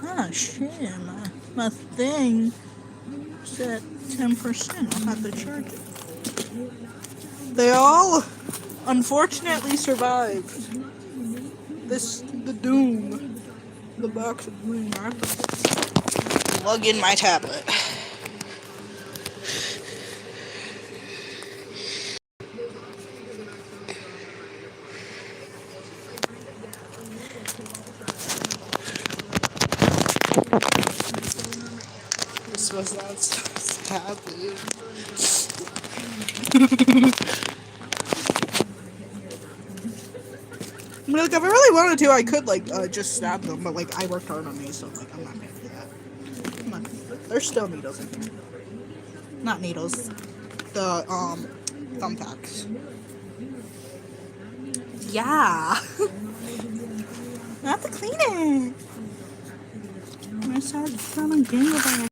Ah, shit. My thing said 10%. I'll have to charge it. They all unfortunately survived the doom, the box of doom. I have to plug in my tablet. This was not supposed to happen. I mean, like, if I really wanted to, I could, like, just stab them, but, like, I worked hard on these, so, like, I'm not gonna do that. I'm not gonna do that. There's still needles in here. Not needles. The, thumbtacks. Yeah. I have to clean it. I started trying to game about it.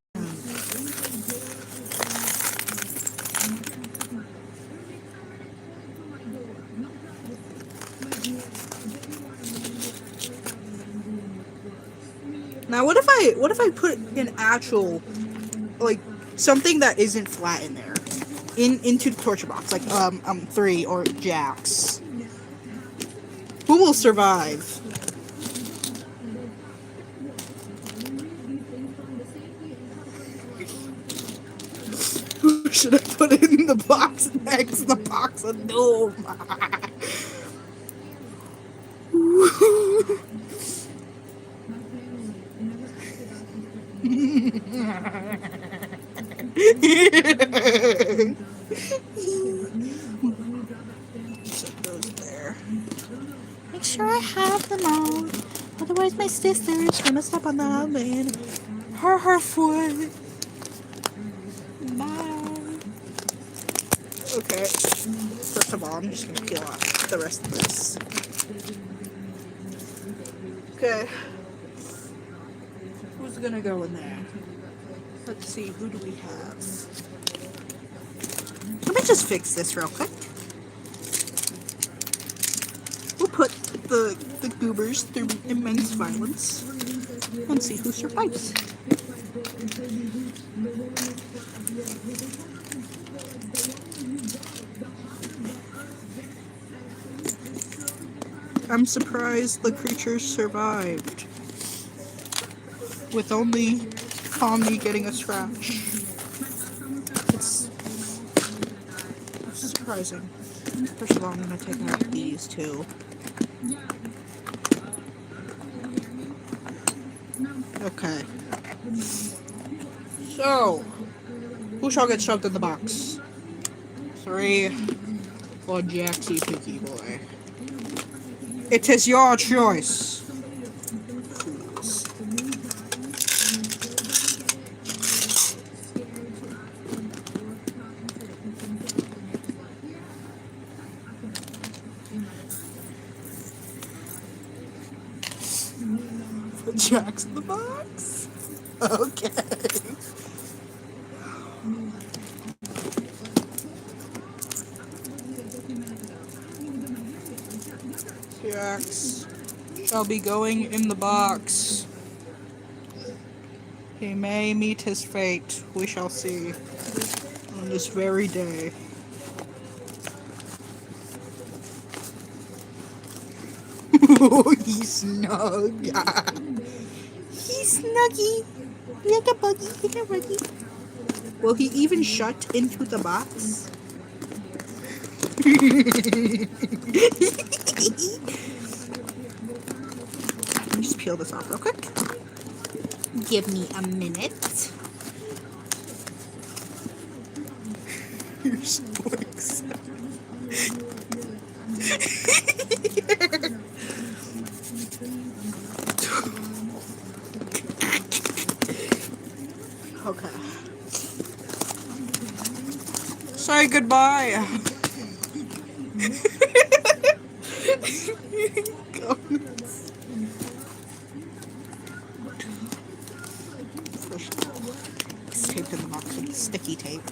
Now, what if I put an actual, like, something that isn't flat in there, into the torture box, like 3 or Jax? Who will survive? Who should I put in the box next? The box of doom. Set those there. Make sure I have them all. Otherwise my sister's gonna step on the oven. Her foot. Bye. Okay. First of all, I'm just gonna peel off the rest of this. Okay. Who's gonna go in there? Let's see, who do we have? Let me just fix this real quick. We'll put the goobers through immense violence and see who survives. I'm surprised the creatures survived with only Kandi getting a scratch. It's surprising. First of all, I'm gonna take out these two. Okay. So, who shall get shoved in the box? 3 for Jaxie Picky Boy. It is your choice. Please. Put Jax in the box? Okay. Jax shall be going in the box. He may meet his fate. We shall see on this very day. He's snug. He's snuggy. Like a buggy. Like a buggy. Will he even shut into the box? peel this off real quick. Give me a minute. You're so excited. Okay. Say goodbye. It's taped in the box with sticky tape.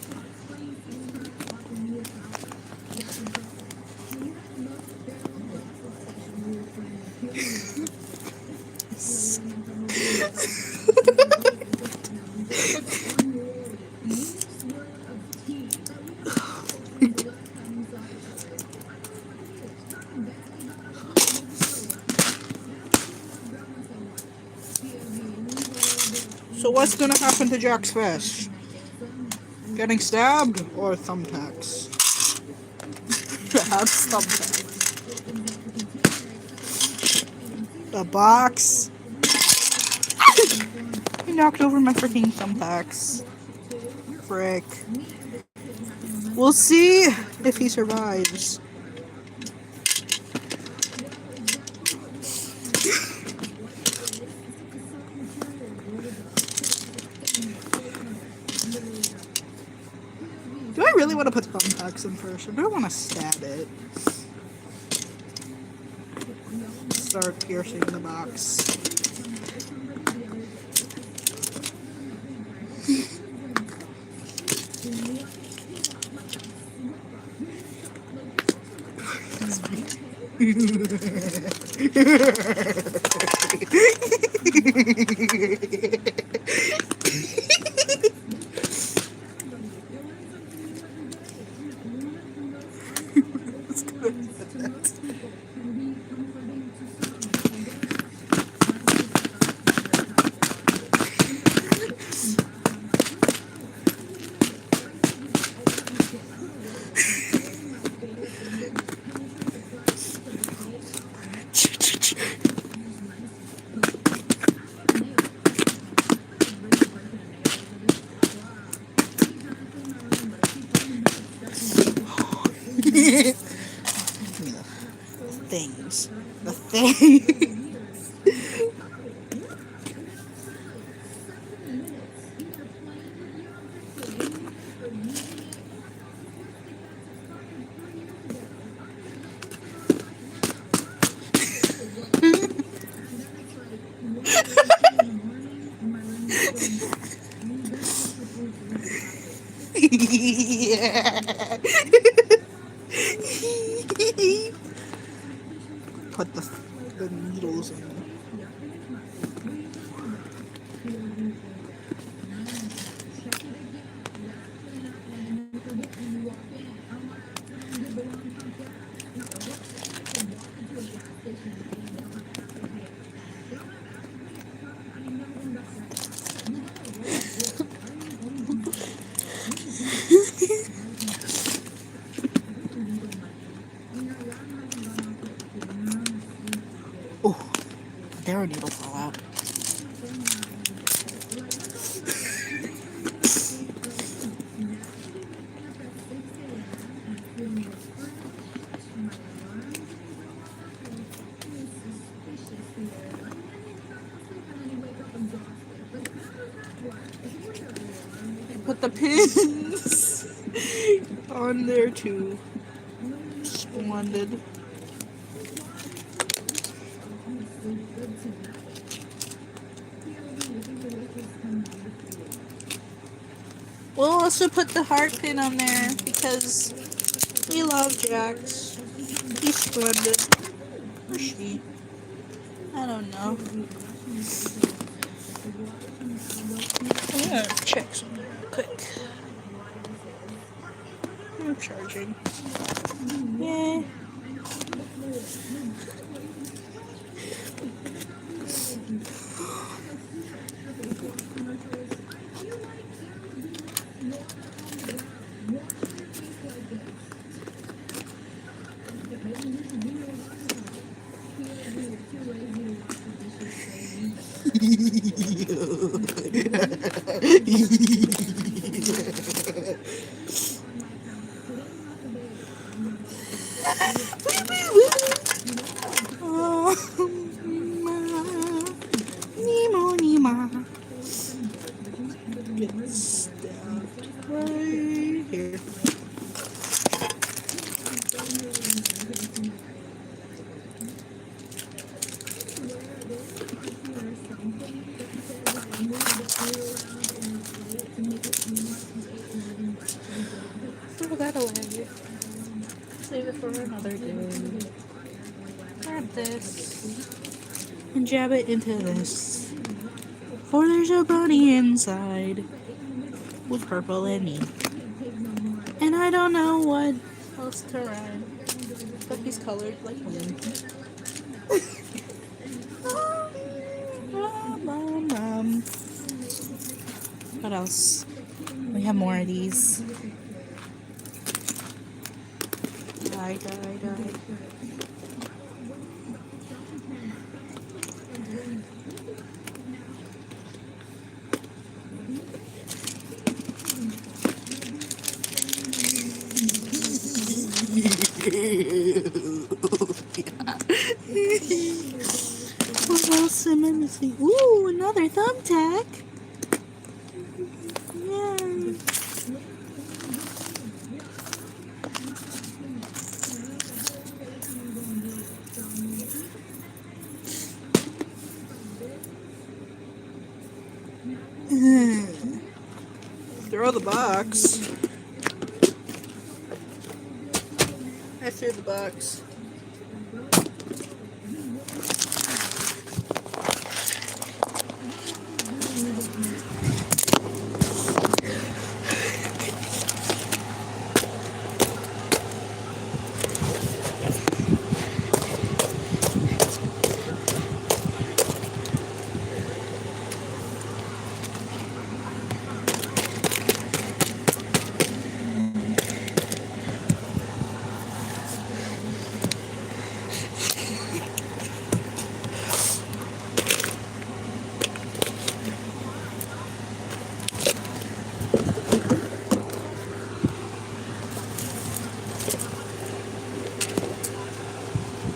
So what's gonna happen to Jack's fish? Getting stabbed or thumbtacks? Perhaps thumbtacks. The box. He knocked over my freaking thumbtacks. Frick. We'll see if he survives. Do I really want to put thumbtacks in first, or do I want to stab it? Start piercing the box. Things. The thing. Yeah. Put the needles in. Oh, there a needle fell out. Put the pins on there too. Splendid. We'll also put the heart pin on there because we love Jax. He's splendid. Or she. I don't know. I'm gonna check something real quick. I'm charging. Yay. Oh, Nemo, Nemo. Get this down right here. Throw that away. Save it for another day. Grab this and jab it into this. For there's a bunny inside with purple and me. And I don't know what else to rhyme, but he's colored like me. What else? We have more of these. Die. What else am I missing? Ooh, another thumbtack. Yeah. Throw the box. I threw the box.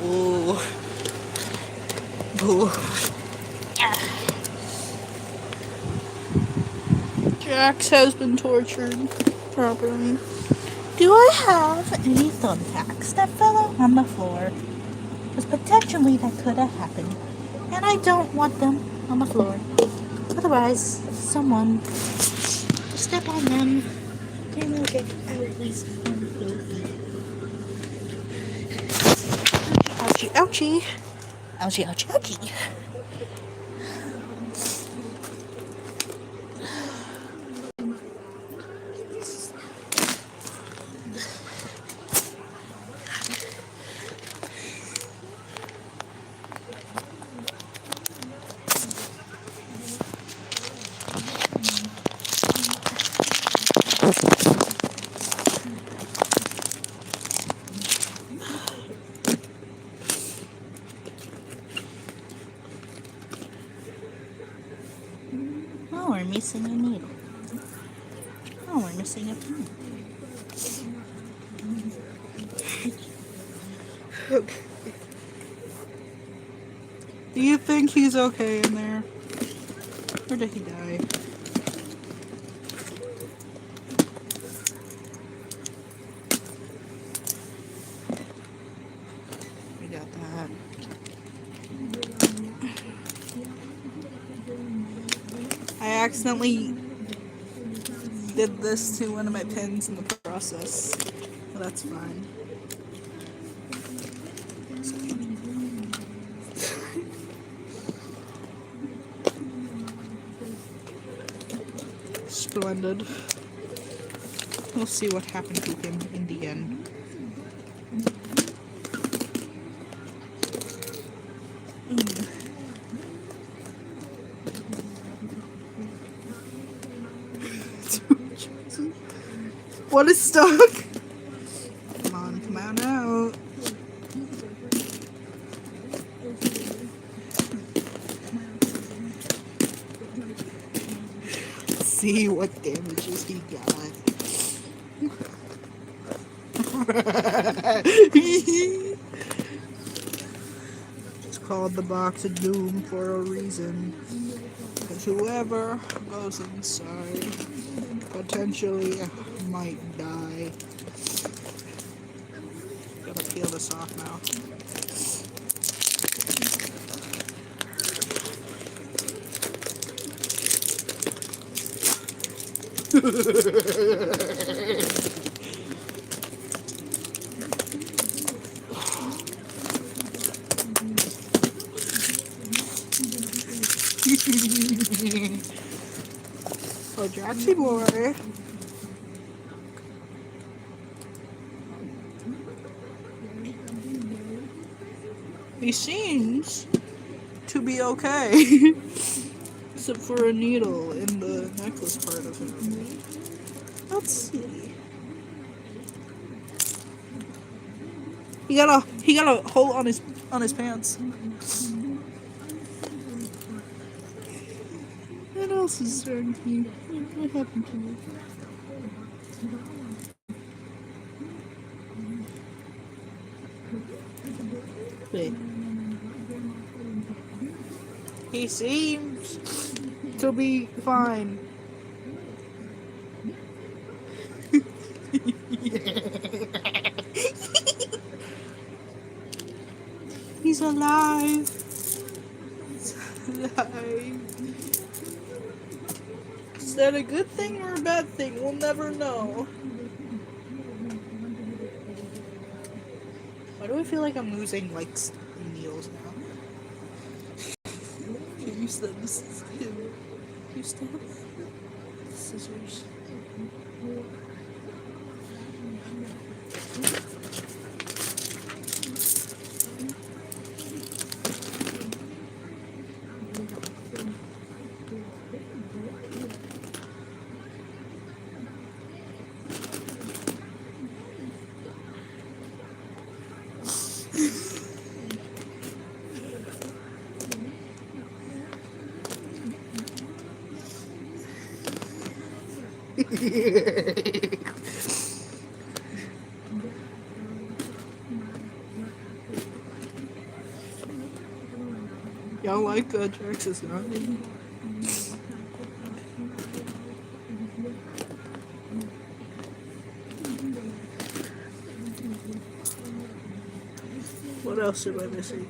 Ooh. Ooh. Jax has been tortured properly. Do I have any thumbtacks that fell out on the floor? Because potentially that could have happened. And I don't want them on the floor. Otherwise, someone will step on them and they'll get at least filthy. Ouchie, ouchie. Ouchie, ouchie, ouchie. Oh, we're missing a needle. Oh, we're missing a pen. Okay. Do you think he's okay in there? Or did he die? We got that. I accidentally did this to one of my pins in the process. Well, that's fine. Splendid. We'll see what happened to him in the end. What is stuck? Come on out. see what damages he got. It's called the Box of Doom for a reason. Because whoever goes inside potentially might die. Gotta peel this off now. Oh, Jaxie boy. He seems to be okay. Except for a needle in the necklace part of him. Let's see. He got a hole on his pants. What else is there? What happened to me? Wait. He seems to be fine. He's alive. He's alive. Is that a good thing or a bad thing? We'll never know. Why do I feel like I'm losing, like, needles now? You said this is him. You still have scissors. Y'all like Jax's not? What else am I missing?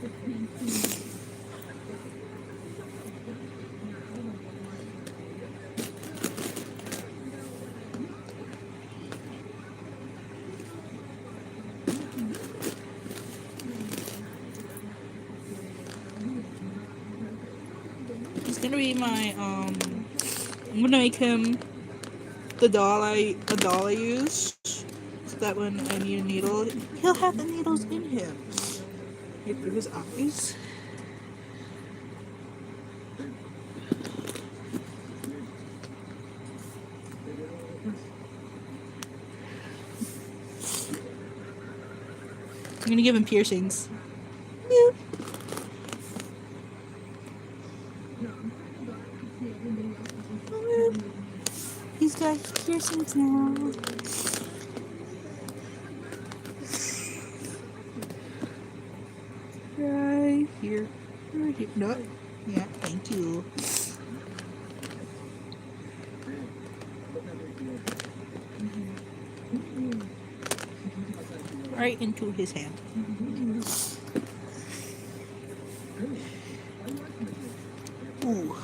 It's gonna be my I'm gonna make him the doll I use, so that when I need a needle, he'll have the needles in him. Right through his eyes. I'm gonna give him piercings. Yeah. He's got piercings now. Right here. Right here. No. Yeah, thank you. Right into his hand. Ooh.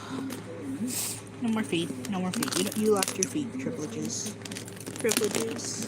No more feet. No more feet. You lost your feet, privileges. Privileges.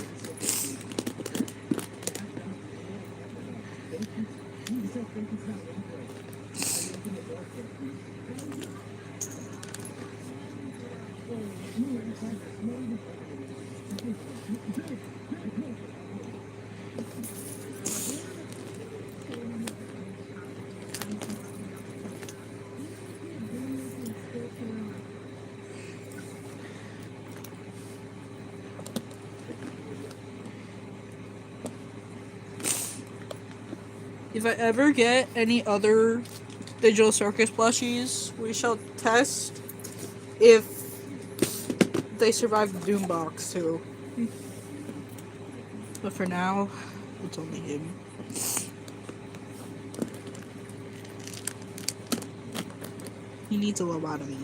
If I ever get any other Digital Circus plushies, we shall test if they survive the doom box too. But for now, it's only him. He needs a lobotomy.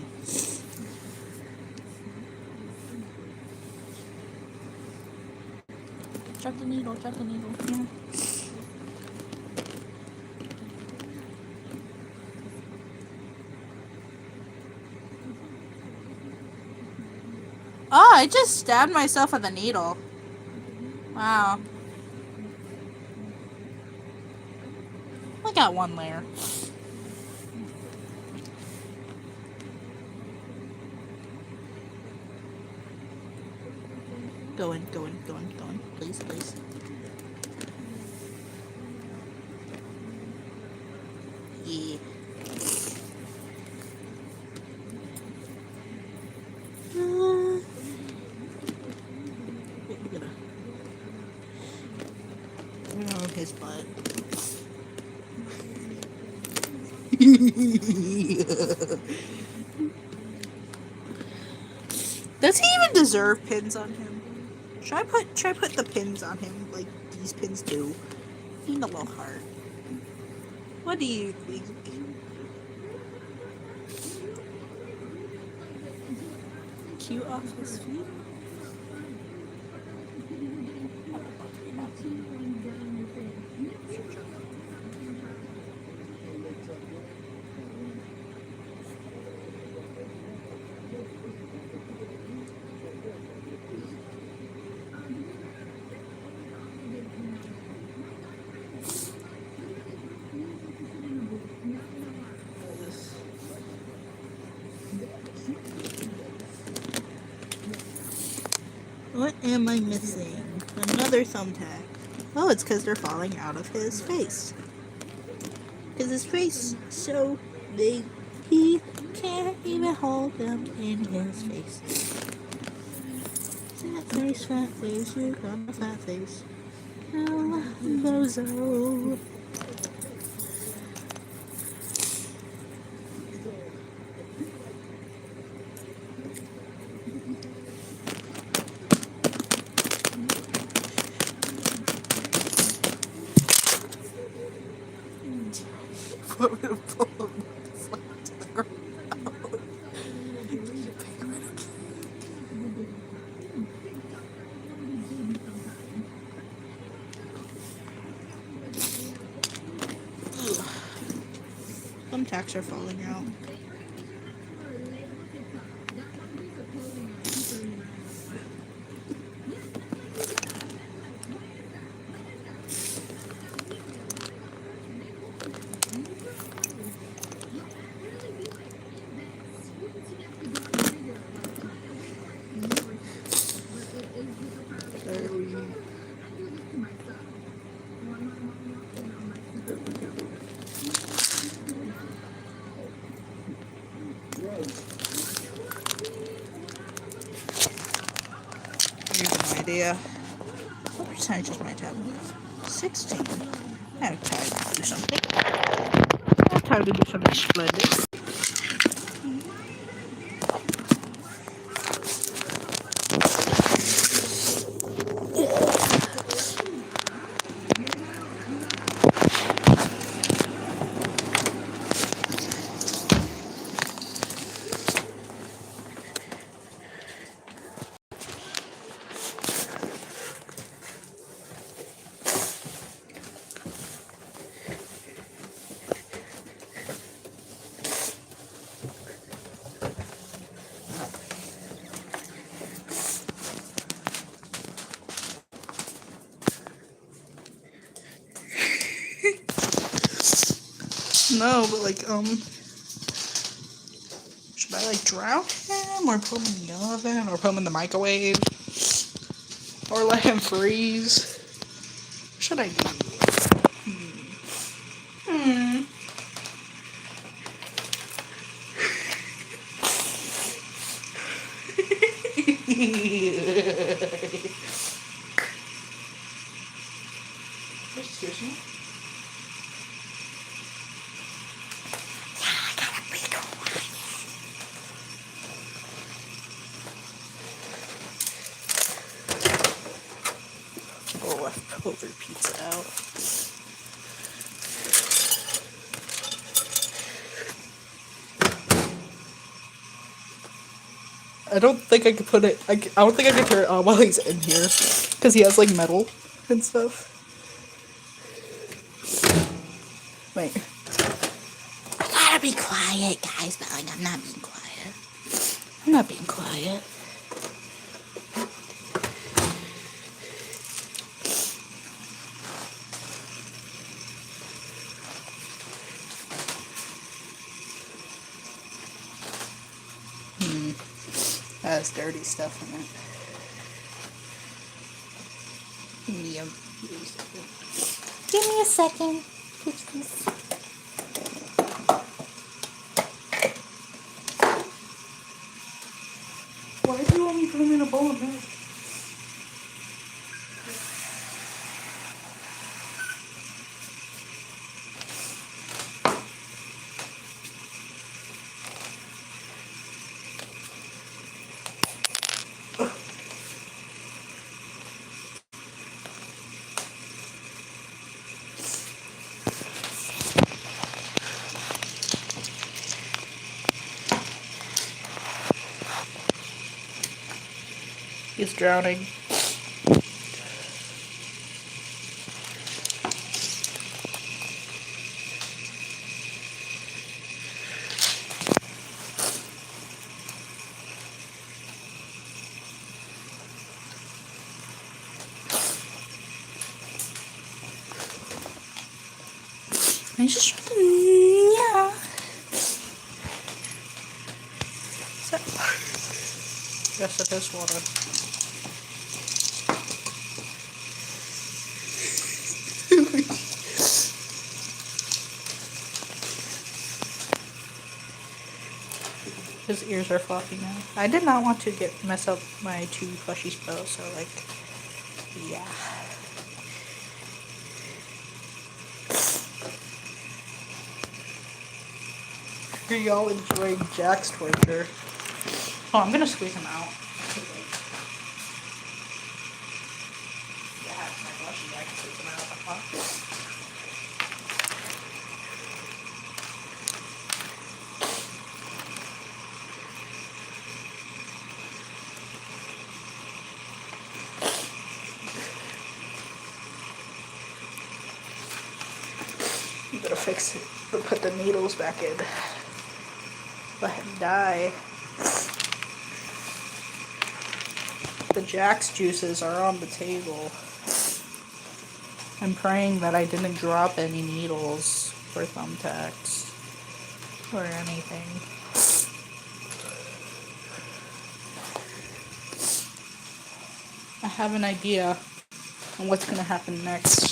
Check the needle, check the needle. Yeah. Oh, I just stabbed myself with a needle. Wow. I got one layer. Go in, go in, go in, go in. Please, please. Yeah. We're gonna on his butt. Does he even deserve pins on him? Should I put the pins on him like these pins do? Need a little heart. What do you think? Cute off his feet? What am I missing? Another thumbtack. Oh, it's because they're falling out of his face. Because his face is so big, he can't even hold them in his face. Fat face, you got a fat face. Oh, bozo. Want me to pull him to the ground? Thumbtacks are falling out. Here's an idea. What percentage is my tablet? 16. I have time to do something. I have time to do something splendid. No, but like, should I like drown him or put him in the oven or put him in the microwave or let him freeze? What should I do? Excuse me. over pizza out. I don't think I could put it. I don't think I could turn it on while he's in here, because he has like metal and stuff. Wait. I gotta be quiet, guys, but like I'm not being quiet. I'm not being quiet. That has dirty stuff in it. Yum. Give me a second. Please. Why do you want me to put them in a bowl of milk? He's drowning. I just yeah. So, yes, it is water. His ears are floppy now. I did not want to mess up my two plushy spells, so like, yeah. Are y'all enjoying Jack's torture? Oh, I'm gonna squeeze him out. Yeah, my plushy, I can squeeze him out. I'm gonna fix it. Put the needles back in. Let him die. The Jack's juices are on the table. I'm praying that I didn't drop any needles or thumbtacks or anything. I have an idea on what's gonna happen next.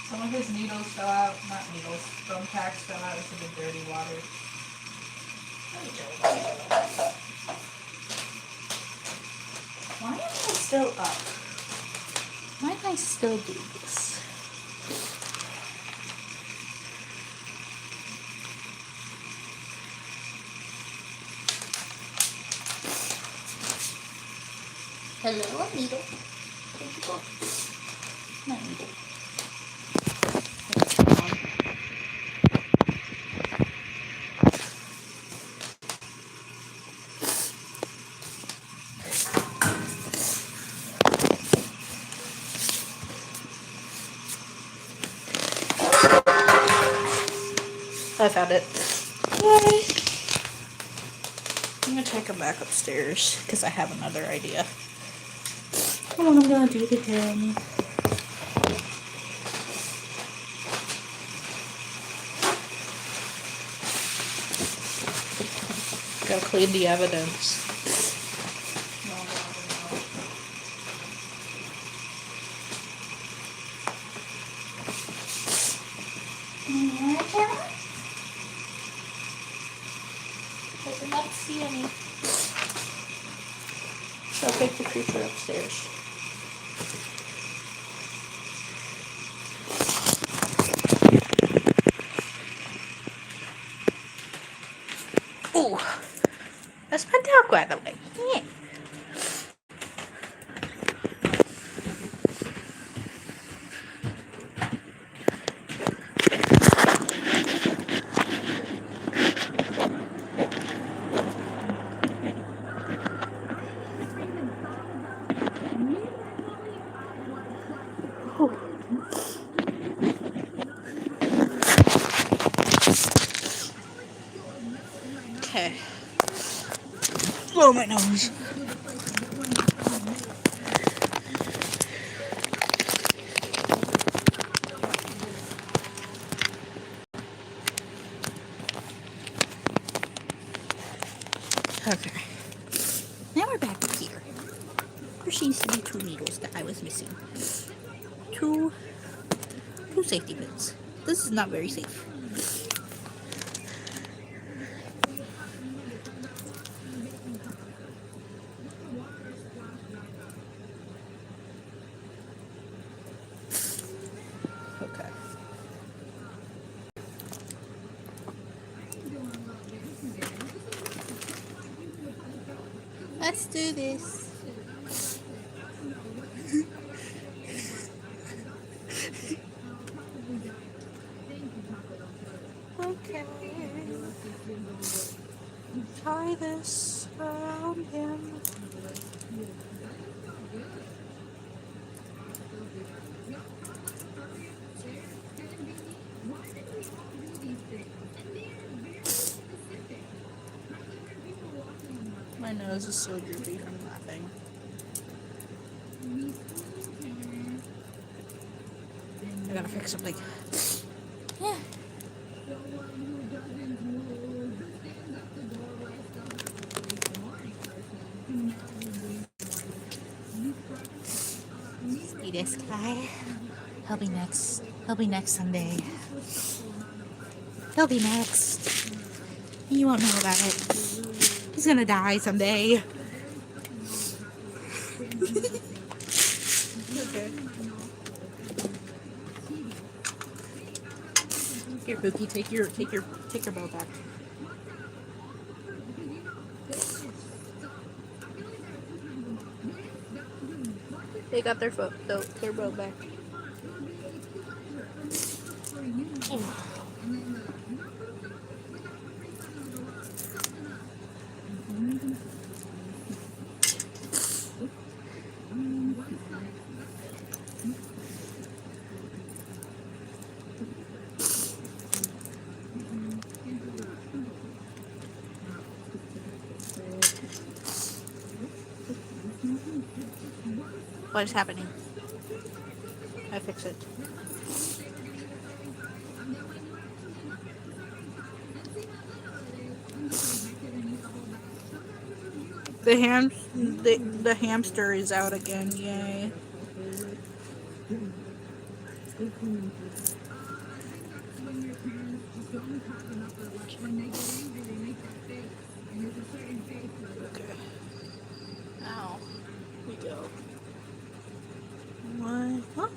Some of his needles fell out, not needles, thumbtacks fell out into the dirty water. Why am I still up? Why am I still doing this? Hello, needle. Where'd you go? Not needle. I found it. Yay! I'm gonna take him back upstairs because I have another idea. What I'm gonna do to him. Gotta clean the evidence. I did not see any. It's okay. take the creature upstairs. Ooh, that's my dog, by the way. Yeah. Okay. Blow my nose. Okay. Now we're back here. There seems to be 2 needles that I was missing. Two safety pins. This is not very safe. Okay. Let's do this. Okay. Try this around him. My nose is so droopy from laughing. I gotta fix something. Yeah. See this guy? He'll be next. He'll be next someday. He'll be next. You won't know about it. He's gonna die someday. Okay. Here, Pookie, take your ball back. They got their bow back. What is happening? I fix it. The hamster is out again. Yay. Okay. Now we go. One. Huh?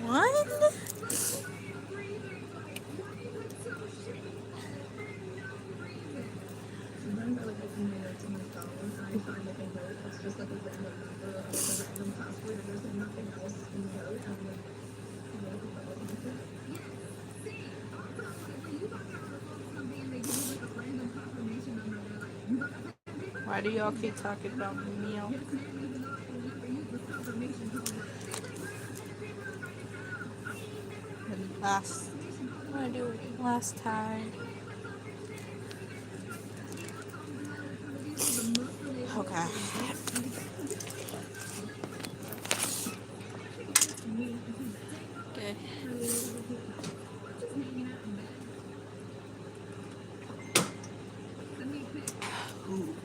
One. Why do y'all keep talking about meal? And last time. Okay. Okay. Ooh.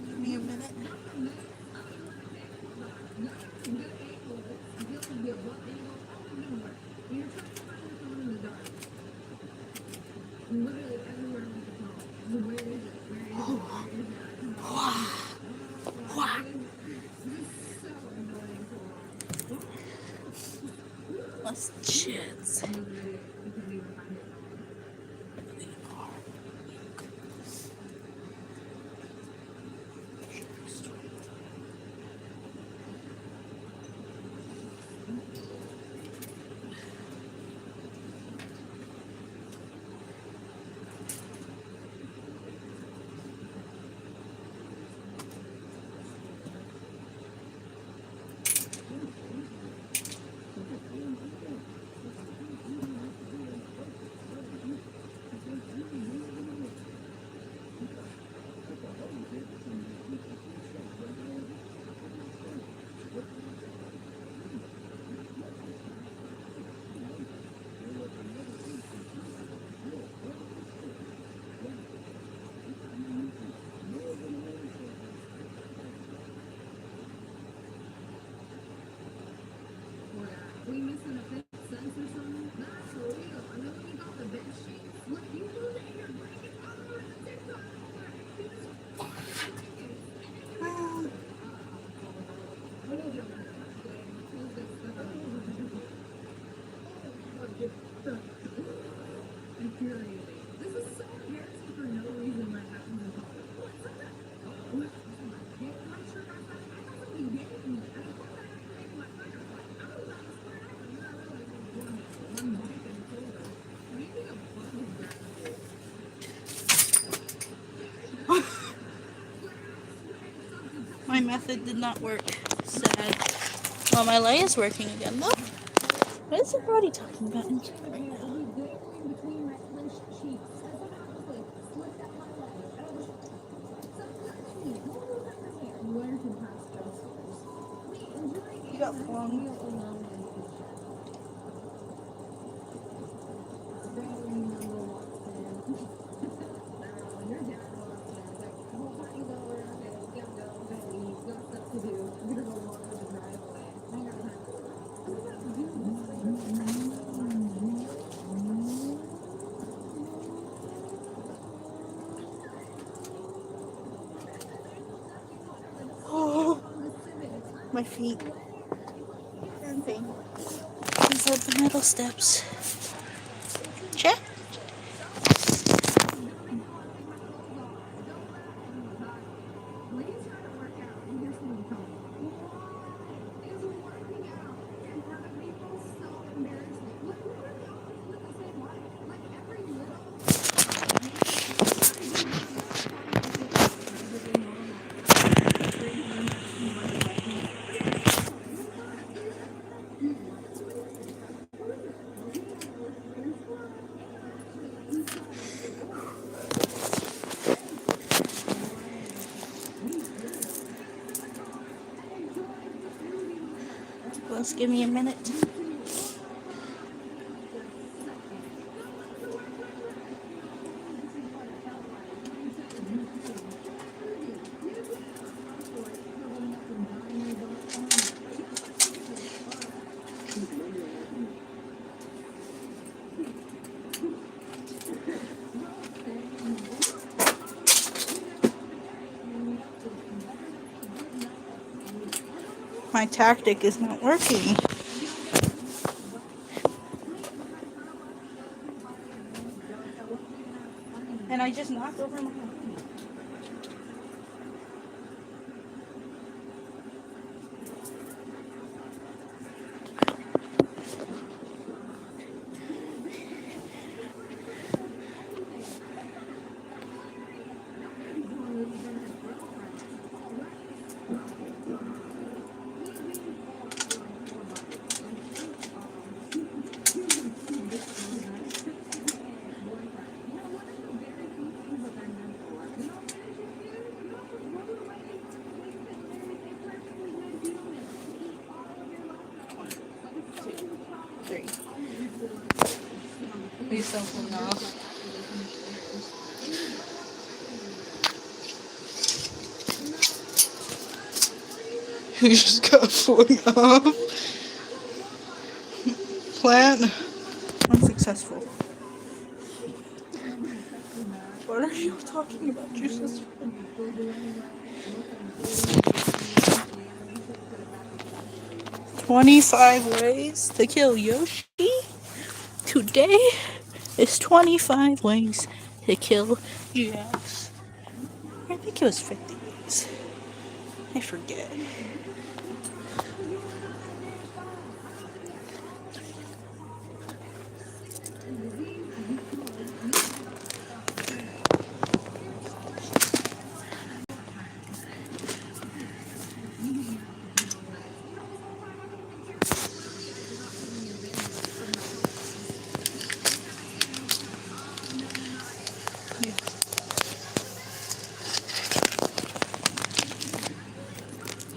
Give me a minute. literally everywhere on the phone. So where is it? Where is it? Where is it? Come on. This is so annoying to watch. Let's chits. I literally couldn't even find it. We missing a fifth sense or something? That's for real. I know when you got the bed sheets. Look, you lose it and you're breaking all over the TikTok. Infuriating. This is so embarrassing for no reason when it happens in public. What's that? Oh, get my shirt outside. I got something getting me. I thought I had to make my butterfly. I was about to swear out. And then I realized one bump in the shoulder. Maybe a bug is grabbing me. My method did not work. Sad. Well, my light is working again though. What is everybody talking about in chat right now? Between my clenched cheeks. I somehow just like slipped up my leg. I was so clench me. What was that in here? You learn to pass justice. Wait, enjoying it. You got flung. Feel alone in the kitchen. Family member walks in. Your dad walks in. It's like, well, why you go over? Okay, we gotta go. We gotta leave. We got stuff to do. I'm gonna go water the driveway. I ain't got time. What about you? Oh, my feet. Cramping. These are the metal steps. Check. When you try to work out and hear someone tell you, what is working out in front of people so embarrassing? Like, we work out with the same life. Like, every little Let's give me a minute. My tactic is not working. And I just knocked over my three. Please don't fall off. You just got falling off. Plant unsuccessful. What are you talking about, Jesus? 25 ways to kill Yoshi. Today is 25 ways to kill Jax. I think it was 50 ways. I forget.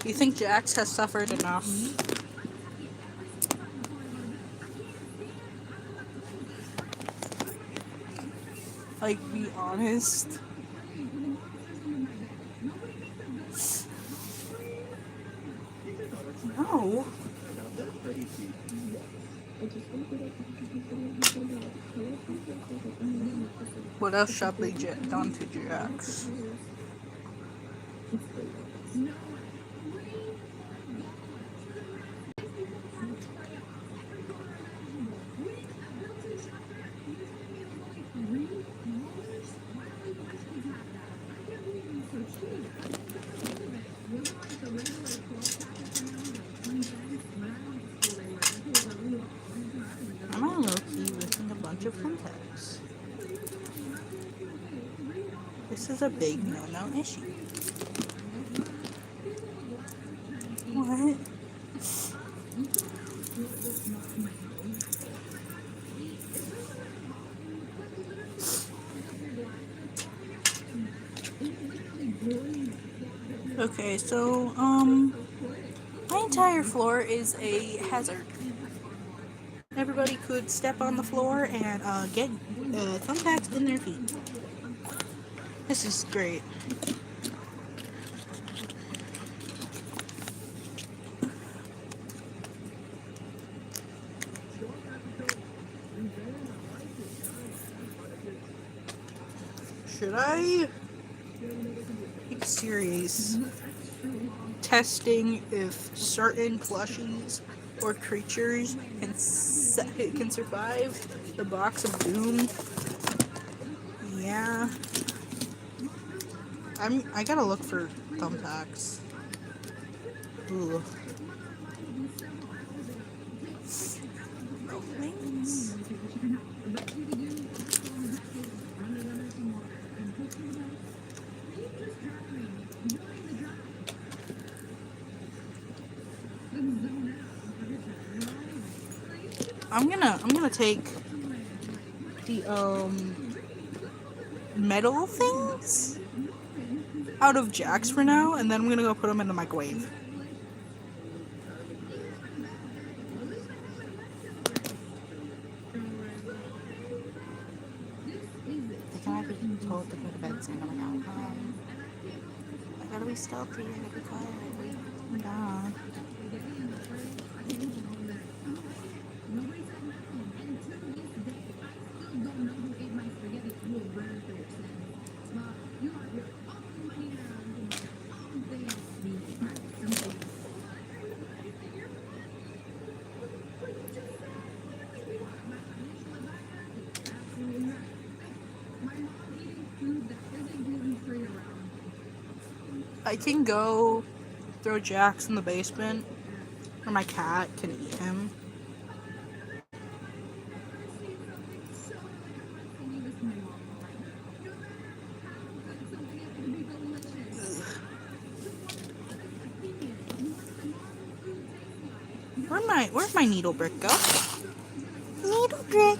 You think Jax has suffered enough? Like, be honest. No. What else shall they done to Jax? I'm on low-key missing a bunch of contacts. This is a big no-no issue. What? Okay, so, my entire floor is a hazard. Everybody could step on the floor and, get, thumbtacks in their feet. This is great. Should I make a series testing if certain plushies or creatures can survive the box of doom? Yeah. I gotta look for thumbtacks. Ooh. No thanks. I'm gonna take the metal things out of Jax for now, and then I'm gonna go put them in the microwave. They can be told to go to bed soon. I'm like, I gotta be stealthy. I gotta be quiet. Yeah. I can go throw Jax in the basement, or my cat can eat him. Where'd my needle brick go? Needle brick.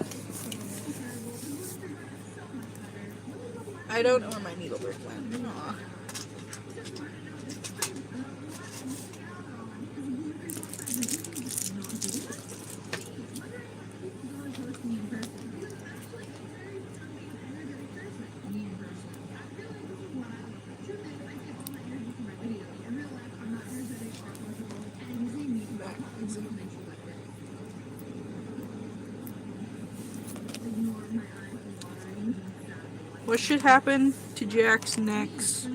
I don't know where my needle brick went. Aw. What should happen to Jax next?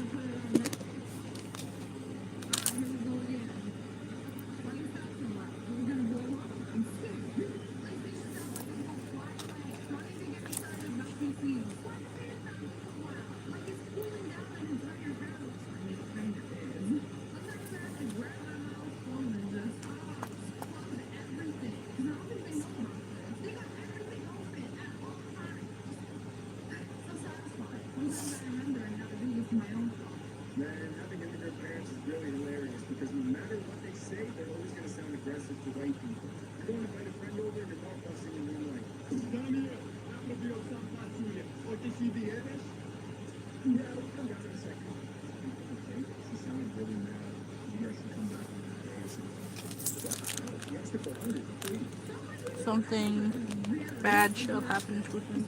Man, having immigrant parents is really hilarious because no matter what they say, they're always going to sound aggressive to white people. You don't invite a friend over and your mom comes in and you're like, Daniel, hablo de Santa Julia. Oye, si vienes? Yeah, we'll come back in a second. Okay, she sounded really mad. You guys should come back in a day or something. He asked her for 100, please. Something bad shall happen to him.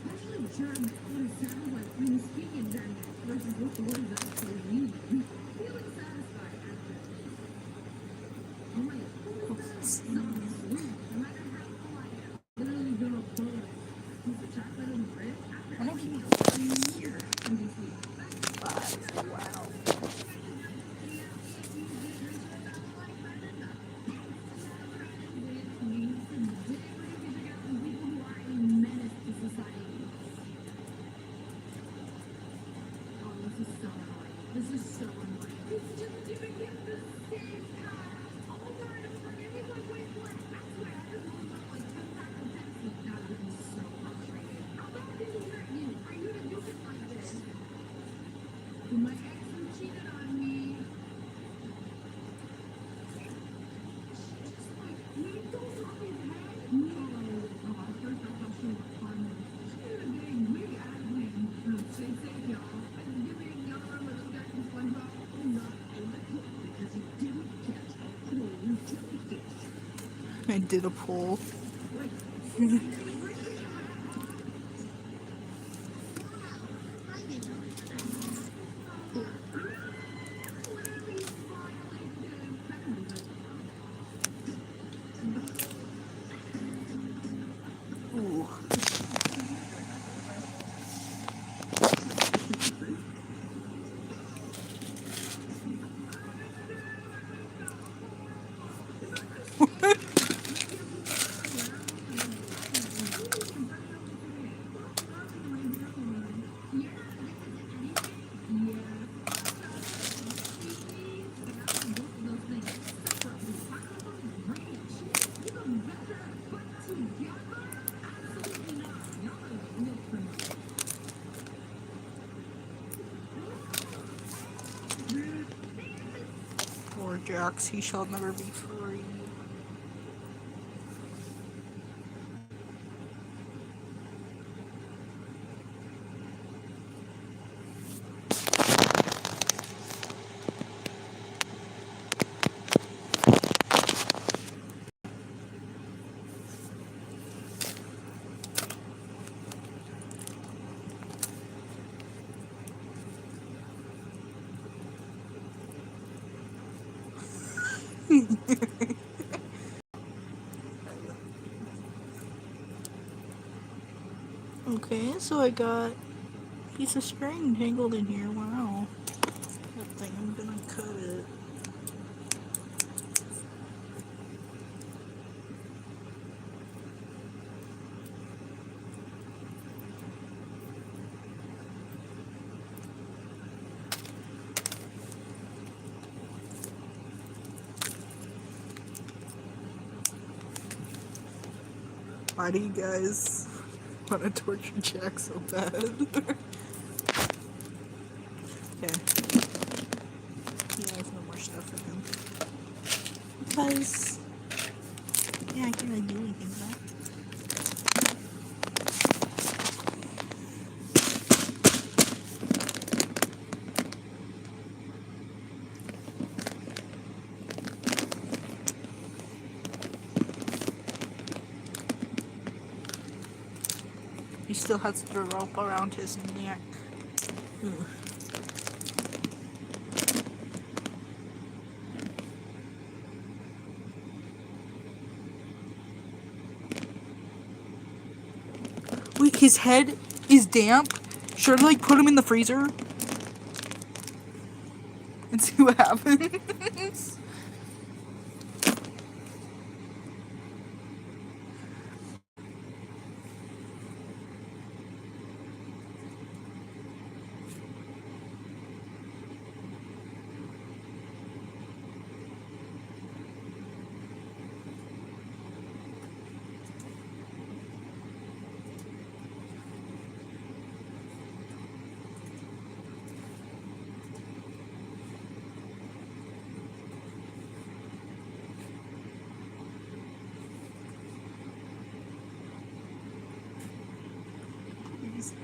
I did a poll. Ooh. Poor Jax, he shall never be free. Okay, so I got a piece of string tangled in here. Wow. That thing, I'm gonna cut it. Why do you guys want to torture Jack so bad? Okay. He has no more stuff in him. Because, yeah, I can't really do anything with that. He still has the rope around his neck. Ooh. Wait, his head is damp? Should I, like, put them in the freezer? And see what happens? Please.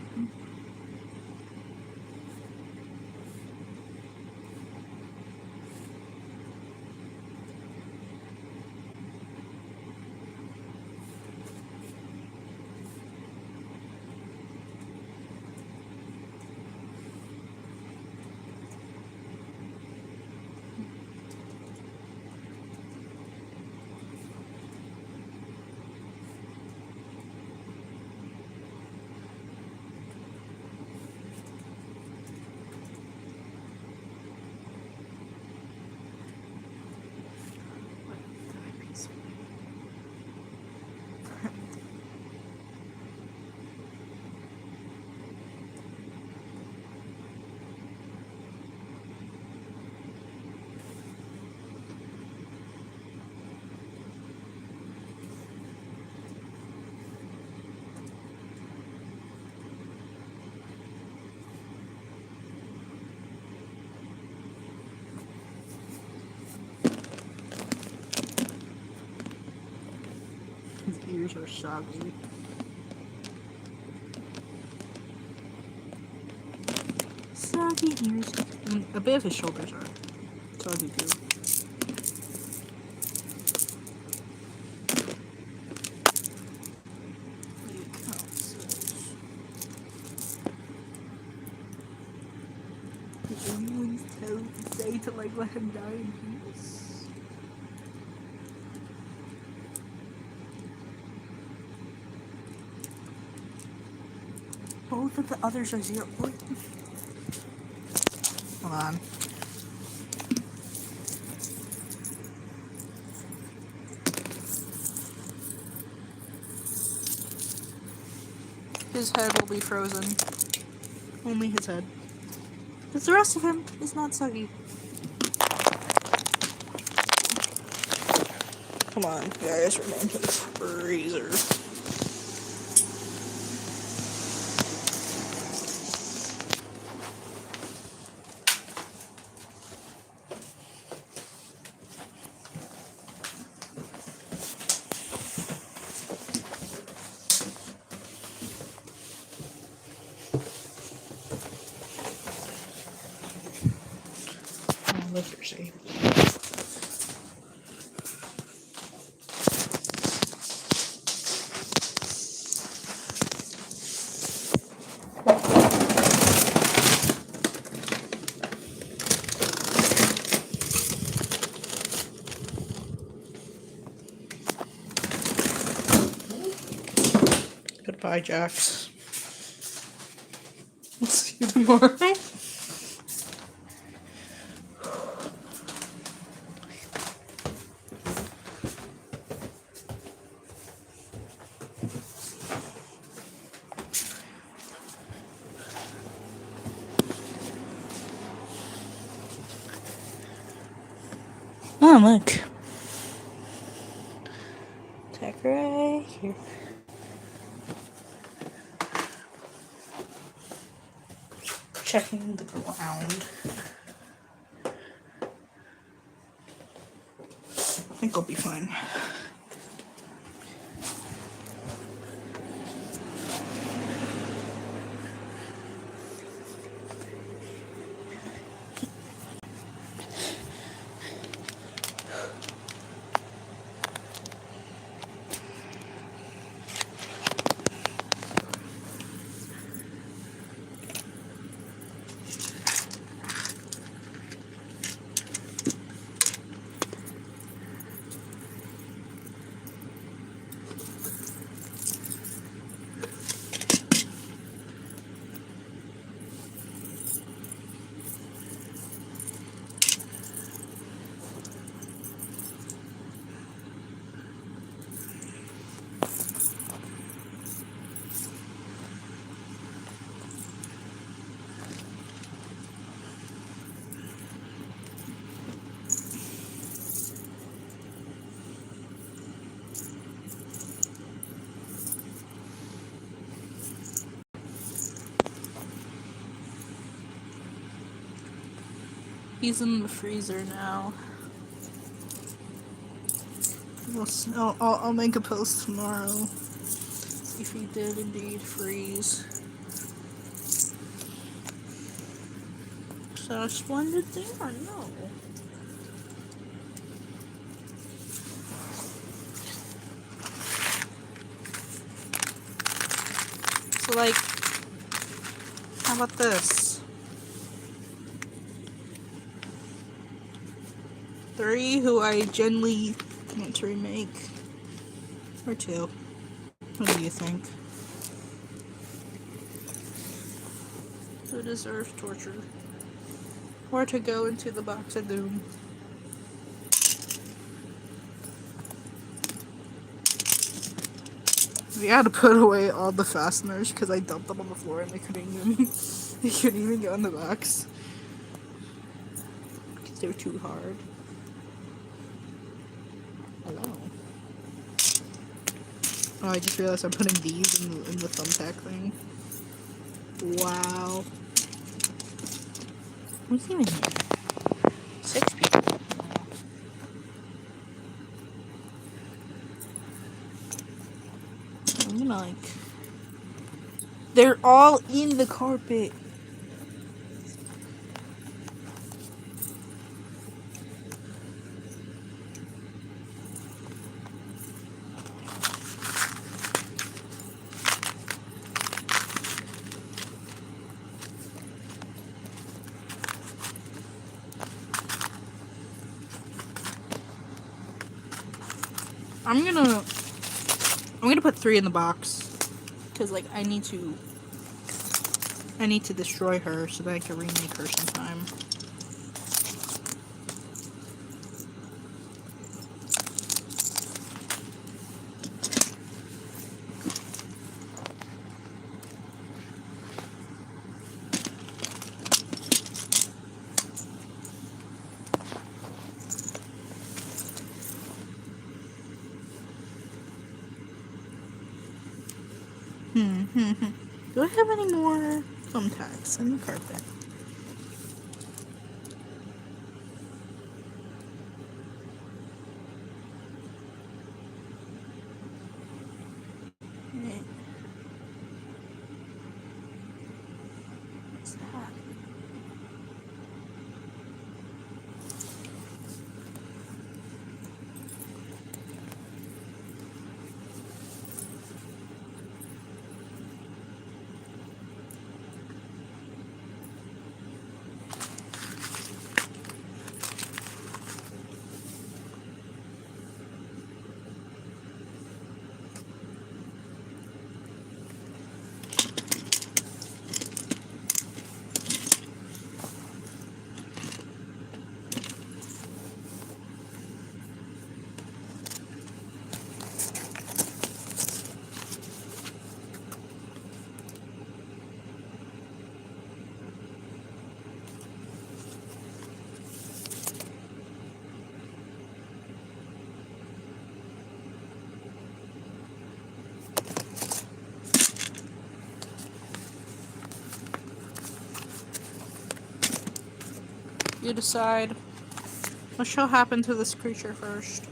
His ears are soggy. Soggy ears. A bit of his shoulders are soggy too. Did anyone say to like let him die in peace? Both of the others are 0. What? Hold on. His head will be frozen. Only his head. Because the rest of him is not soggy. Come on, guys, we're going to the freezer. Oh, look, you're safe. Goodbye, Jax. We'll see you tomorrow. Oh, look. Tech right here. Checking the ground. I think I'll be fine. He's in the freezer now. I'll make a post tomorrow. See if he did indeed freeze. Is that a splendid thing or no? So like, how about this? 3 who I generally want to remake. Or 2. What do you think? Who deserves torture? Or to go into the box of doom? We had to put away all the fasteners because I dumped them on the floor and they couldn't even get on the box. Because they were too hard. Hello. Oh, I just realized I'm putting these in the thumbtack thing. Wow. Who's even here? 6 people. I'm gonna like... They're all in the carpet. I'm gonna put 3 in the box. Cause like I need to destroy her so that I can remake her sometime. Do I have any more thumbtacks in the carpet? Wait. What's that? You decide. What shall happen to this creature first?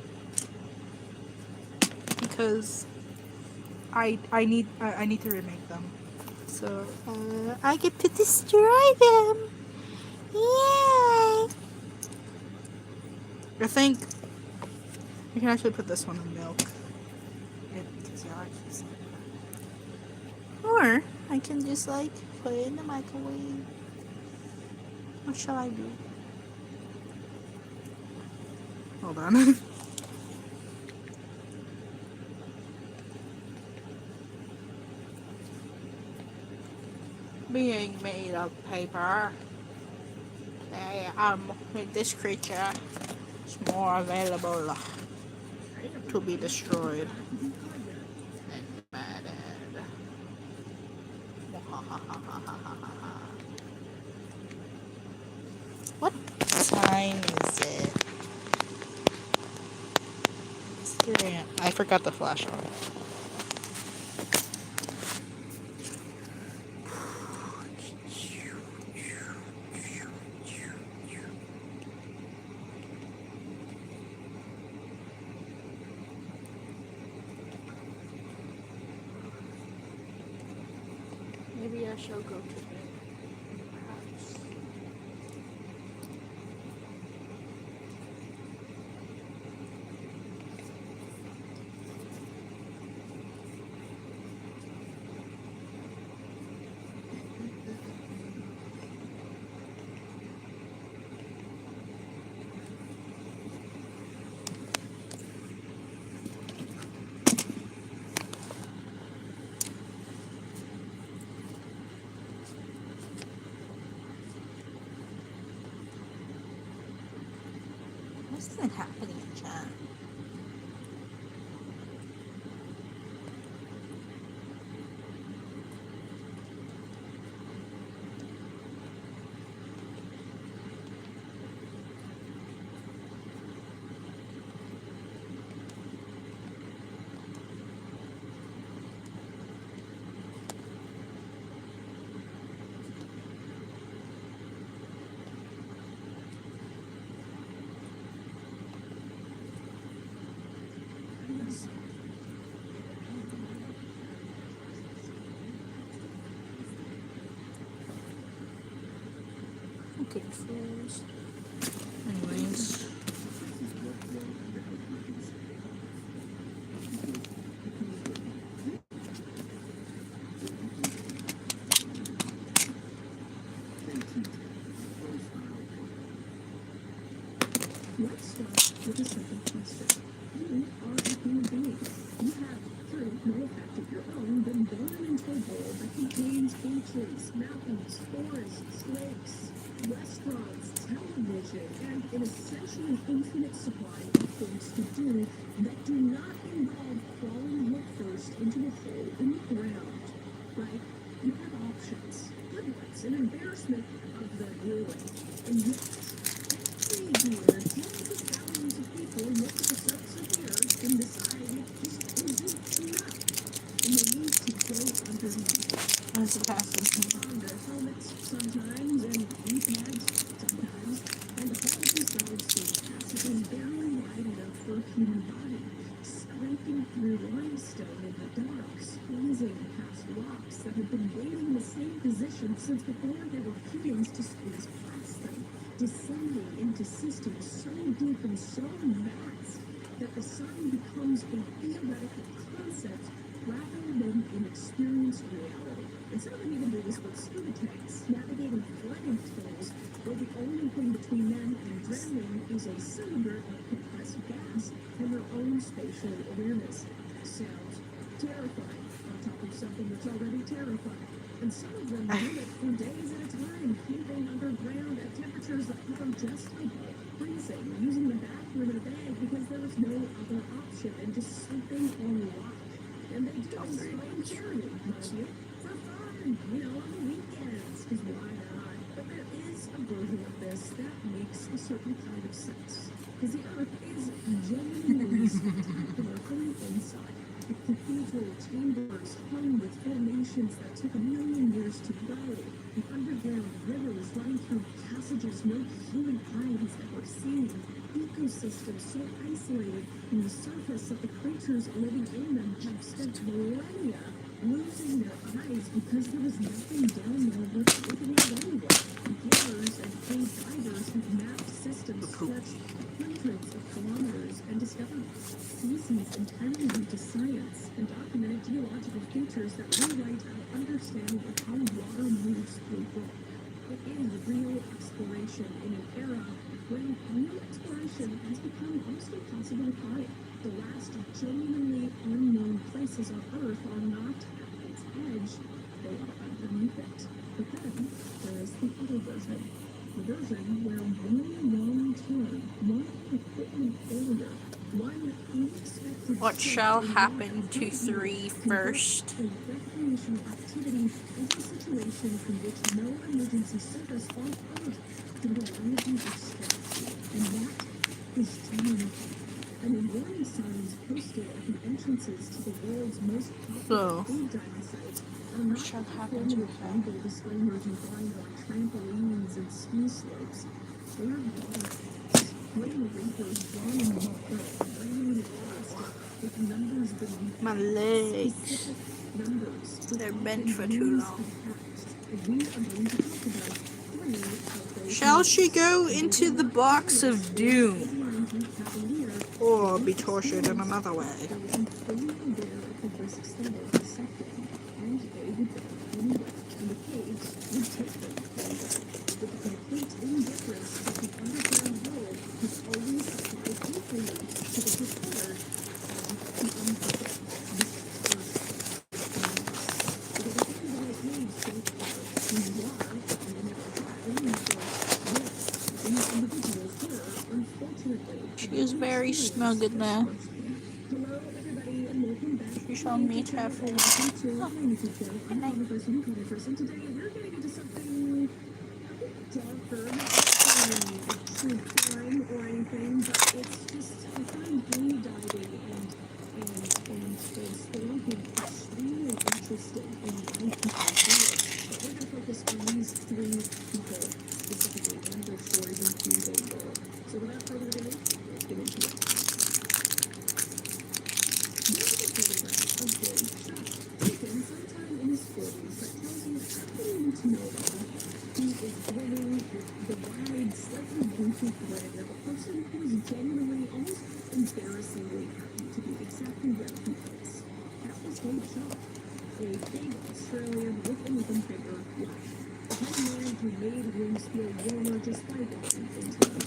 Because I need to remake them. So I get to destroy them. Yay! I think I can actually put this one in milk. Or I can just like put it in the microwave. What shall I do? Hold on. Being made of paper, with this creature is more available to be destroyed and murdered. What time is it? I forgot the flash on. I shall go to bed. Perhaps. What's that happening in chat? Okay, fools. Anyways. Let's start with a simple question. You are a human being. You have, through no effect of your own, been born into a world that contains beaches, mountains, forests, lakes, restaurants, television, and an essentially infinite supply of things to do that do not involve crawling headfirst into a hole in the ground. Right? You have options. Good ones, an embarrassment of the ruling. And yet, every year, tens of thousands of people look at the surface of the earth and decide it just isn't enough. And they need to go underneath. What's the passage? On their helmets sometimes, and knee pads sometimes, and hold themselves to passages barely wide enough for a human body, scraping through limestone in the dark, squeezing past rocks that have been waiting in the same position since before there were humans to squeeze past them, descending into systems so deep and so vast that the sun becomes a theoretical concept rather than an experienced reality. And some of them even do this with scuba tanks, navigating flooding tunnels where the only thing between them and drowning is a cylinder of compressed gas and their own spatial awareness. Sounds terrifying on top of something that's already terrifying. And some of them do it for days at a time, camping underground at temperatures that hover just above freezing, using the bathroom in a bag because there was no other option, and just sleeping on rock. And they do this for charity, mind you, for fun, on the weekends, because why not? But there is a version of this that makes a certain kind of sense. Because the earth is genuinely spectacular from the inside. The cathedral chambers hung with formations that took 1 million years to grow. The underground rivers running through passages no human eye has ever seen. Ecosystems so isolated from the surface that the creatures living in them have spent millennia losing their eyes because there was nothing down there worth looking at anyway. Beginners and paid divers have mapped systems stretched hundreds of kilometers and discovered species entirely new to science and documented geological features that rewrite our understanding of how water moves through rock. It is real exploration in an era when real exploration has become almost impossible to find. The last genuinely unknown places on Earth are not at its edge, they are underneath it. But then there is the other version. The version where one wrong turn, one equipment failure, one unexpected What shift shall in happen rock to 3 first? a recreational activity into a situation from which no emergency service on Earth can reliably extract you. And that is terrifying. And in warning signs posted at the entrances to the world's most popular food dining sites are not shall happen to informative legal disclaimers you find on trampolines and ski slopes. They are water tanks. My legs. They're bent for too long. Shall she go into the box of doom? Or be tortured in another way? She is very snug in there. She shall meet her food. Oh, good night. True crime or anything, but it's just I find blue diving and stalking extremely interesting in why people do it. But we're gonna focus on these three people specifically and their stories and who they were. So without further ado, let's get into it. There is a photograph of Billy Chuck taken sometime in his 40s that tells you everything you need to know about him. He is glowing with the wide, slightly goofy grin of a person who is genuinely, almost embarrassingly happy to be exactly where he is. That was Billy Chuck, a big Australian with an even bigger life. A young man who made rooms feel warmer just by walking into them.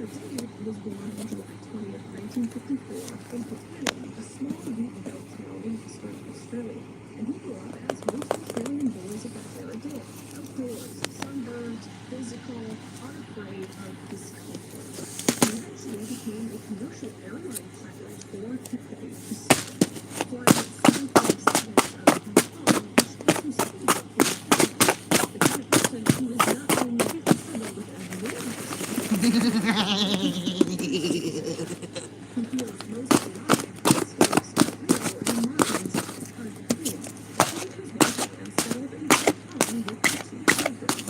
Now, Dave was born on July 20th, 1954, in Kandi, a small wheat belt town in eastern Australia. And he grew up as most Australian boys of that era did. Outdoors, sunburned, physical, unafraid of discomfort. He eventually became a commercial airline pilot for Kandi to flying 747 out of Hong Kong, which gives you some for the kind of person who is not only comfortable with a million who feels most alive and stays real in minds of home. His wife and settled in Hong Kong with the two children.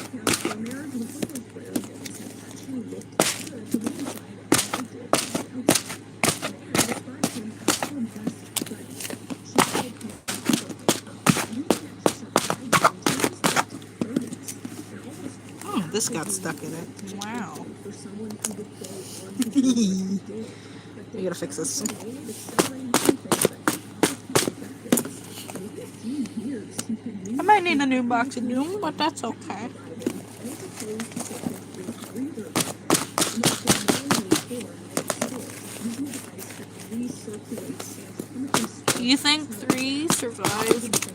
And their marriage with football player was had actually looked good to the inside as it did on the outside. Diana described him as her best friend. She called him and he met Chuck diving into his late 30s. And almost Oh, this got stuck in it. Wow. for someone who would go on to do what he did. We gotta fix this. I might need a new box of doom, but that's okay. You think 3 survived?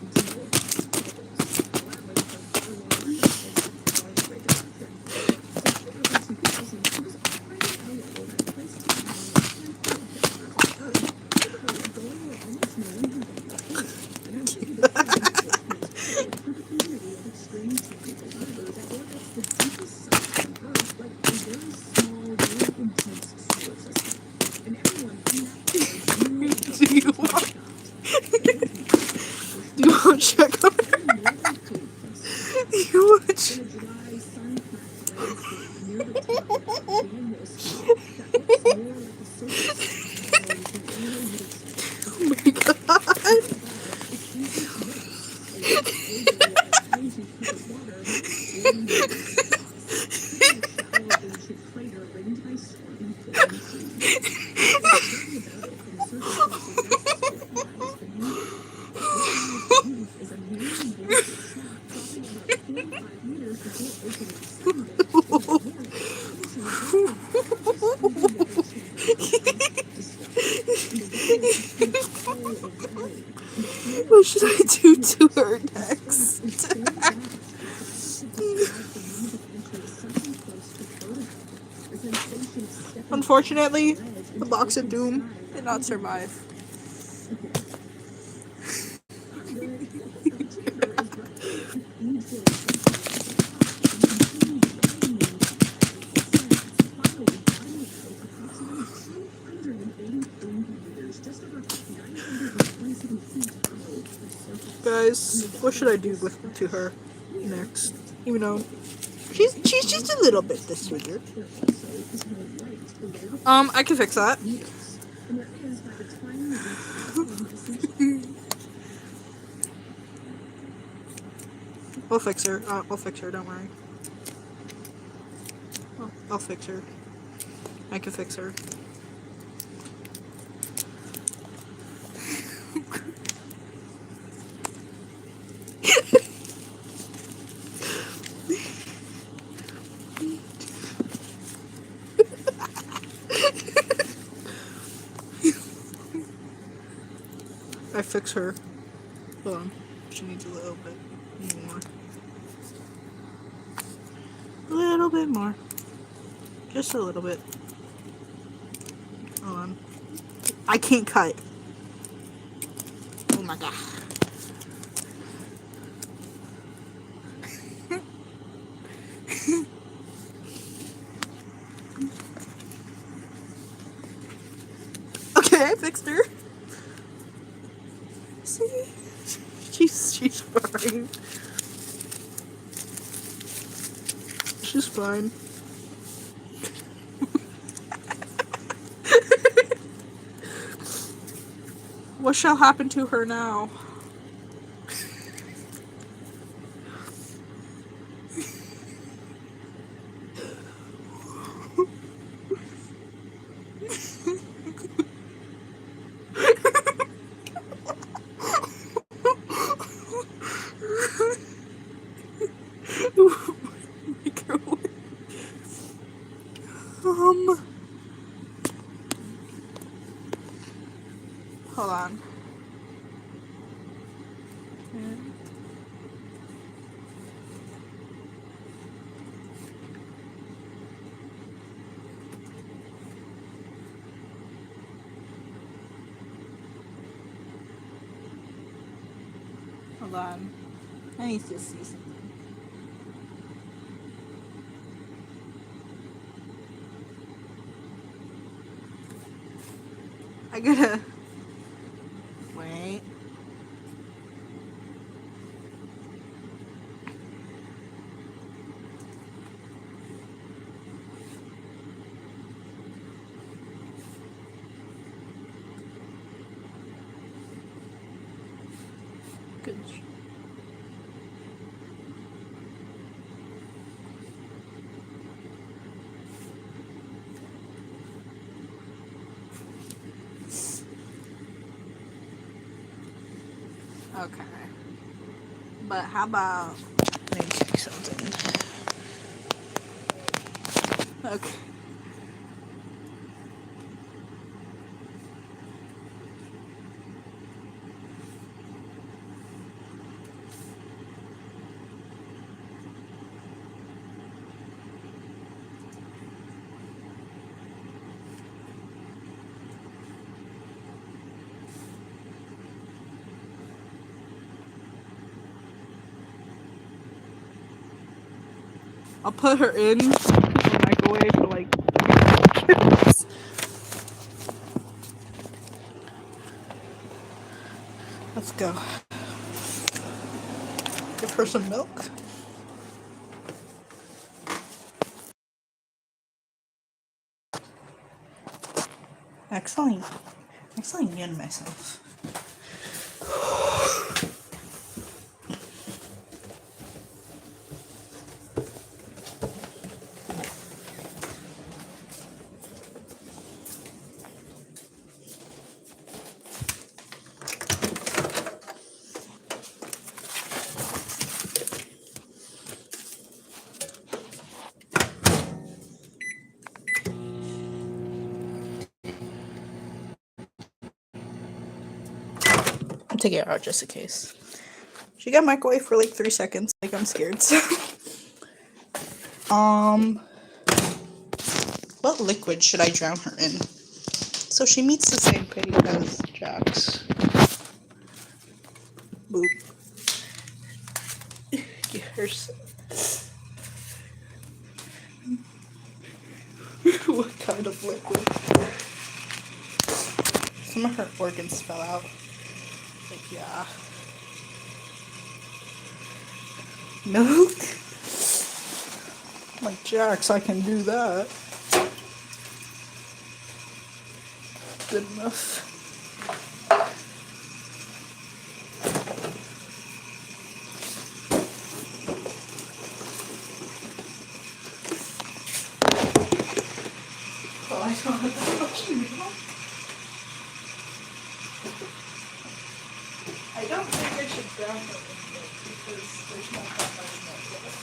Do you want to check on her? Do you want to check? Oh my god. What should I do to her next? Unfortunately, the box of doom did not survive. Guys, what should I do to her next? Even though She's just a little bit disfigured. I can fix that. And there is, by the time you reach I'll fix her. I'll fix her. Don't worry. I'll fix her. I can fix her. I fix her. Hold on. She needs a little bit more. A little bit more. Just a little bit. Hold on. I can't cut. Oh my god. Okay, I fixed her. See? She's fine. She's fine. What shall happen to her now? Hold on. Hold on. I need to see something. I gotta wait. Good. Okay. But how about let me check something. Okay. I'll put her in the microwave for like 3 minutes. Let's go. Give her some milk. Excellent. Excellent in myself. I'm taking it out just in case. She got microwave for like 3 seconds. Like I'm scared. So. What liquid should I drown her in? So she meets the same fate as Jax. Boop. Get her some. What kind of liquid? Some of her organs fell out. Like, yeah. Milk? Like Jax, I can do that. Good enough. Oh, I don't have that much milk. I don't think I should brown it in milk because there's not that much milk left.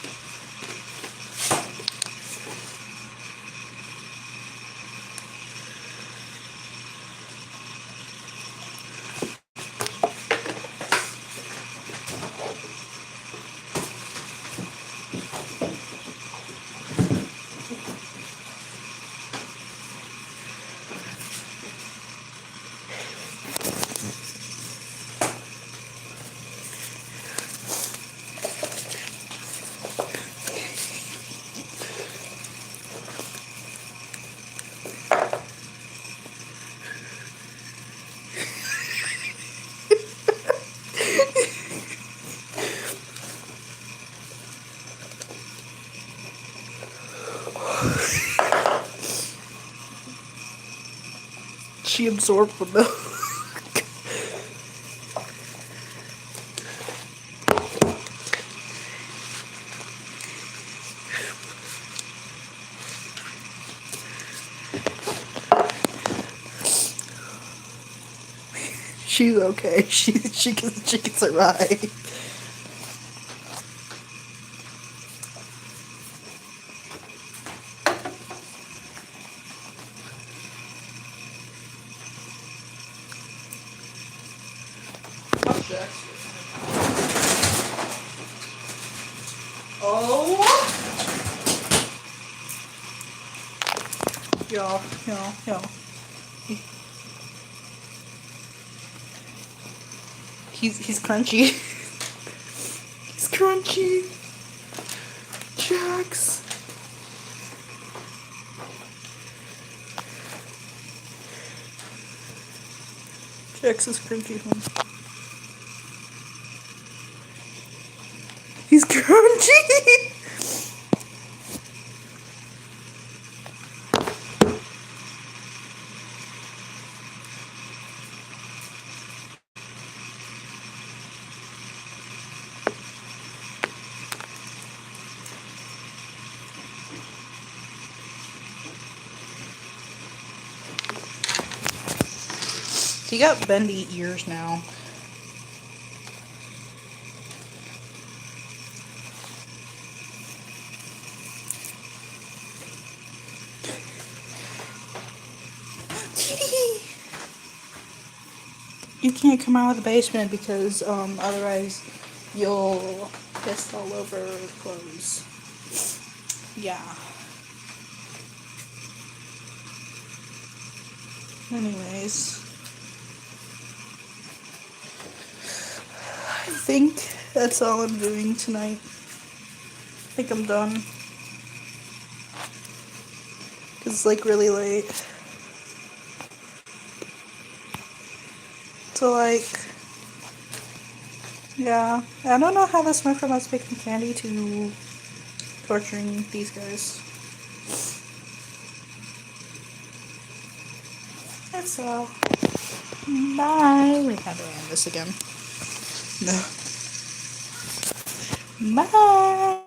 She absorbed the milk. She's okay. She can survive. Oh. Y'all. He's crunchy. He's crunchy. Jax. Jax is crunchy, huh? He's crunchy. He got bendy ears now. You can't come out of the basement because otherwise you'll piss all over clothes. Yeah. Anyways, I think that's all I'm doing tonight. I think I'm done. Cause it's like really late. So like, yeah, I don't know how this went from us picking candy to torturing these guys. That's all. Bye. Wait, how do I end this again? No. Bye.